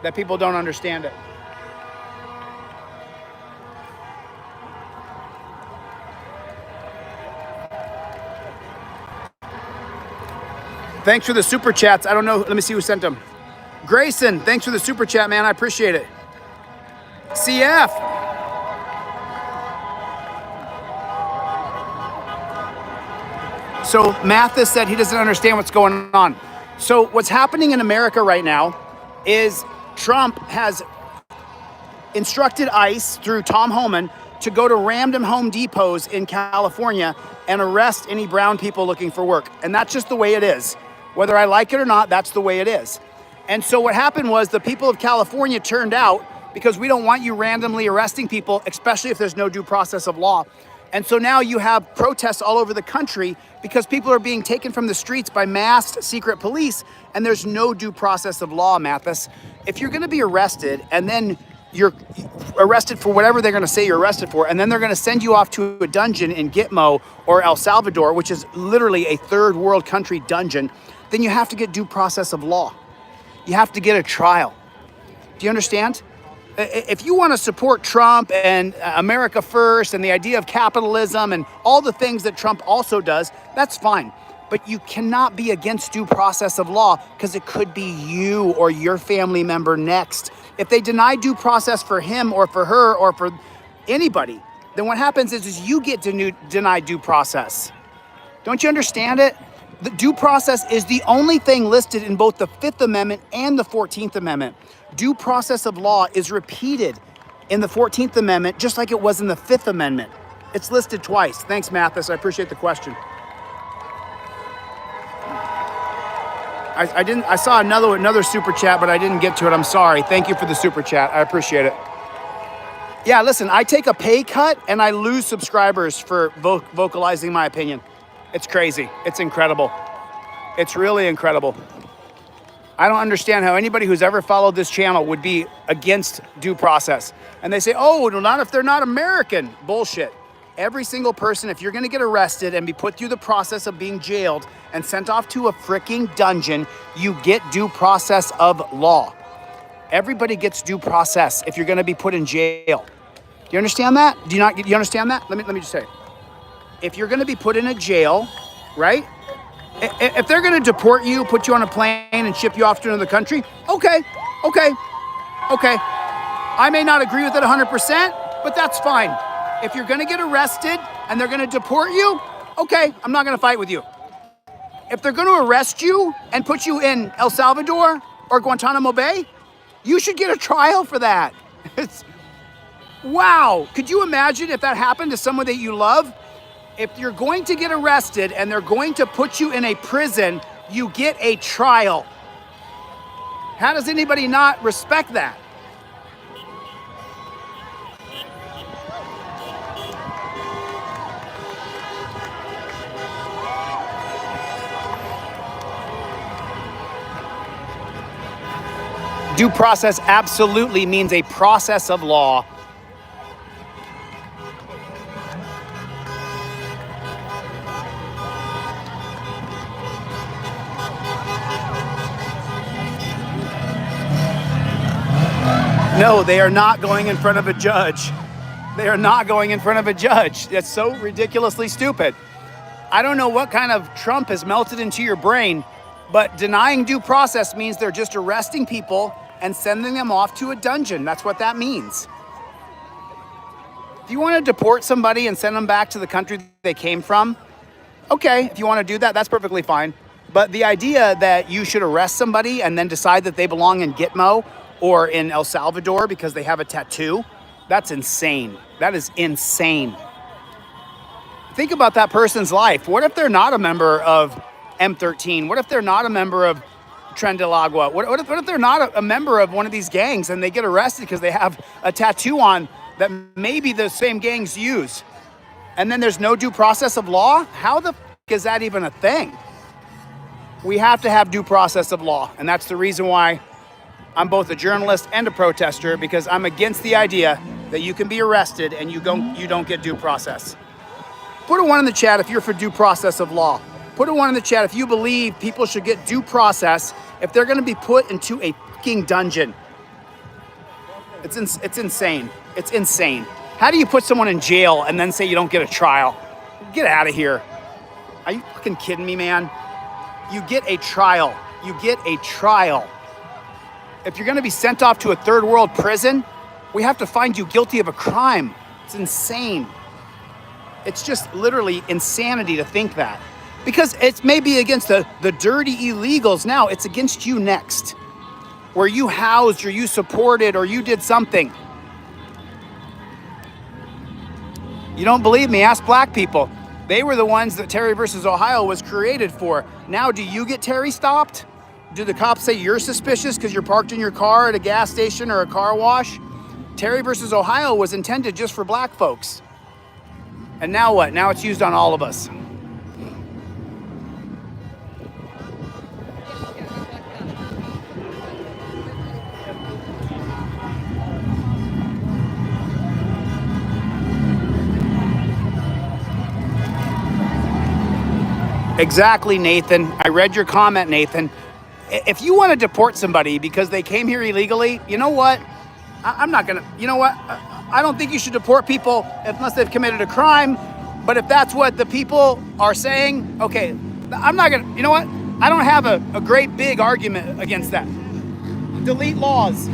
that people don't understand it. Thanks for the super chats. I don't know, let me see who sent them. Grayson, thanks for the super chat, man. I appreciate it. CF. So Mathis said he doesn't understand what's going on. So what's happening in America right now is Trump has instructed ICE through Tom Homan to go to random Home Depots in California and arrest any brown people looking for work. And that's just the way it is. Whether I like it or not, that's the way it is. And so what happened was the people of California turned out, because we don't want you randomly arresting people, especially if there's no due process of law. And so now you have protests all over the country because people are being taken from the streets by masked secret police, and there's no due process of law, Mathis. If you're gonna be arrested and then you're arrested for whatever they're gonna say you're arrested for, and then they're gonna send you off to a dungeon in Gitmo or El Salvador, which is literally a third world country dungeon, then you have to get due process of law. You have to get a trial. Do you understand? If you want to support Trump and America first and the idea of capitalism and all the things that Trump also does, that's fine. But you cannot be against due process of law because it could be you or your family member next. If they deny due process for him or for her or for anybody, then what happens is you get denied due process. Don't you understand it? The due process is the only thing listed in both the Fifth Amendment and the 14th Amendment. Due process of law is repeated in the 14th Amendment, just like it was in the Fifth Amendment. It's listed twice. Thanks, Mathis. I appreciate the question. I saw another super chat, but I didn't get to it. I'm sorry. Thank you for the super chat. I appreciate it. Yeah, listen, I take a pay cut and I lose subscribers for vocalizing my opinion. It's crazy. It's incredible. It's really incredible. I don't understand how anybody who's ever followed this channel would be against due process. And they say, oh, not if they're not American. Bullshit. Every single person, if you're gonna get arrested and be put through the process of being jailed and sent off to a freaking dungeon, you get due process of law. Everybody gets due process if you're gonna be put in jail. Do you understand that? Do you understand that? Let me just say, if you're gonna be put in a jail, right? If they're gonna deport you, put you on a plane and ship you off to another country, okay. I may not agree with it 100%, but that's fine. If you're gonna get arrested and they're gonna deport you, okay, I'm not gonna fight with you. If they're gonna arrest you and put you in El Salvador or Guantanamo Bay, you should get a trial for that. Wow, could you imagine if that happened to someone that you love? If you're going to get arrested and they're going to put you in a prison, you get a trial. How does anybody not respect that? Due process absolutely means a process of law. No, they are not going in front of a judge. They are not going in front of a judge. That's so ridiculously stupid. I don't know what kind of Trump has melted into your brain, but denying due process means they're just arresting people and sending them off to a dungeon. That's what that means. If you want to deport somebody and send them back to the country they came from, okay, if you want to do that, that's perfectly fine. But the idea that you should arrest somebody and then decide that they belong in Gitmo or in El Salvador because they have a tattoo, that's insane. That is insane. Think about that person's life. What if they're not a member of M13? What if they're not a member of Tren de Lagua? What if they're not a member of one of these gangs and they get arrested because they have a tattoo on that maybe the same gangs use? And then there's no due process of law? How the f is that even a thing? We have to have due process of law. And that's the reason why I'm both a journalist and a protester, because I'm against the idea that you can be arrested and you don't get due process. Put a 1 in the chat if you're for due process of law. Put a 1 in the chat if you believe people should get due process if they're gonna be put into a fucking dungeon. It's insane. It's insane. How do you put someone in jail and then say you don't get a trial? Get out of here. Are you fucking kidding me, man? You get a trial. You get a trial. If you're gonna be sent off to a third world prison, we have to find you guilty of a crime. It's insane. It's just literally insanity to think that. Because it may be against the dirty illegals now, it's against you next. Where you housed or you supported or you did something. You don't believe me? Ask black people. They were the ones that Terry versus Ohio was created for. Now, do you get Terry stopped? Do the cops say you're suspicious because you're parked in your car at a gas station or a car wash? Terry versus Ohio was intended just for black folks. And now what? Now it's used on all of us. Exactly, Nathan. I read your comment, Nathan. If you want to deport somebody because they came here illegally, you know what? I'm not going to, you know what? I don't think you should deport people unless they've committed a crime. But if that's what the people are saying, okay, I'm not going to, you know what? I don't have a great big argument against that. Delete Lawz.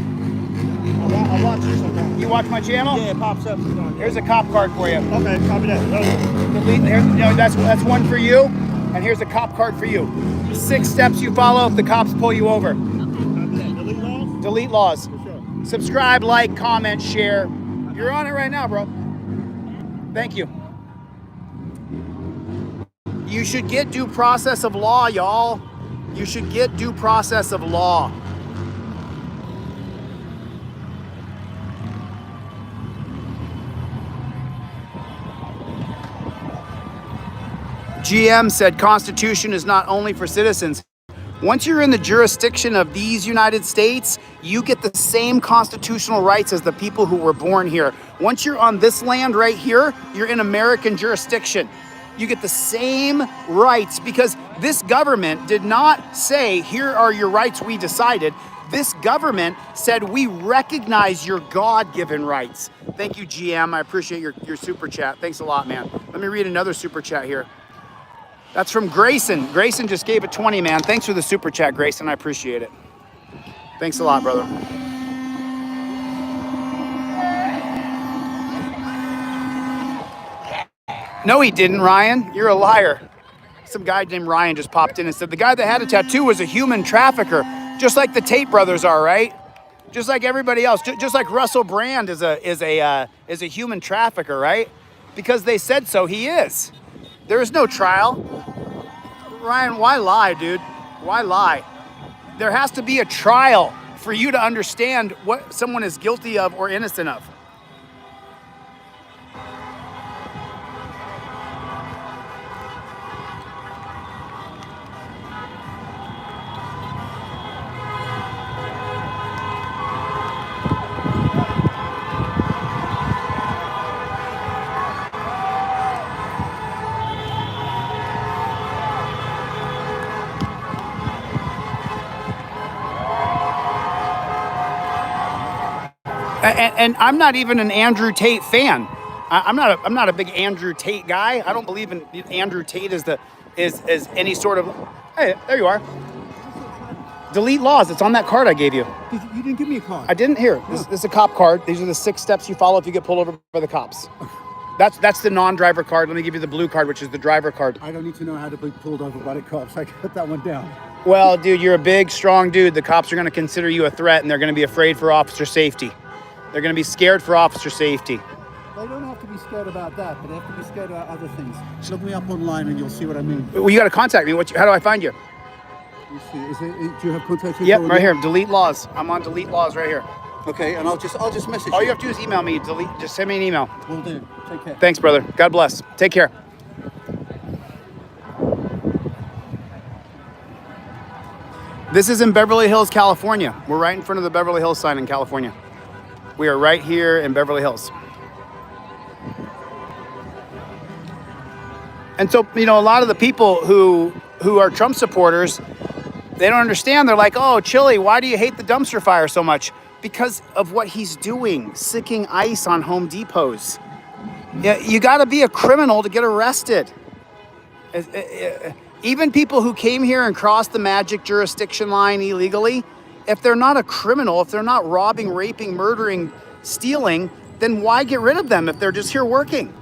I'll watch this sometime. You watch my channel? Yeah, it pops up. Here's a cop card for you. Okay, copy that. Delete, you know, that's one for you. And here's a cop card for you. 6 steps you follow if the cops pull you over. Delete Lawz? Delete Lawz. For sure. Subscribe, like, comment, share. You're on it right now, bro. Thank you. You should get due process of law, y'all. You should get due process of law. GM said Constitution is not only for citizens. Once you're in the jurisdiction of these United States, you get the same constitutional rights as the people who were born here. Once you're on this land right here, you're in American jurisdiction. You get the same rights because this government did not say, here are your rights, we decided. This government said, we recognize your God-given rights. Thank you, GM. I appreciate your super chat. Thanks a lot, man. Let me read another super chat here. That's from Grayson. Grayson just gave it 20, man. Thanks for the super chat, Grayson. I appreciate it. Thanks a lot, brother. No, he didn't, Ryan. You're a liar. Some guy named Ryan just popped in and said the guy that had a tattoo was a human trafficker, just like the Tate brothers are, right? Just like everybody else. Just like Russell Brand is a human trafficker, right? Because they said so, he is. There is no trial. Ryan, why lie, dude? Why lie? There has to be a trial for you to understand what someone is guilty of or innocent of. And I'm not even an Andrew Tate fan. I'm not a big Andrew Tate guy. I don't believe in Andrew Tate as any sort of. Hey, there you are. Delete Lawz. It's on that card I gave you. You didn't give me a card. I didn't. Here. This is a cop card. These are the 6 steps you follow if you get pulled over by the cops. That's the non-driver card. Let me give you the blue card, which is the driver card. I don't need to know how to be pulled over by the cops. I put that one down. Well, dude, you're a big, strong dude. The cops are going to consider you a threat, and they're going to be afraid for officer safety. They're going to be scared for officer safety. They don't have to be scared about that, but they have to be scared about other things. Look me up online and you'll see what I mean. Well, you got to contact me. How do I find you? You see, do you have contact info? Yep, right here. Delete Lawz. I'm on Delete Lawz right here. Okay, and I'll just message you. All you have to do is email me. Just send me an email. Will do. Take care. Thanks, brother. God bless. Take care. This is in Beverly Hills, California. We're right in front of the Beverly Hills sign in California. We are right here in Beverly Hills. And so, you know, a lot of the people who are Trump supporters, they don't understand. They're like, oh, Chille, why do you hate the dumpster fire so much? Because of what he's doing, sicking ice on Home Depots. Yeah, you got to be a criminal to get arrested. Even people who came here and crossed the magic jurisdiction line illegally, if they're not a criminal, if they're not robbing, raping, murdering, stealing, then why get rid of them if they're just here working?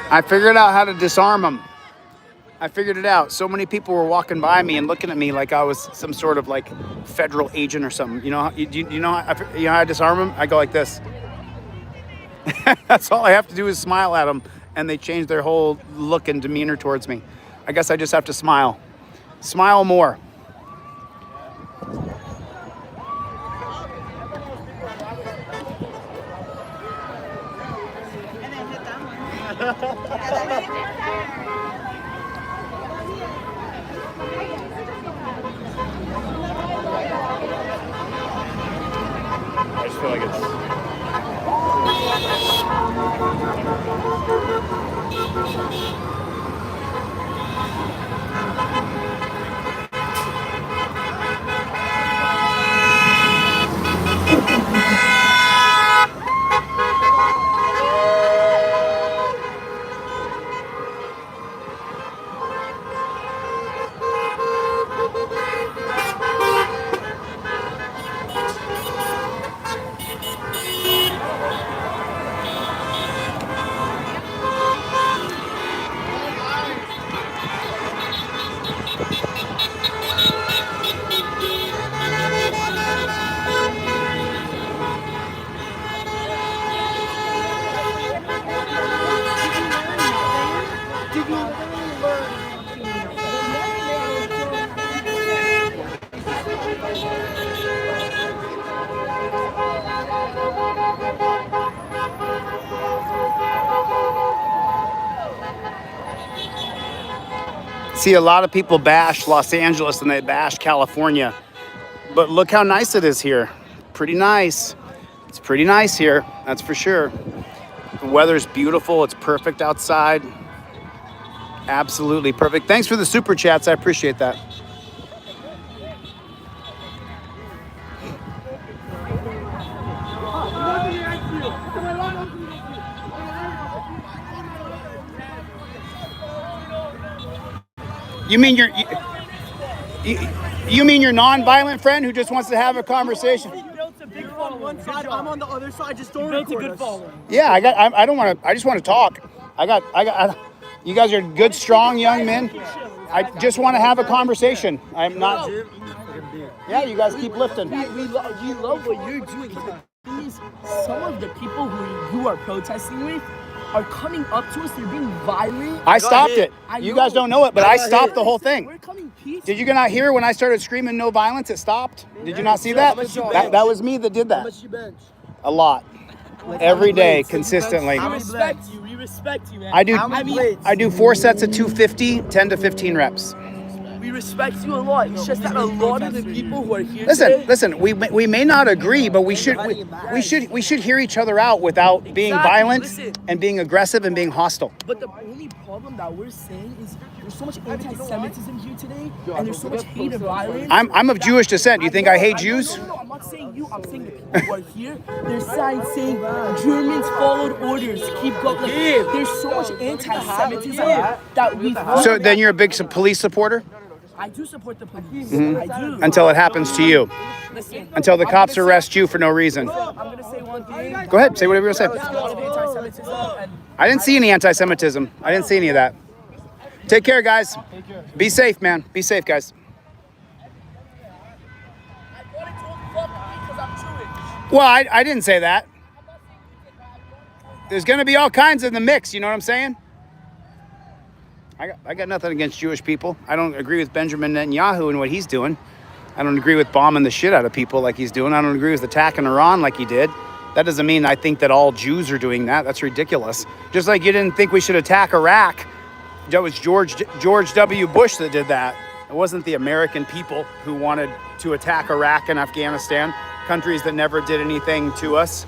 I figured out how to disarm them. I figured it out. So many people were walking by me and looking at me like I was some sort of like federal agent or something. You know, you know how I disarm them? I go like this. That's all I have to do is smile at them, and they change their whole look and demeanor towards me. I guess I just have to smile. Smile more. I just feel like it's... See, a lot of people bash Los Angeles and they bash California, but look how nice it is here. Pretty nice. It's pretty nice here, that's for sure. The weather's beautiful. It's perfect outside. Absolutely perfect. Thanks for the super chats. I appreciate that. You mean you mean your non-violent friend who just wants to have a conversation? You're on one side, I'm on the other side. Just don't record us. Yeah, I don't want to. I just want to talk. You guys are good, strong young men. I just want to have a conversation. I'm not. Yeah, you guys keep lifting. We love what you're doing. Please, some of the people who you are protesting with are coming up to us. They're being violent. I stopped it. You guys don't know it, but I stopped the whole thing. We're coming peaceful. Did you not hear when I started screaming "No violence"? It stopped. Did you not see that? That was me that did that. How much you bench? A lot. Every day, consistently. We respect you. We respect you, man. I do 4 sets of 250, 10 to 15 reps. We respect you a lot. It's just that a lot of the people who are here Listen. We may not agree, but we should hear each other out without being violent and being aggressive and being hostile. But the only problem that we're saying is there's so much anti-Semitism here today, and there's so much hate and violence. I'm of Jewish descent. Do you think I hate Jews? No, I'm not saying you. I'm saying the people who are here. There's signs saying Germans followed orders. Keep going. Like, there's so much anti-Semitism that we. So then you're a big police supporter? I do support the police. Mm-hmm. I do. Until it happens to you. Listen, Until the cops arrest you for no reason. I'm going to say one thing. Go ahead, say whatever you want to There's a lot of anti-Semitism. And I didn't see any anti-Semitism. I didn't see any of that. Take care, guys. Be safe, man. Be safe, guys. Well, I didn't say that. There's going to be all kinds in the mix, you know what I'm saying? I got nothing against Jewish people. I don't agree with Benjamin Netanyahu and what he's doing. I don't agree with bombing the shit out of people like he's doing. I don't agree with attacking Iran like he did. That doesn't mean I think that all Jews are doing that. That's ridiculous. Just like you didn't think we should attack Iraq. That was George W. Bush that did that. It wasn't the American people who wanted to attack Iraq and Afghanistan, countries that never did anything to us.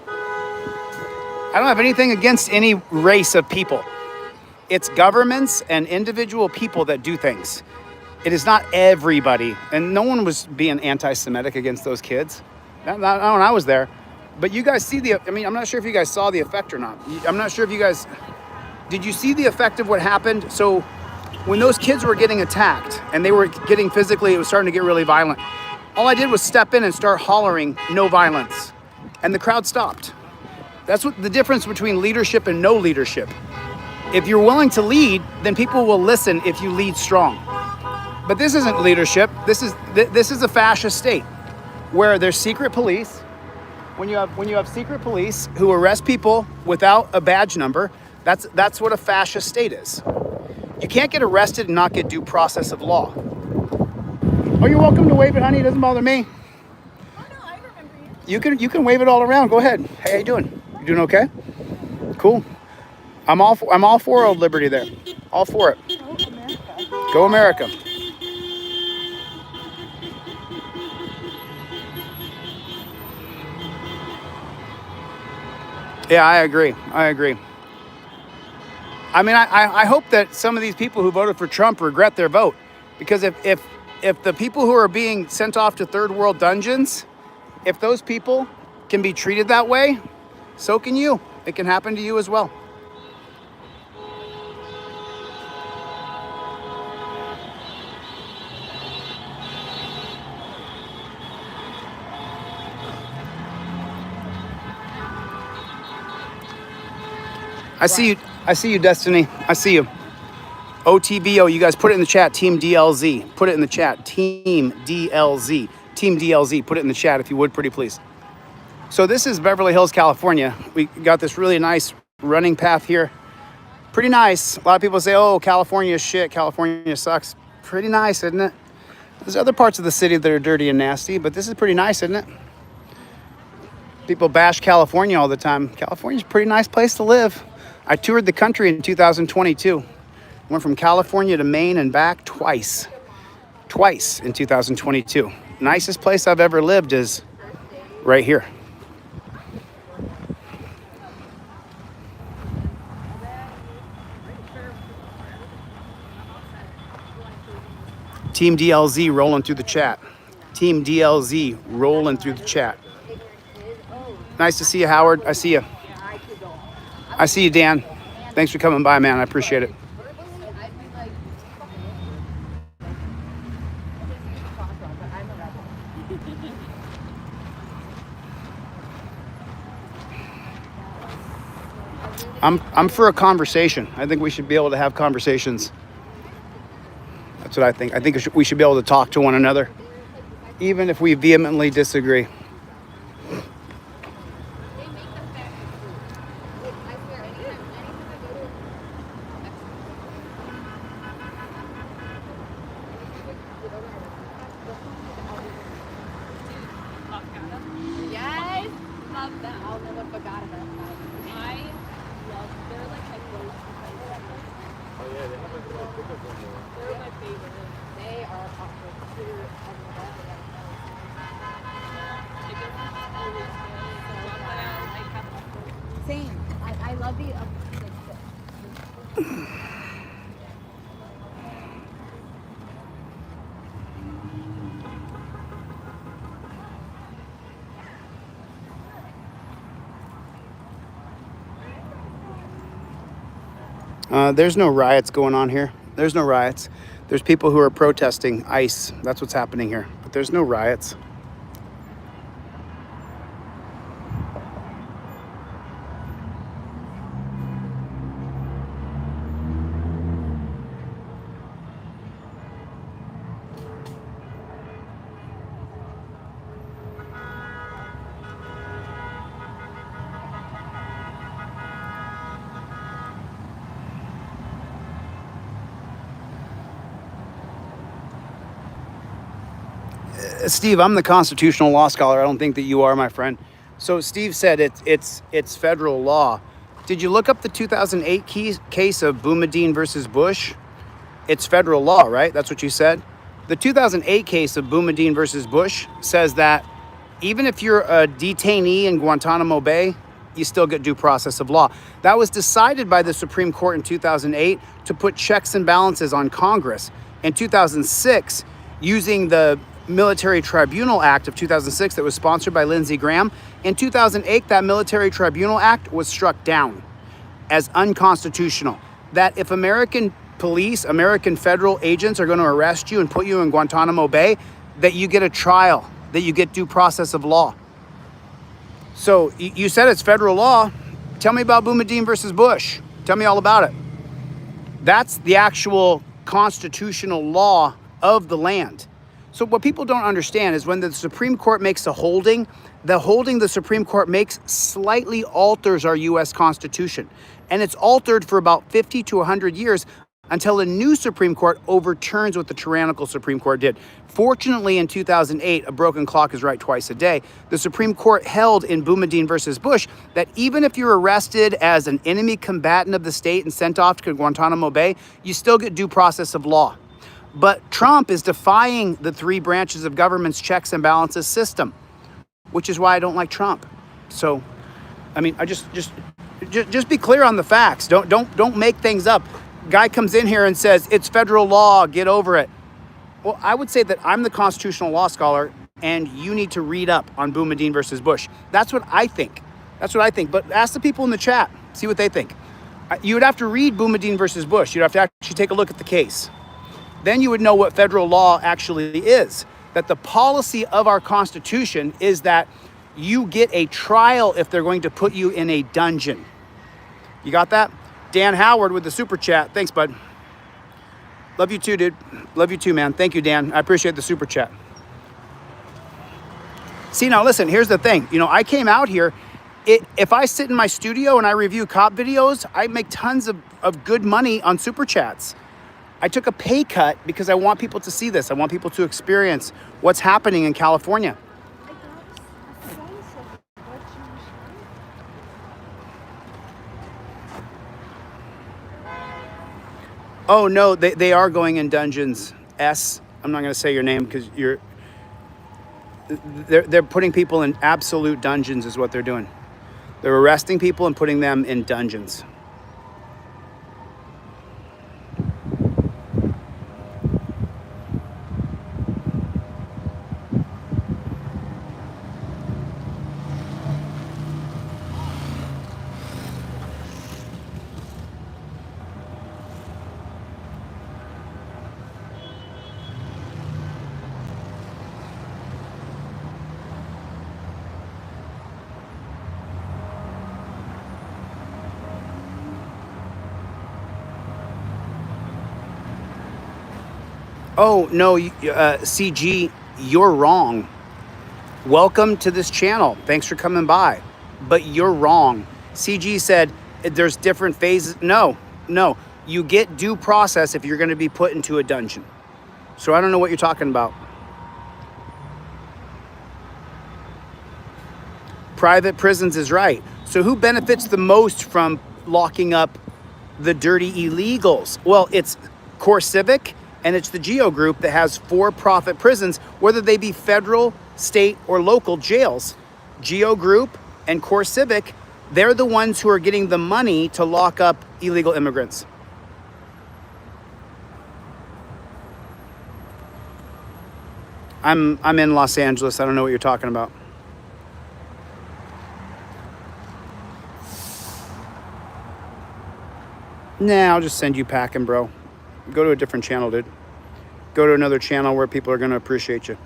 I don't have anything against any race of people. It's governments and individual people that do things. It is not everybody. And no one was being anti-Semitic against those kids. Not when I was there. But you guys see I'm not sure if you guys saw the effect or not. I'm not sure if you guys, did you see the effect of what happened? So when those kids were getting attacked and they were getting physically, it was starting to get really violent. All I did was step in and start hollering, "No violence." And the crowd stopped. That's what the difference between leadership and no leadership. If you're willing to lead, then people will listen if you lead strong. But this isn't leadership. This is a fascist state where there's secret police. When you have secret police who arrest people without a badge number, that's what a fascist state is. You can't get arrested and not get due process of law. Oh, you're welcome to wave it, honey. It doesn't bother me. Oh no, I remember you. You can wave it all around. Go ahead. Hey, how you doing? You doing okay? Cool. I'm all for old liberty there. All for it. Go America. Yeah, I agree. I mean, I hope that some of these people who voted for Trump regret their vote, because if the people who are being sent off to third world dungeons, if those people can be treated that way, so can you. It can happen to you as well. I see you, Destiny. I see you. OTVO, you guys put it in the chat. Team DLZ. Put it in the chat. Team DLZ. Team DLZ. Put it in the chat if you would, pretty please. So this is Beverly Hills, California. We got this really nice running path here. Pretty nice. A lot of people say, oh, California is shit. California sucks. Pretty nice, isn't it? There's other parts of the city that are dirty and nasty, but this is pretty nice, isn't it? People bash California all the time. California's a pretty nice place to live. I toured the country in 2022. Went from California to Maine and back twice in 2022. Nicest place I've ever lived is right here. Team DLZ rolling through the chat. Team DLZ rolling through the chat. Nice to see you, Howard. I see you. I see you, Dan. Thanks for coming by, man. I appreciate it. I'm for a conversation. I think we should be able to have conversations. That's what I think. I think we should be able to talk to one another, even if we vehemently disagree. Yes, love that. I'll never forgot about that. I love. They're like my go-to places. Oh yeah, they have a little bigger one there. They're my favorite. They are awesome. Same. I love the. There's no riots going on here. There's no riots. There's people who are protesting ICE. That's what's happening here. But there's no riots. Steve, I'm the constitutional law scholar. I don't think that you are, my friend. So Steve said it's federal law. Did you look up the 2008 case of Boumediene versus Bush? It's federal law, right? That's what you said. The 2008 case of Boumediene versus Bush says that even if you're a detainee in Guantanamo Bay, you still get due process of law. That was decided by the Supreme Court in 2008 to put checks and balances on Congress. In 2006, using the Military Tribunal Act of 2006 that was sponsored by Lindsey Graham. In 2008, that Military Tribunal Act was struck down as unconstitutional. That if American police, American federal agents are going to arrest you and put you in Guantanamo Bay, that you get a trial, that you get due process of law. So you said it's federal law. Tell me about Boumediene versus Bush. Tell me all about it. That's the actual constitutional law of the land. So what people don't understand is when the Supreme Court makes a holding, the holding the Supreme Court makes slightly alters our U.S. Constitution. And it's altered for about 50 to 100 years until a new Supreme Court overturns what the tyrannical Supreme Court did. Fortunately, in 2008, a broken clock is right twice a day, the Supreme Court held in Boumediene versus Bush that even if you're arrested as an enemy combatant of the state and sent off to Guantanamo Bay, you still get due process of law. But Trump is defying the three branches of government's checks and balances system, which is why I don't like Trump. So, I mean, I just be clear on the facts. Don't make things up. Guy comes in here and says, it's federal law, get over it. Well, I would say that I'm the constitutional law scholar and you need to read up on Boumediene versus Bush. That's what I think. But ask the people in the chat, see what they think. You would have to read Boumediene versus Bush. You'd have to actually take a look at the case. Then you would know what federal law actually is. That the policy of our Constitution is that you get a trial if they're going to put you in a dungeon. You got that? Dan Howard with the super chat. Thanks, bud. Love you too, dude. Love you too, man. Thank you, Dan. I appreciate the super chat. See, now listen, here's the thing. You know, I came out here. If I sit in my studio and I review cop videos, I make tons of good money on super chats. I took a pay cut because I want people to see this. I want people to experience what's happening in California. Oh no, they are going in dungeons. I'm not going to say your name because they're putting people in absolute dungeons is what they're doing. They're arresting people and putting them in dungeons. Oh, no, CG, you're wrong. Welcome to this channel. Thanks for coming by. But you're wrong. CG said there's different phases. No. You get due process if you're going to be put into a dungeon. So I don't know what you're talking about. Private prisons is right. So who benefits the most from locking up the dirty illegals? Well, it's Core Civic. And it's the GEO group that has for-profit prisons, whether they be federal, state, or local jails. GEO group and Core Civic, they're the ones who are getting the money to lock up illegal immigrants. I'm in Los Angeles. I don't know what you're talking about. Nah, I'll just send you packing, bro. Go to a different channel, dude. Go to another channel where people are going to appreciate you.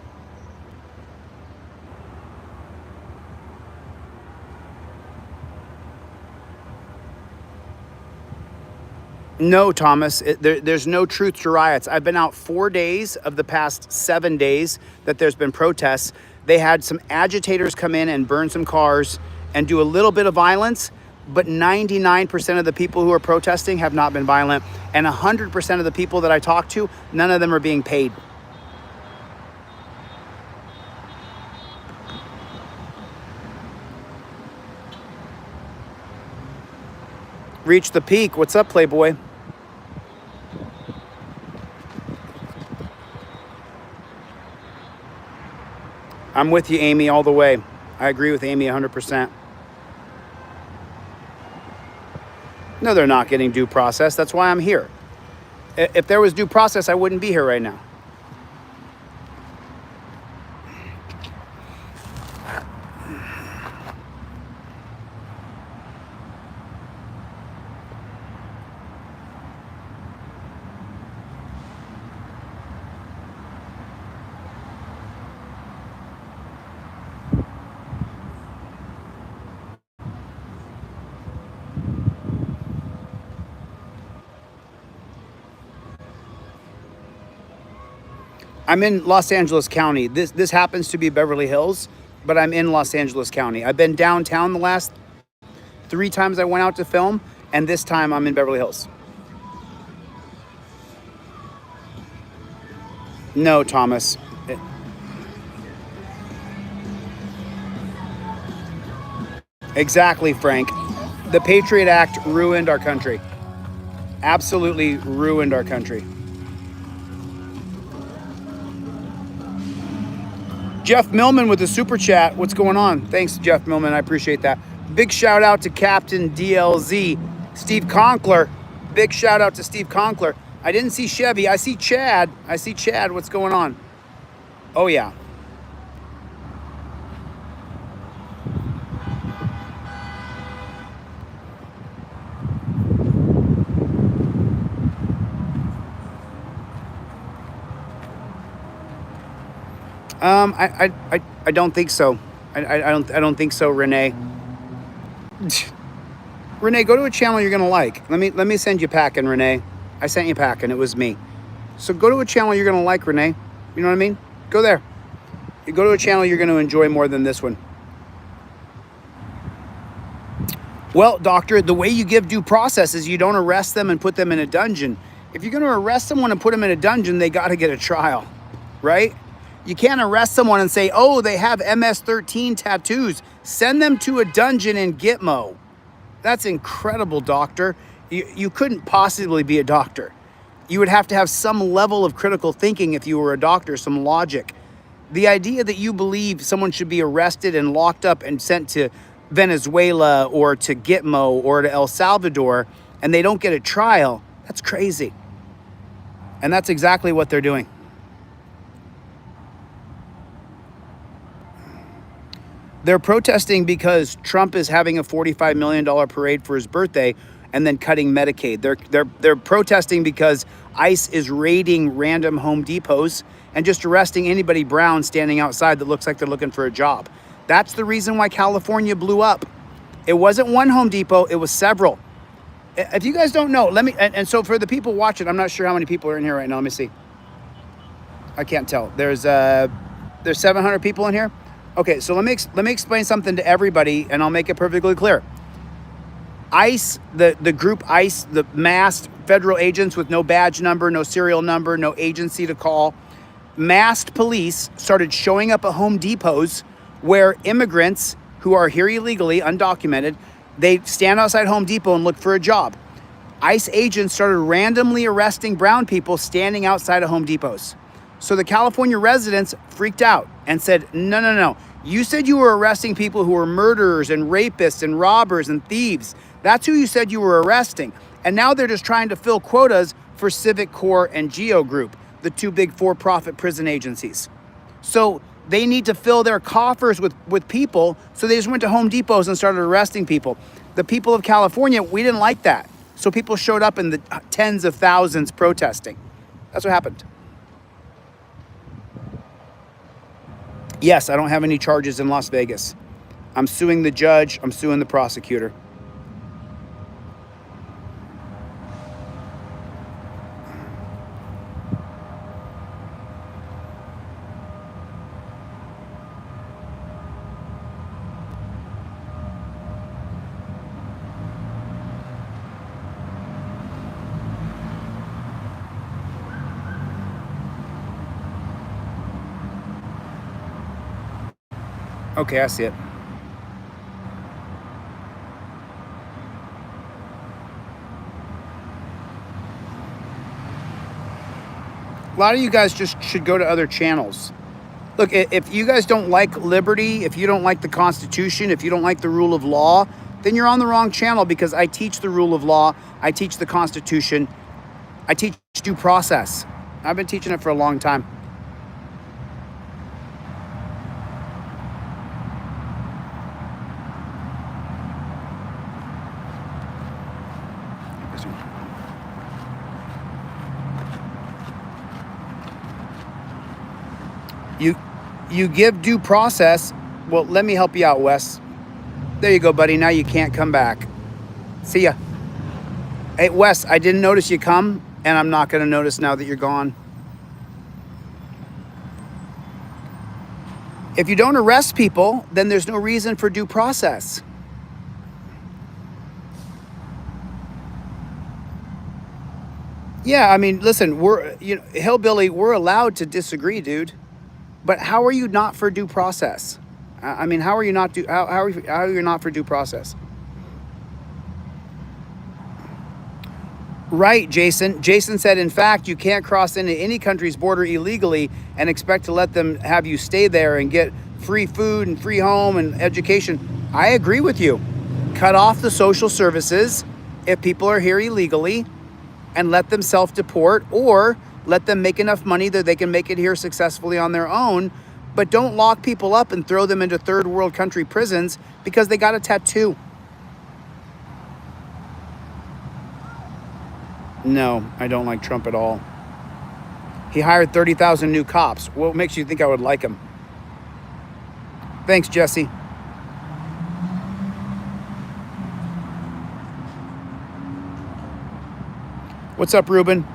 No, Thomas, there's no truth to riots. I've been out 4 days of the past 7 days that there's been protests. They had some agitators come in and burn some cars and do a little bit of violence. But 99% of the people who are protesting have not been violent. And 100% of the people that I talk to, none of them are being paid. Reach the peak. What's up, Playboy? I'm with you, Amy, all the way. I agree with Amy 100%. No, they're not getting due process. That's why I'm here. If there was due process, I wouldn't be here right now. I'm in Los Angeles County. This happens to be Beverly Hills, but I'm in Los Angeles County. I've been downtown the last 3 times I went out to film, and this time I'm in Beverly Hills. No, Thomas. Exactly, Frank. The Patriot Act ruined our country. Absolutely ruined our country. Jeff Millman with the super chat. What's going on? Thanks, Jeff Millman. I appreciate that. Big shout out to Captain DLZ. Steve Conkler. Big shout out to Steve Conkler. I didn't see Chevy. I see Chad. What's going on? Oh, yeah. I don't think so. I don't think so, Renee. Renee, go to a channel you're gonna like. Let me send you packing, Renee. I sent you packing. It was me. So go to a channel you're gonna like, Renee. You know what I mean? Go there. You go to a channel you're gonna enjoy more than this one. Well, doctor, the way you give due process is you don't arrest them and put them in a dungeon. If you're gonna arrest someone and put them in a dungeon, they gotta get a trial, right? You can't arrest someone and say, oh, they have MS-13 tattoos. Send them to a dungeon in Gitmo. That's incredible, doctor. You couldn't possibly be a doctor. You would have to have some level of critical thinking if you were a doctor, some logic. The idea that you believe someone should be arrested and locked up and sent to Venezuela or to Gitmo or to El Salvador and they don't get a trial, that's crazy. And that's exactly what they're doing. They're protesting because Trump is having a $45 million parade for his birthday and then cutting Medicaid. They're protesting because ICE is raiding random Home Depots and just arresting anybody brown standing outside that looks like they're looking for a job. That's the reason why California blew up. It wasn't one Home Depot, it was several. If you guys don't know, and so for the people watching, I'm not sure how many people are in here right now. Let me see. I can't tell. There's 700 people in here. Okay, so let me explain something to everybody, and I'll make it perfectly clear. ICE, the group ICE, the masked federal agents with no badge number, no serial number, no agency to call, masked police started showing up at Home Depots where immigrants who are here illegally, undocumented, they stand outside Home Depot and look for a job. ICE agents started randomly arresting brown people standing outside of Home Depots. So the California residents freaked out and said, no. You said you were arresting people who were murderers and rapists and robbers and thieves. That's who you said you were arresting. And now they're just trying to fill quotas for Civic Corps and Geo Group, the 2 big for-profit prison agencies. So they need to fill their coffers with people. So they just went to Home Depots and started arresting people. The people of California, we didn't like that. So people showed up in the tens of thousands protesting. That's what happened. Yes, I don't have any charges in Las Vegas. I'm suing the judge. I'm suing the prosecutor. Okay, I see it. A lot of you guys just should go to other channels. Look, if you guys don't like liberty, if you don't like the Constitution, if you don't like the rule of law, then you're on the wrong channel, because I teach the rule of law, I teach the Constitution, I teach due process. I've been teaching it for a long time. You give due process. Well, let me help you out, Wes. There you go, buddy. Now you can't come back. See ya. Hey, Wes, I didn't notice you come, and I'm not going to notice now that you're gone. If you don't arrest people, then there's no reason for due process. Yeah, I mean, listen, hillbilly, we're allowed to disagree, dude. But how are you not for due process? I mean, how are you not how are you not for due process? Right, Jason. Jason said, in fact, you can't cross into any country's border illegally and expect to let them have you stay there and get free food and free home and education. I agree with you. Cut off the social services if people are here illegally and let them self-deport, or let them make enough money that they can make it here successfully on their own. But don't lock people up and throw them into third world country prisons because they got a tattoo. No, I don't like Trump at all. He hired 30,000 new cops. What makes you think I would like him? Thanks, Jesse. What's up, Ruben?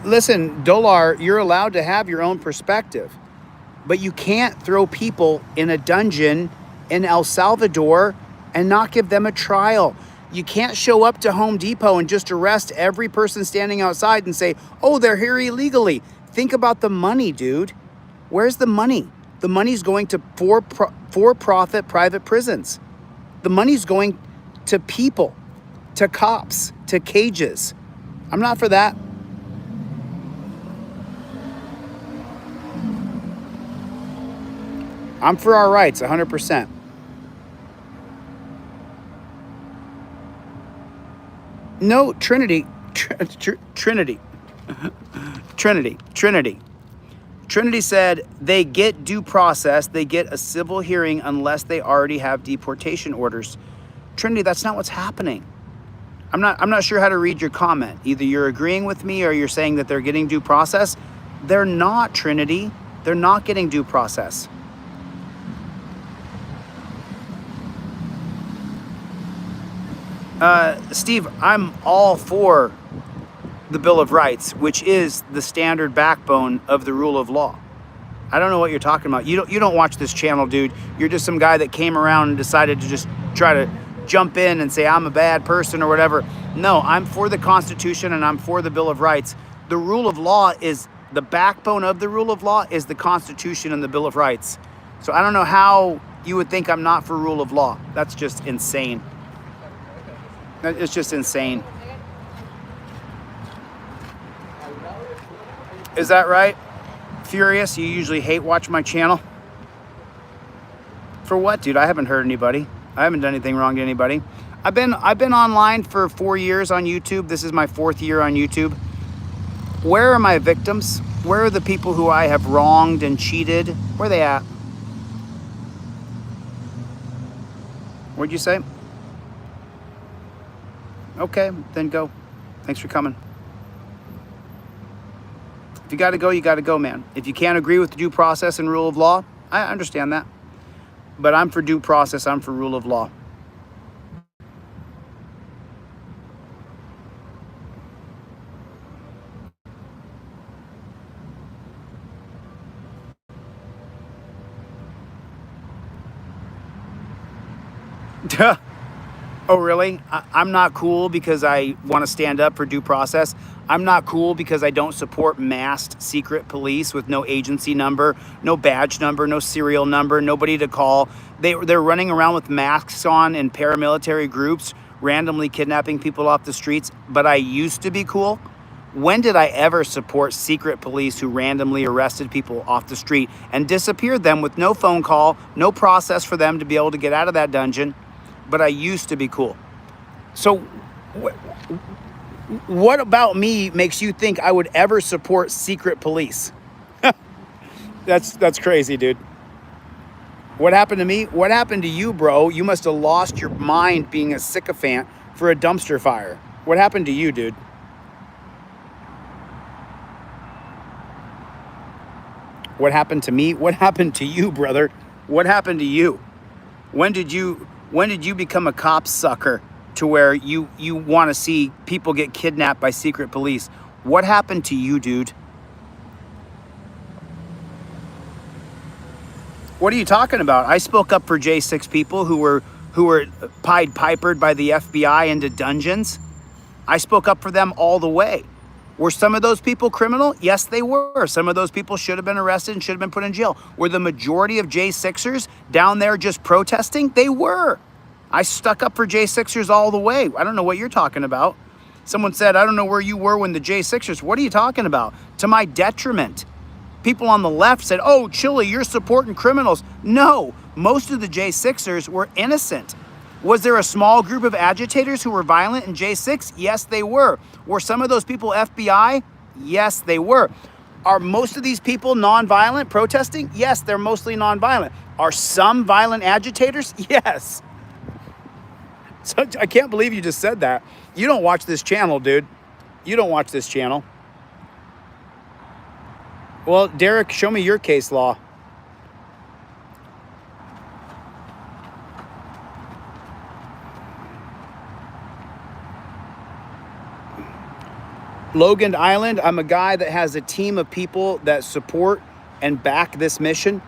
Listen, Dolar, you're allowed to have your own perspective, but you can't throw people in a dungeon in El Salvador and not give them a trial. You can't show up to Home Depot and just arrest every person standing outside and say, oh, they're here illegally. Think about the money, dude. Where's the money? The money's going to for-profit private prisons. The money's going to people, to cops, to cages. I'm not for that. I'm for our rights, 100%. No, Trinity. Trinity said they get due process, they get a civil hearing unless they already have deportation orders. Trinity, that's not what's happening. I'm not sure how to read your comment. Either you're agreeing with me or you're saying that they're getting due process. They're not, Trinity. They're not getting due process. Steve, I'm all for the Bill of Rights, which is the standard backbone of the rule of law. I don't know what you're talking about. You don't watch this channel, dude. You're just some guy that came around and decided to just try to jump in and say I'm a bad person or whatever. No, I'm for the Constitution and I'm for the Bill of Rights. The rule of law is the backbone of the rule of law is the Constitution and the Bill of Rights. So I don't know how you would think I'm not for rule of law. That's just insane. It's just insane. Is that right? Furious, you usually hate watch my channel. For what, dude? I haven't hurt anybody. I haven't done anything wrong to anybody. I've been online for 4 years on YouTube. This is my 4th year on YouTube. Where are my victims? Where are the people who I have wronged and cheated? Where are they at? What'd you say? Okay, then go. Thanks for coming. If you gotta go, man. If you can't agree with the due process and rule of law, I understand that. But I'm for due process, I'm for rule of law. Oh, really? I'm not cool because I want to stand up for due process. I'm not cool because I don't support masked secret police with no agency number, no badge number, no serial number, nobody to call. They're running around with masks on in paramilitary groups, randomly kidnapping people off the streets. But I used to be cool. When did I ever support secret police who randomly arrested people off the street and disappeared them with no phone call, no process for them to be able to get out of that dungeon? But I used to be cool. So what about me makes you think I would ever support secret police? That's crazy, dude. What happened to me? What happened to you, bro? You must have lost your mind being a sycophant for a dumpster fire. What happened to you, dude? What happened to me? What happened to you, brother? What happened to you? When did you become a cop sucker to where you want to see people get kidnapped by secret police? What happened to you, dude? What are you talking about? I spoke up for J6 people who were Pied Pipered by the FBI into dungeons. I spoke up for them all the way. Were some of those people criminal? Yes, they were. Some of those people should have been arrested and should have been put in jail. Were the majority of J6ers down there just protesting? They were. I stuck up for J6ers all the way. I don't know what you're talking about. Someone said, I don't know where you were when the J6ers. What are you talking about? To my detriment. People on the left said, oh, Chille, you're supporting criminals. No, most of the J6ers were innocent. Was there a small group of agitators who were violent in J6? Yes, they were. Were some of those people FBI? Yes, they were. Are most of these people nonviolent protesting? Yes, they're mostly nonviolent. Are some violent agitators? Yes. So I can't believe you just said that. You don't watch this channel, dude. You don't watch this channel. Well, Derek, show me your case law. Logan Island, I'm a guy that has a team of people that support and back this mission.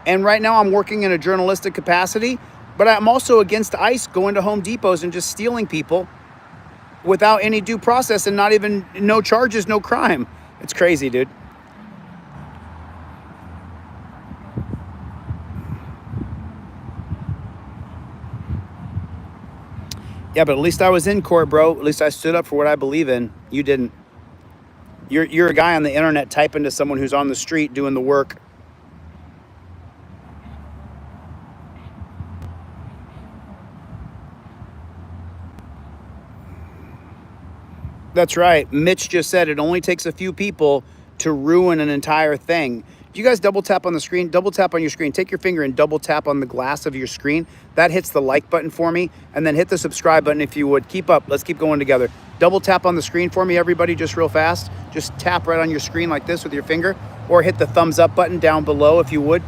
And right now I'm working in a journalistic capacity, but I'm also against ICE going to Home Depots and just stealing people without any due process and not even, no charges, no crime. It's crazy, dude. Yeah, but at least I was in court, bro. At least I stood up for what I believe in. You didn't. You're a guy on the internet typing to someone who's on the street doing the work. That's right. Mitch just said it only takes a few people to ruin an entire thing. Do you guys double tap on the screen? Double tap on your screen. Take your finger and double tap on the glass of your screen. That hits the like button for me. And then hit the subscribe button if you would. Keep up. Let's keep going together. Double tap on the screen for me, everybody, just real fast. Just tap right on your screen like this with your finger. Or hit the thumbs up button down below if you would.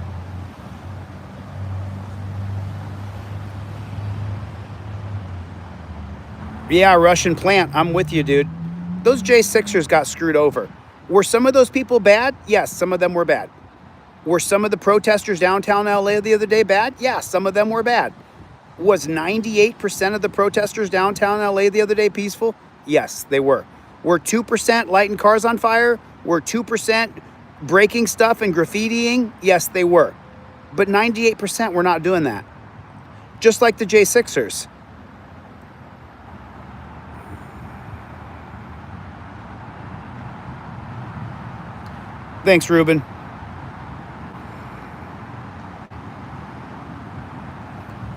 Yeah, Russian plant. I'm with you, dude. Those J6ers got screwed over. Were some of those people bad? Yes, some of them were bad. Were some of the protesters downtown LA the other day bad? Yeah, some of them were bad. Was 98% of the protesters downtown LA the other day peaceful? Yes, they were. Were 2% lighting cars on fire? Were 2% breaking stuff and graffitiing? Yes, they were. But 98% were not doing that. Just like the J6ers. Thanks, Ruben.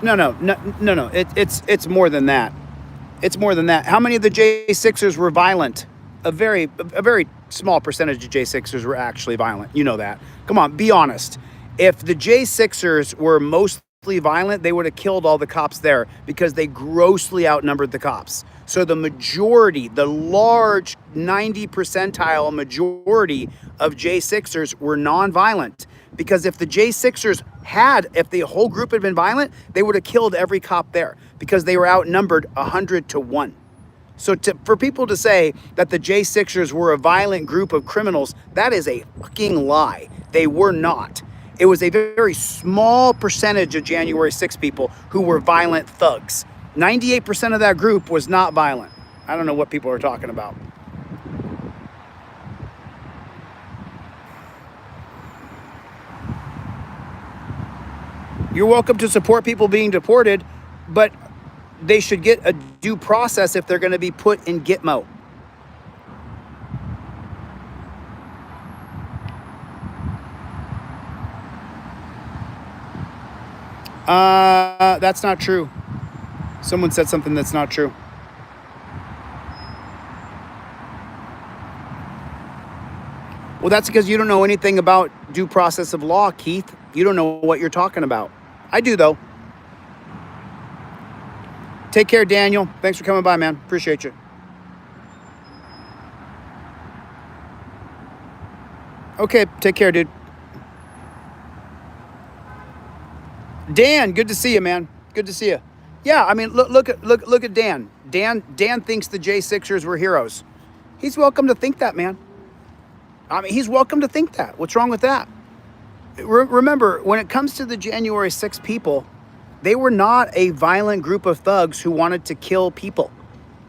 No. It's more than that. It's more than that. How many of the J6ers were violent? A very small percentage of J6ers were actually violent. You know that. Come on, be honest. If the J6ers were mostly violent, they would have killed all the cops there because they grossly outnumbered the cops. So the majority, the large 90 percentile majority of J6ers were non-violent. Because if the J6ers if the whole group had been violent, they would have killed every cop there because they were outnumbered 100-1. So for people to say that the J6ers were a violent group of criminals, that is a fucking lie. They were not. It was a very small percentage of January 6 people who were violent thugs. 98% of that group was not violent. I don't know what people are talking about. You're welcome to support people being deported, but they should get a due process if they're going to be put in Gitmo. That's not true. Someone said something that's not true. Well, that's because you don't know anything about due process of law, Keith. You don't know what you're talking about. I do, though. Take care, Daniel. Thanks for coming by, man. Appreciate you. Okay, take care, dude. Dan, good to see you, man. Good to see you. Yeah, I mean, look at Dan. Dan thinks the J6ers were heroes. He's welcome to think that, man. I mean, he's welcome to think that. What's wrong with that? Remember, when it comes to the January 6th people, they were not a violent group of thugs who wanted to kill people,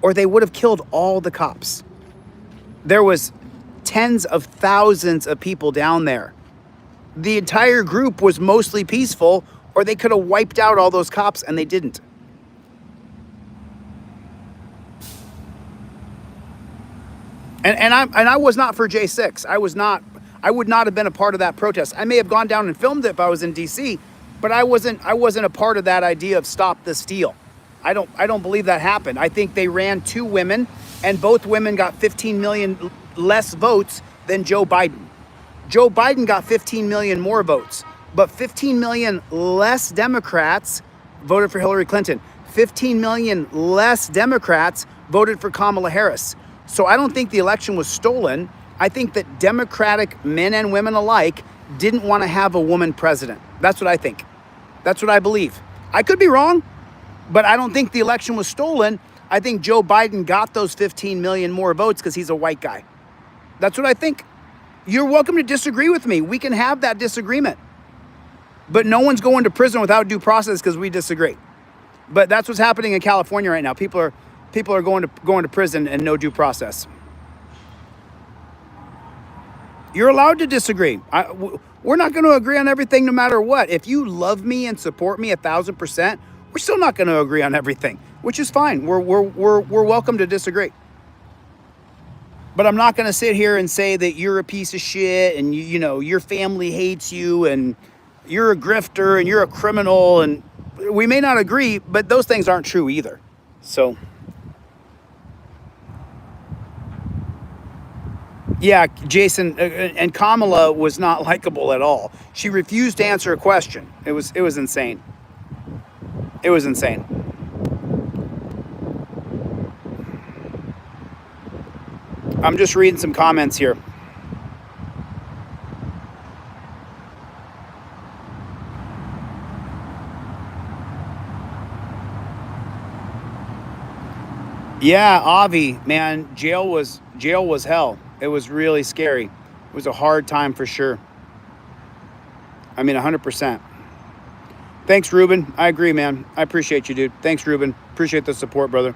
or they would have killed all the cops. There was tens of thousands of people down there. The entire group was mostly peaceful, or they could have wiped out all those cops, and they didn't. And I was not for J6. I would not have been a part of that protest. I may have gone down and filmed it if I was in DC, but I wasn't a part of that idea of stop the steal. I don't believe that happened. I think they ran 2 women, and both women got 15 million less votes than Joe Biden. Joe Biden got 15 million more votes, but 15 million less Democrats voted for Hillary Clinton. 15 million less Democrats voted for Kamala Harris. So I don't think the election was stolen. I think that Democratic men and women alike didn't want to have a woman president. That's what I think. That's what I believe. I could be wrong, but I don't think the election was stolen. I think Joe Biden got those 15 million more votes because he's a white guy. That's what I think. You're welcome to disagree with me. We can have that disagreement. But no one's going to prison without due process because we disagree. But that's what's happening in California right now. People are going to prison and no due process. You're allowed to disagree. We're not going to agree on everything no matter what. If you love me and support me 1,000%, we're still not going to agree on everything, which is fine. We're welcome to disagree. But I'm not going to sit here and say that you're a piece of shit and you know your family hates you and you're a grifter and you're a criminal, and we may not agree, but those things aren't true either. So yeah, Jason, and Kamala was not likable at all. She refused to answer a question. It was insane. It was insane. I'm just reading some comments here. Yeah, Avi, man, jail was hell. It was really scary. It was a hard time for sure. I mean, 100%. Thanks, Ruben. I agree, man. I appreciate you, dude. Thanks, Ruben. Appreciate the support, brother.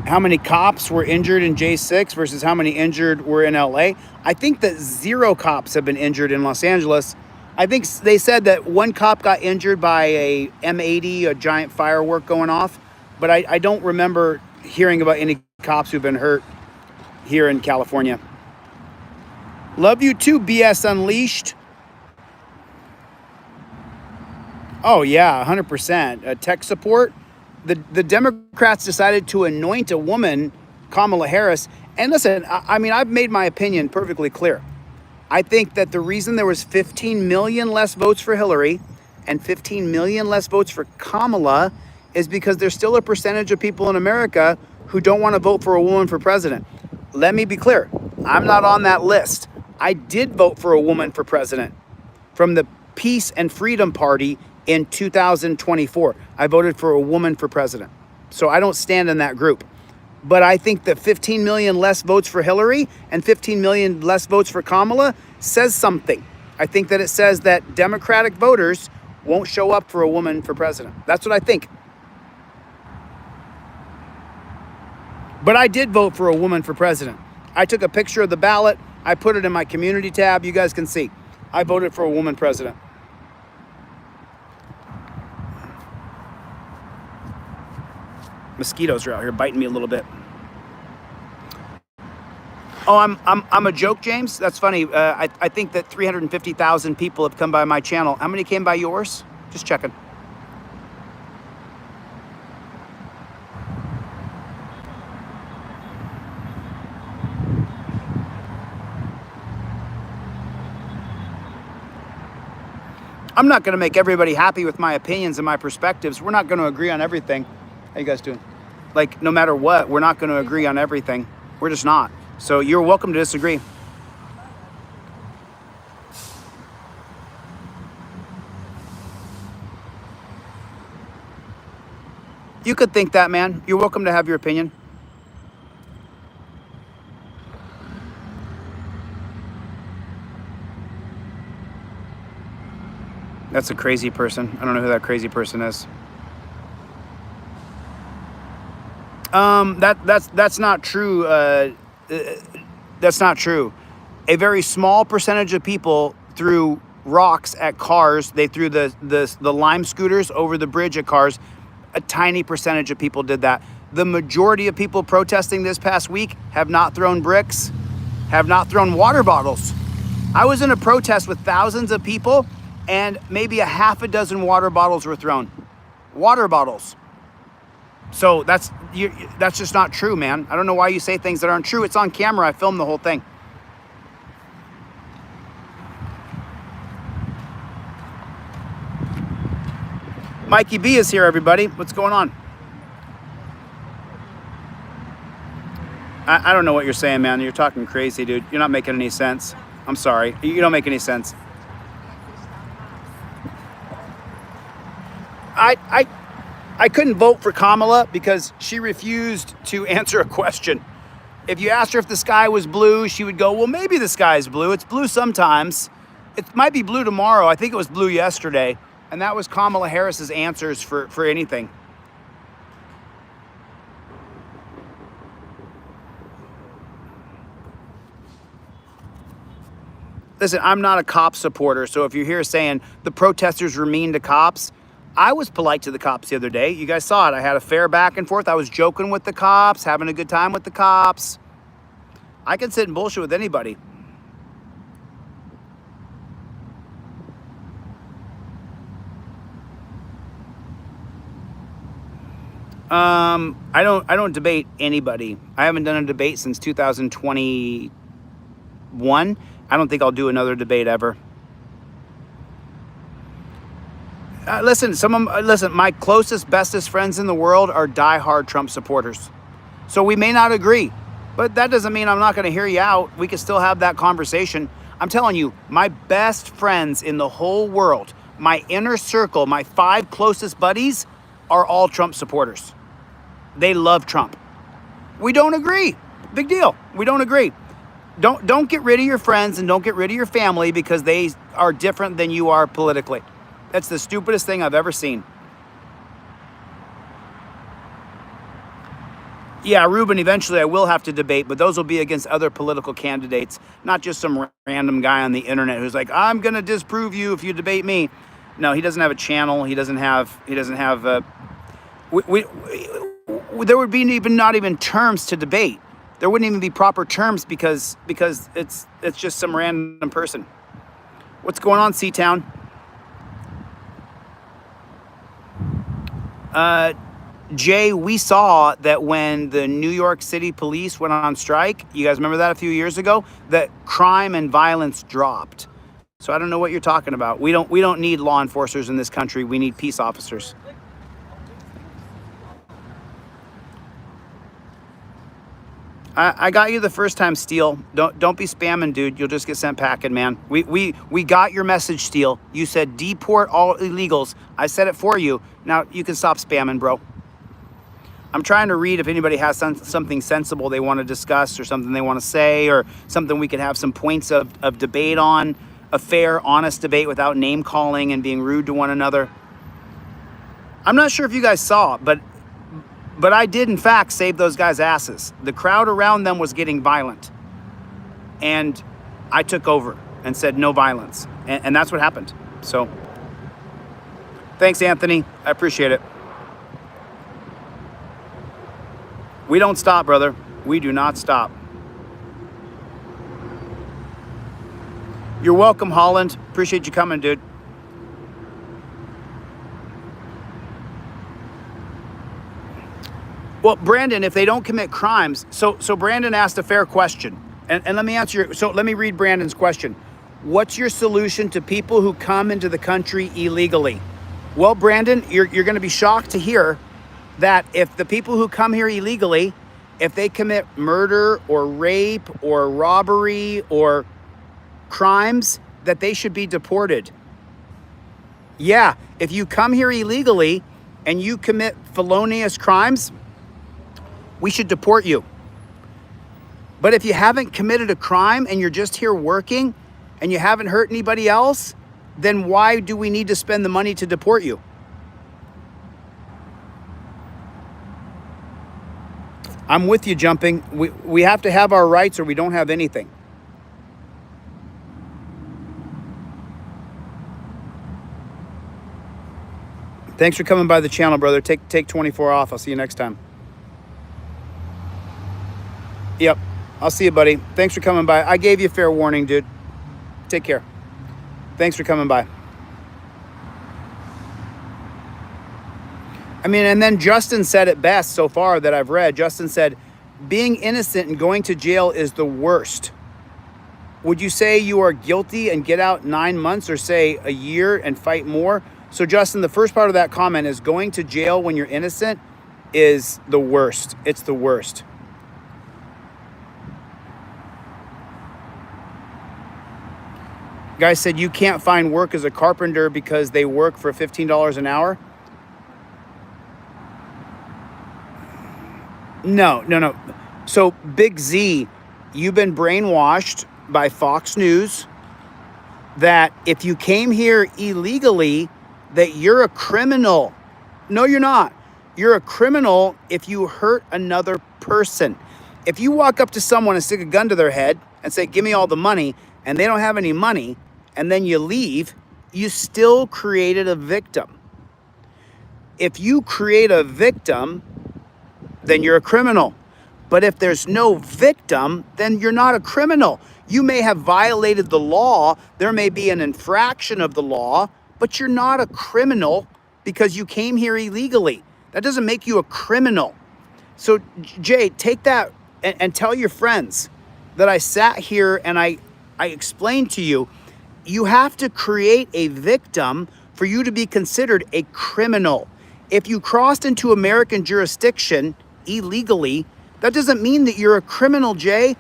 How many cops were injured in J6 versus how many injured were in LA? I think that 0 cops have been injured in Los Angeles. I think they said that 1 cop got injured by a M80, a giant firework going off. But I don't remember hearing about any cops who've been hurt here in California. Love you too, BS Unleashed. Oh yeah, 100%. Tech support. The Democrats decided to anoint a woman, Kamala Harris. And listen, I mean, I've made my opinion perfectly clear. I think that the reason there was 15 million less votes for Hillary and 15 million less votes for Kamala is because there's still a percentage of people in America who don't want to vote for a woman for president. Let me be clear. I'm not on that list. I did vote for a woman for president from the Peace and Freedom Party in 2024. I voted for a woman for president. So I don't stand in that group. But I think that 15 million less votes for Hillary and 15 million less votes for Kamala says something. I think that it says that Democratic voters won't show up for a woman for president. That's what I think. But I did vote for a woman for president. I took a picture of the ballot. I put it in my community tab. You guys can see. I voted for a woman president. Mosquitoes are out here biting me a little bit. Oh, I'm a joke, James? That's funny. I think that 350,000 people have come by my channel. How many came by yours? Just checking. I'm not going to make everybody happy with my opinions and my perspectives. We're not going to agree on everything. How you guys doing? Like, no matter what, we're not going to agree on everything. We're just not. So you're welcome to disagree. You could think that, man. You're welcome to have your opinion. That's a crazy person. I don't know who that crazy person is. That's not true. That's not true. A very small percentage of people threw rocks at cars. They threw the lime scooters over the bridge at cars. A tiny percentage of people did that. The majority of people protesting this past week have not thrown bricks, have not thrown water bottles. I was in a protest with thousands of people, and maybe a half a dozen water bottles were thrown. Water bottles. So that's just not true, man. I don't know why you say things that aren't true. It's on camera. I filmed the whole thing. Mikey B is here, everybody. What's going on? I don't know what you're saying, man. You're talking crazy, dude. You're not making any sense. I'm sorry. You don't make any sense. I couldn't vote for Kamala because she refused to answer a question. If you asked her if the sky was blue, she would go, well, maybe the sky is blue. It's blue sometimes. It might be blue tomorrow. I think it was blue yesterday. And that was Kamala Harris's answers for anything. Listen, I'm not a cop supporter, so if you're here saying the protesters were mean to cops, I was polite to the cops the other day. You guys saw it. I had a fair back and forth. I was joking with the cops, having a good time with the cops. I can sit and bullshit with anybody. I don't debate anybody. I haven't done a debate since 2021. I don't think I'll do another debate ever. Listen, my closest, bestest friends in the world are diehard Trump supporters. So we may not agree, but that doesn't mean I'm not going to hear you out. We can still have that conversation. I'm telling you, my best friends in the whole world, my inner circle, my 5 closest buddies are all Trump supporters. They love Trump. We don't agree. Big deal. We don't agree. Don't get rid of your friends and don't get rid of your family because they are different than you are politically. That's the stupidest thing I've ever seen. Yeah, Ruben, eventually I will have to debate, but those will be against other political candidates, not just some random guy on the internet who's like, I'm going to disprove you if you debate me. No, he doesn't have a channel. He doesn't have there would be not even terms to debate. There wouldn't even be proper terms because it's just some random person. What's going on, C-Town? Jay, we saw that when the New York City police went on strike, you guys remember that a few years ago, that crime and violence dropped. So I don't know what you're talking about. We don't need law enforcers in this country. We need peace officers. I got you the first time, Steele. Don't be spamming, dude. You'll just get sent packing, man. We got your message, Steele. You said deport all illegals. I said it for you. Now you can stop spamming, bro. I'm trying to read if anybody has something sensible they want to discuss or something they want to say or something we could have some points of debate on. A fair, honest debate without name calling and being rude to one another. I'm not sure if you guys saw, but I did, in fact, save those guys' asses. The crowd around them was getting violent. And I took over and said no violence. And that's what happened. So, thanks, Anthony. I appreciate it. We don't stop, brother. We do not stop. You're welcome, Holland. Appreciate you coming, dude. Well, Brandon, if they don't commit crimes, so Brandon asked a fair question. And let me answer let me read Brandon's question. What's your solution to people who come into the country illegally? Well, Brandon, you're going to be shocked to hear that if the people who come here illegally, if they commit murder or rape or robbery or crimes, that they should be deported. Yeah, if you come here illegally and you commit felonious crimes, we should deport you. But if you haven't committed a crime and you're just here working and you haven't hurt anybody else, then why do we need to spend the money to deport you? I'm with you, Jumping. We have to have our rights or we don't have anything. Thanks for coming by the channel, brother. Take 24 off. I'll see you next time. Yep. I'll see you, buddy. Thanks for coming by. I gave you fair warning, dude. Take care. Thanks for coming by. I mean, and then Justin said it best so far that I've read. Justin said, being innocent and going to jail is the worst. Would you say you are guilty and get out 9 months, or say a year and fight more? So Justin, the first part of that comment is going to jail when you're innocent is the worst. It's the worst. Guy said you can't find work as a carpenter because they work for $15 an hour. No. So Big Z, you've been brainwashed by Fox News that if you came here illegally, that you're a criminal. No, you're not. You're a criminal if you hurt another person. If you walk up to someone and stick a gun to their head and say, give me all the money, and they don't have any money, and then you leave, you still created a victim. If you create a victim, then you're a criminal. But if there's no victim, then you're not a criminal. You may have violated the law. There may be an infraction of the law, but you're not a criminal because you came here illegally. That doesn't make you a criminal. So Jay, take that and tell your friends that I sat here and I explained to you, you have to create a victim for you to be considered a criminal. If you crossed into American jurisdiction illegally, that doesn't mean that you're a criminal, Jay.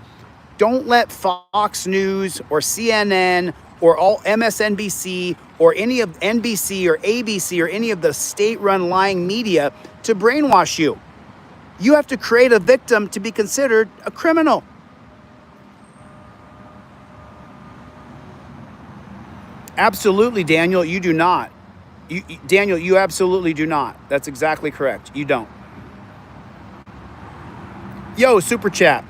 Don't let Fox News or CNN or all MSNBC or any of NBC or ABC or any of the state-run lying media to brainwash you. You have to create a victim to be considered a criminal. Absolutely, Daniel, you do not. Daniel, you absolutely do not. That's exactly correct. You don't. Yo, super chat.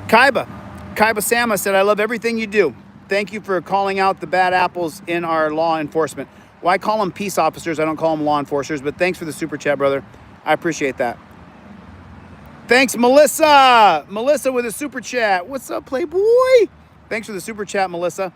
Kaiba Sama said, I love everything you do. Thank you for calling out the bad apples in our law enforcement. Well, I call them peace officers. I don't call them law enforcers, but thanks for the super chat, brother. I appreciate that. Thanks, Melissa. Melissa with a super chat. What's up, Playboy? Thanks for the super chat, Melissa.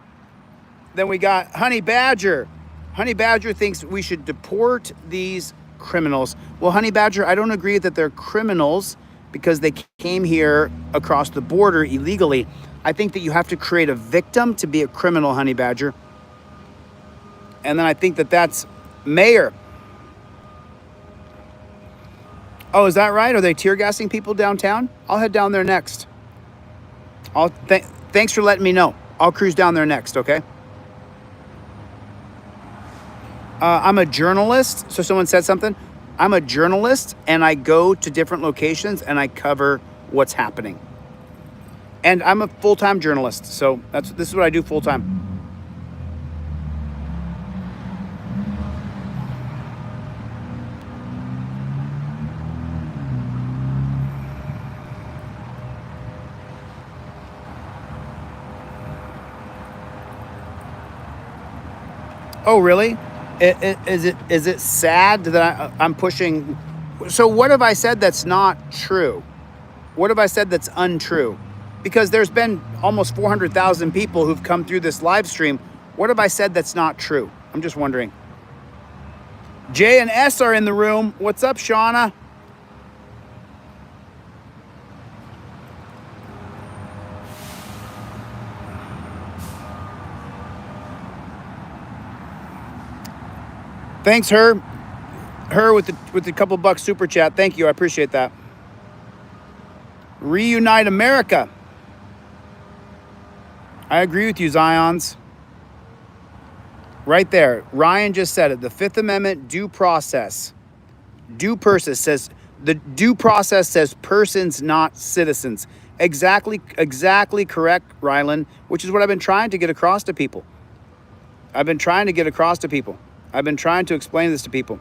Then we got Honey Badger. Honey Badger thinks we should deport these criminals. Well, Honey Badger, I don't agree that they're criminals because they came here across the border illegally. I think that you have to create a victim to be a criminal, Honey Badger. And then I think that that's Mayor. Oh, is that right? Are they tear gassing people downtown? I'll head down there next. Thanks for letting me know. I'll cruise down there next, okay? I'm a journalist. So someone said something. I'm a journalist and I go to different locations and I cover what's happening. And I'm a full-time journalist. So this is what I do full-time. Oh, really? Is it sad that I'm pushing? So what have I said that's not true? What have I said that's untrue? Because there's been almost 400,000 people who've come through this live stream. What have I said that's not true? I'm just wondering. J and S are in the room. What's up, Shauna? Thanks, her with the couple bucks super chat. Thank you, I appreciate that. Reunite America. I agree with you, Zions. Right there, Ryan just said it. The Fifth Amendment due process. The due process says persons, not citizens. Exactly correct, Rylan, which is what I've been trying to get across to people. I've been trying to explain this to people.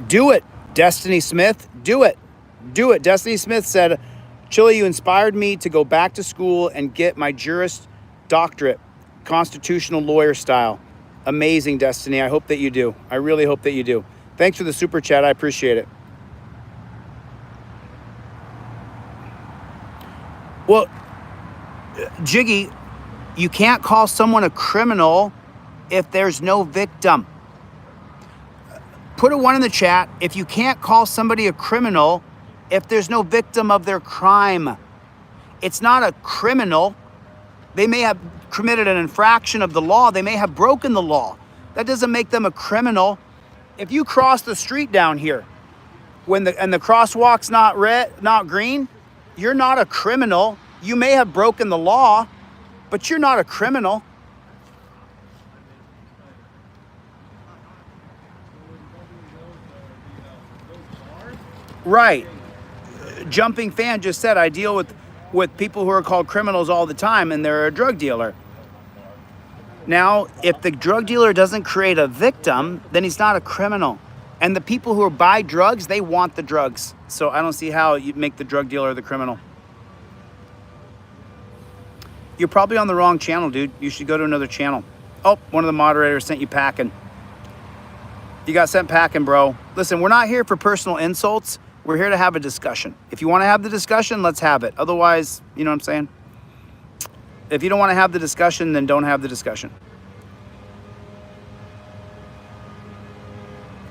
Do it, Destiny Smith. Do it. Destiny Smith said, Chille, you inspired me to go back to school and get my Juris Doctorate, constitutional lawyer style. Amazing, Destiny. I hope that you do. I really hope that you do. Thanks for the super chat. I appreciate it. Well, Jiggy, you can't call someone a criminal if there's no victim. Put a 1 in the chat if you can't call somebody a criminal if there's no victim of their crime. It's not a criminal. They may have committed an infraction of the law. They may have broken the law. That doesn't make them a criminal. If you cross the street down here and the crosswalk's not red, not green, you're not a criminal. You may have broken the law, but you're not a criminal. Right. Jumping Fan just said, I deal with people who are called criminals all the time, and they're a drug dealer. Now, if the drug dealer doesn't create a victim, then he's not a criminal. And the people who buy drugs, they want the drugs. So I don't see how you make the drug dealer the criminal. You're probably on the wrong channel, dude. You should go to another channel. Oh, one of the moderators sent you packing. You got sent packing, bro. Listen, we're not here for personal insults. We're here to have a discussion. If you want to have the discussion, let's have it. Otherwise, you know what I'm saying? If you don't want to have the discussion, then don't have the discussion.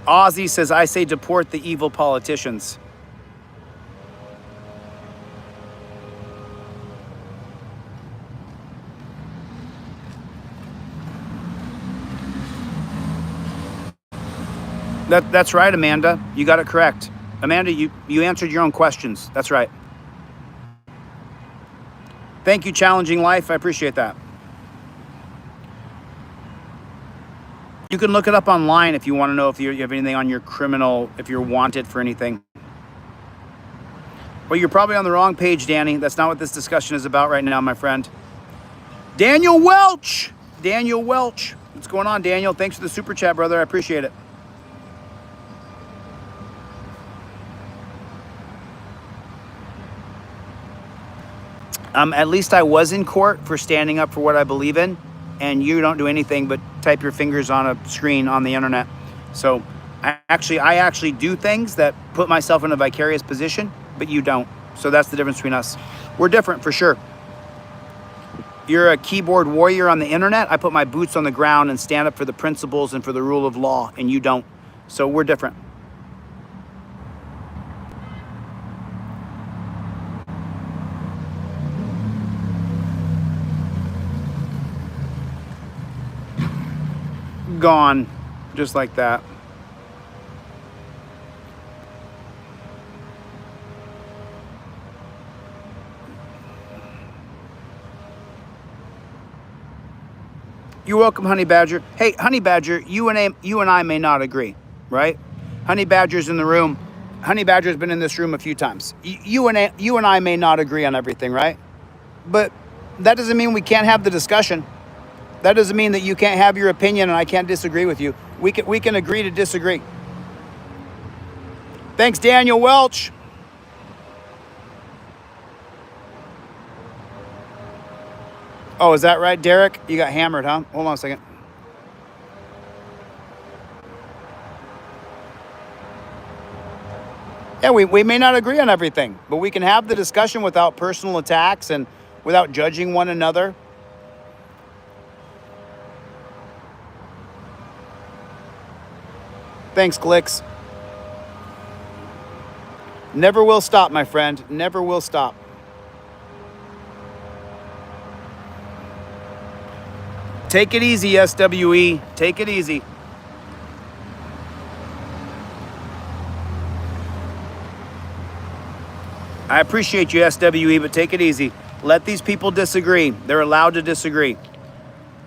Ozzy says, I say deport the evil politicians. That's right, Amanda. You got it correct. Amanda, you answered your own questions. That's right. Thank you, Challenging Life. I appreciate that. You can look it up online if you want to know if you have anything on your criminal, if you're wanted for anything. Well, you're probably on the wrong page, Danny. That's not what this discussion is about right now, my friend. Daniel Welch. Daniel Welch. What's going on, Daniel? Thanks for the super chat, brother. I appreciate it. At least I was in court for standing up for what I believe in, and you don't do anything but type your fingers on a screen on the internet. So I actually do things that put myself in a vicarious position, but you don't. So that's the difference between us. We're different for sure. You're a keyboard warrior on the internet. I put my boots on the ground and stand up for the principles and for the rule of law, and you don't. So we're different. Gone, just like that. You're welcome, Honey Badger. Hey, Honey Badger, you and I may not agree, right? Honey Badger's in the room. Honey Badger's been in this room a few times. You and I may not agree on everything, right? But that doesn't mean we can't have the discussion. That doesn't mean that you can't have your opinion and I can't disagree with you. We can agree to disagree. Thanks, Daniel Welch. Oh, is that right, Derek? You got hammered, huh? Hold on a second. Yeah, we may not agree on everything, but we can have the discussion without personal attacks and without judging one another. Thanks, Glicks. Never will stop, my friend. Never will stop. Take it easy, SWE. Take it easy. I appreciate you, SWE, but take it easy. Let these people disagree. They're allowed to disagree.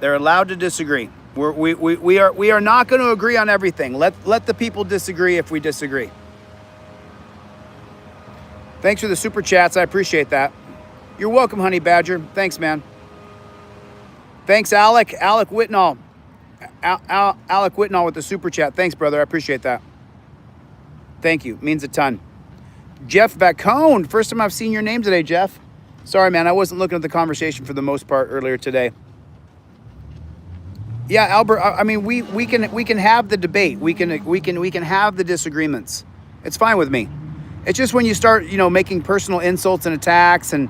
They're allowed to disagree. We are not going to agree on everything. Let the people disagree if we disagree. Thanks for the super chats. I appreciate that. You're welcome, Honey Badger. Thanks, man. Thanks, Alec. Alec Whitnall. Alec Whitnall with the super chat. Thanks, brother. I appreciate that. Thank you. Means a ton. Jeff Vacone. First time I've seen your name today, Jeff. Sorry, man. I wasn't looking at the conversation for the most part earlier today. Yeah, Albert. I mean, we can have the debate. We can have the disagreements. It's fine with me. It's just when you start, making personal insults and attacks, and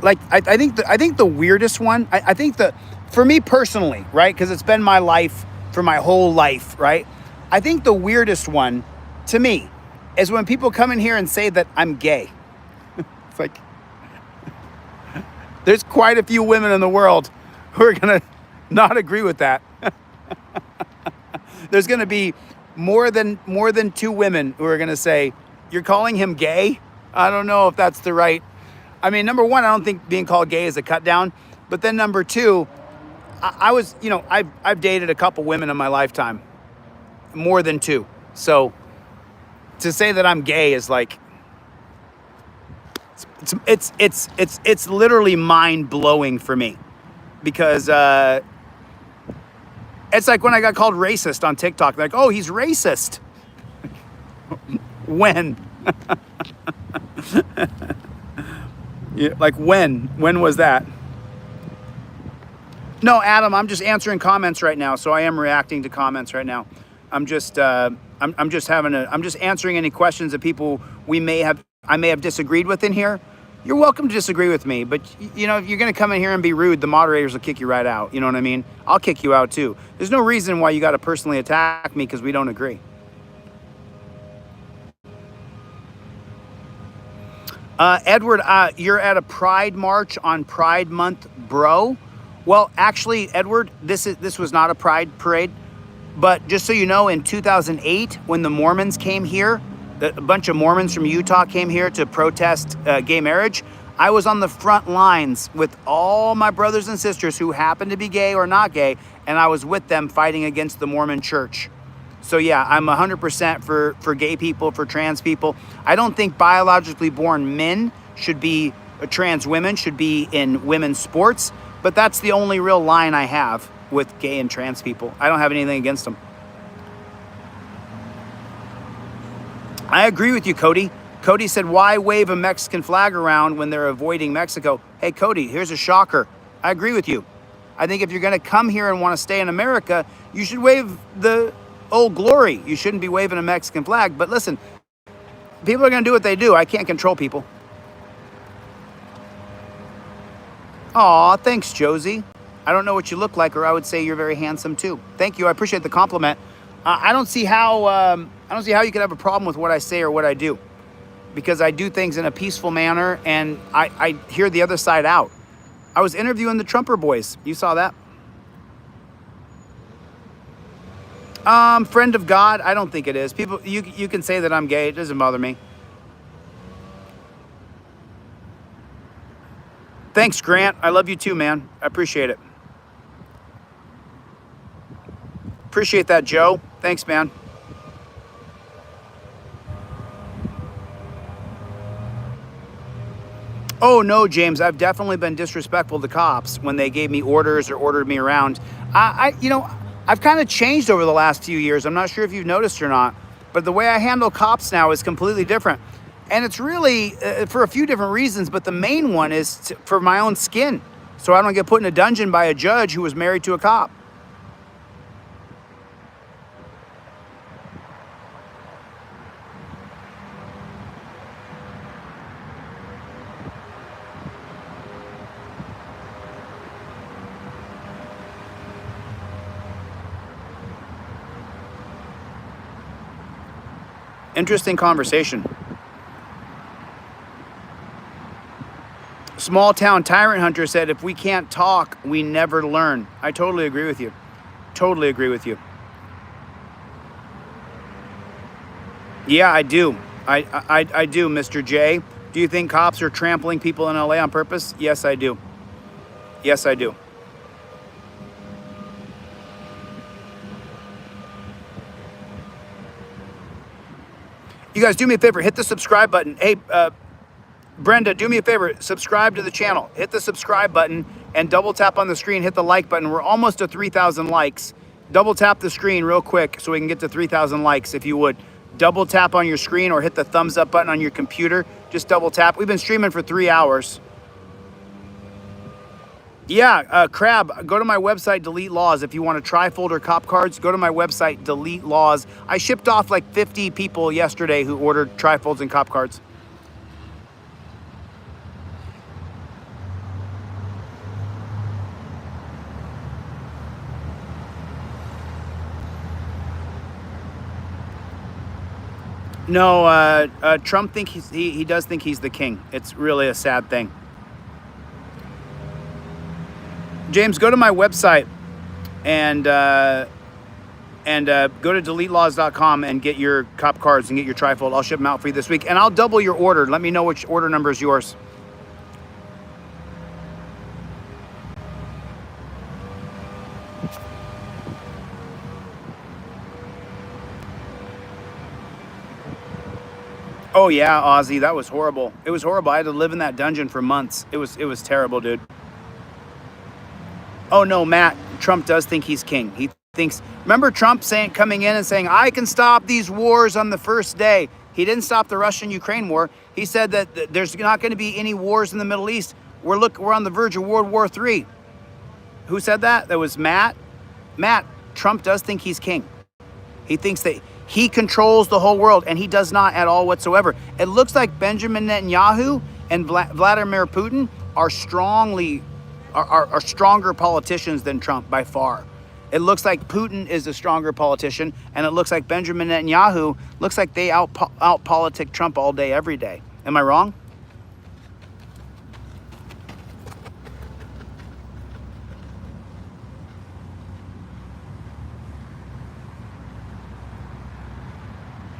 like I think the weirdest one. I think for me personally, right? Because it's been my life for my whole life, right? I think the weirdest one to me is when people come in here and say that I'm gay. It's like there's quite a few women in the world who are gonna not agree with that. There's gonna be more than 2 women who are gonna say, "You're calling him gay?" I don't know if that's the right. I mean, number one, I don't think being called gay is a cut down. But then number two, I was, I've dated a couple women in my lifetime, more than 2. So to say that I'm gay is like, it's literally mind blowing for me, because it's like when I got called racist on TikTok. They're like, "Oh, he's racist." When? Yeah, like when? When was that? No, Adam, I'm just answering comments right now, so I am reacting to comments right now. I'm just answering any questions that I may have disagreed with in here. You're welcome to disagree with me, but if you're gonna come in here and be rude, the moderators will kick you right out. You know what I mean? I'll kick you out too. There's no reason why you got to personally attack me because we don't agree. Edward, you're at a Pride March on Pride Month, bro. Well, actually, Edward, this was not a Pride parade, but just so you know, in 2008, when the Mormons came here, a bunch of Mormons from Utah came here to protest gay marriage. I was on the front lines with all my brothers and sisters who happened to be gay or not gay, and I was with them fighting against the Mormon church. So yeah, I'm 100% for gay people, for trans people. I don't think biologically born men should be, trans women should be in women's sports, but that's the only real line I have with gay and trans people. I don't have anything against them. I agree with you, Cody. Cody said, "Why wave a Mexican flag around when they're avoiding Mexico?" Hey, Cody, here's a shocker. I agree with you. I think if you're going to come here and want to stay in America, you should wave the Old Glory. You shouldn't be waving a Mexican flag. But listen, people are going to do what they do. I can't control people. Aw, thanks, Josie. I don't know what you look like, or I would say you're very handsome too. Thank you. I appreciate the compliment. I don't see how you could have a problem with what I say or what I do, because I do things in a peaceful manner, and I hear the other side out. I was interviewing the Trumper boys. You saw that. Friend of God, I don't think it is. People, you can say that I'm gay. It doesn't bother me. Thanks, Grant. I love you too, man. I appreciate it. Appreciate that, Joe. Thanks, man. Oh, no, James. I've definitely been disrespectful to cops when they gave me orders or ordered me around. I've kind of changed over the last few years. I'm not sure if you've noticed or not, but the way I handle cops now is completely different. And it's really for a few different reasons, but the main one is for my own skin, so I don't get put in a dungeon by a judge who was married to a cop. Interesting conversation. Small town tyrant hunter said, "If we can't talk, we never learn." I totally agree with you. Totally agree with you. Yeah, I do. I do, Mr. J. Do you think cops are trampling people in LA on purpose? Yes, I do. Yes, I do. You guys do me a favor, hit the subscribe button. Hey, Brenda, do me a favor, subscribe to the channel. Hit the subscribe button and double tap on the screen, hit the like button. We're almost to 3,000 likes. Double tap the screen real quick so we can get to 3,000 likes if you would. Double tap on your screen or hit the thumbs up button on your computer. Just double tap. We've been streaming for 3 hours. Yeah, Crab, go to my website, Delete Lawz. If you want to trifold or cop cards, go to my website, Delete Lawz. I shipped off like 50 people yesterday who ordered trifolds and cop cards. No, Trump he does think he's the king. It's really a sad thing. James, go to my website and go to DeleteLawz.com and get your cop cards and get your trifold. I'll ship them out for you this week, and I'll double your order. Let me know which order number is yours. Oh yeah, Ozzy, that was horrible. It was horrible. I had to live in that dungeon for months. It was terrible, dude. Oh no, Matt, Trump does think he's king. He thinks, remember Trump coming in and saying, I can stop these wars on the first day. He didn't stop the Russian-Ukraine war. He said that there's not going to be any wars in the Middle East. We're on the verge of World War III. Who said that? That was Matt. Matt, Trump does think he's king. He thinks that he controls the whole world, and he does not at all whatsoever. It looks like Benjamin Netanyahu and Vladimir Putin are stronger politicians than Trump by far. It looks like Putin is a stronger politician, and it looks like Benjamin Netanyahu looks like they out-politic Trump all day, every day. Am I wrong?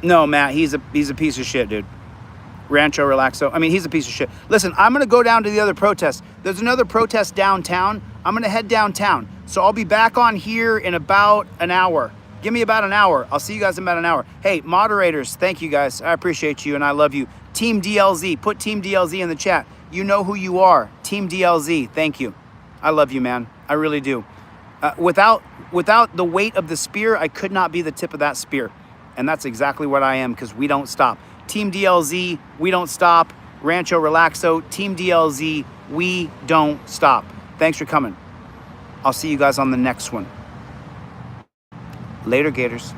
No, Matt, he's a piece of shit, dude. Rancho Relaxo. I mean, he's a piece of shit. Listen, I'm going to go down to the other protest. There's another protest downtown. I'm going to head downtown. So I'll be back on here in about an hour. Give me about an hour. I'll see you guys in about an hour. Hey, moderators, thank you guys. I appreciate you and I love you. Team DLZ, put Team DLZ in the chat. You know who you are. Team DLZ, thank you. I love you, man. I really do. Without the weight of the spear, I could not be the tip of that spear. And that's exactly what I am, because we don't stop. Team DLZ, we don't stop. Rancho Relaxo, Team DLZ, we don't stop. Thanks for coming. I'll see you guys on the next one. Later, Gators.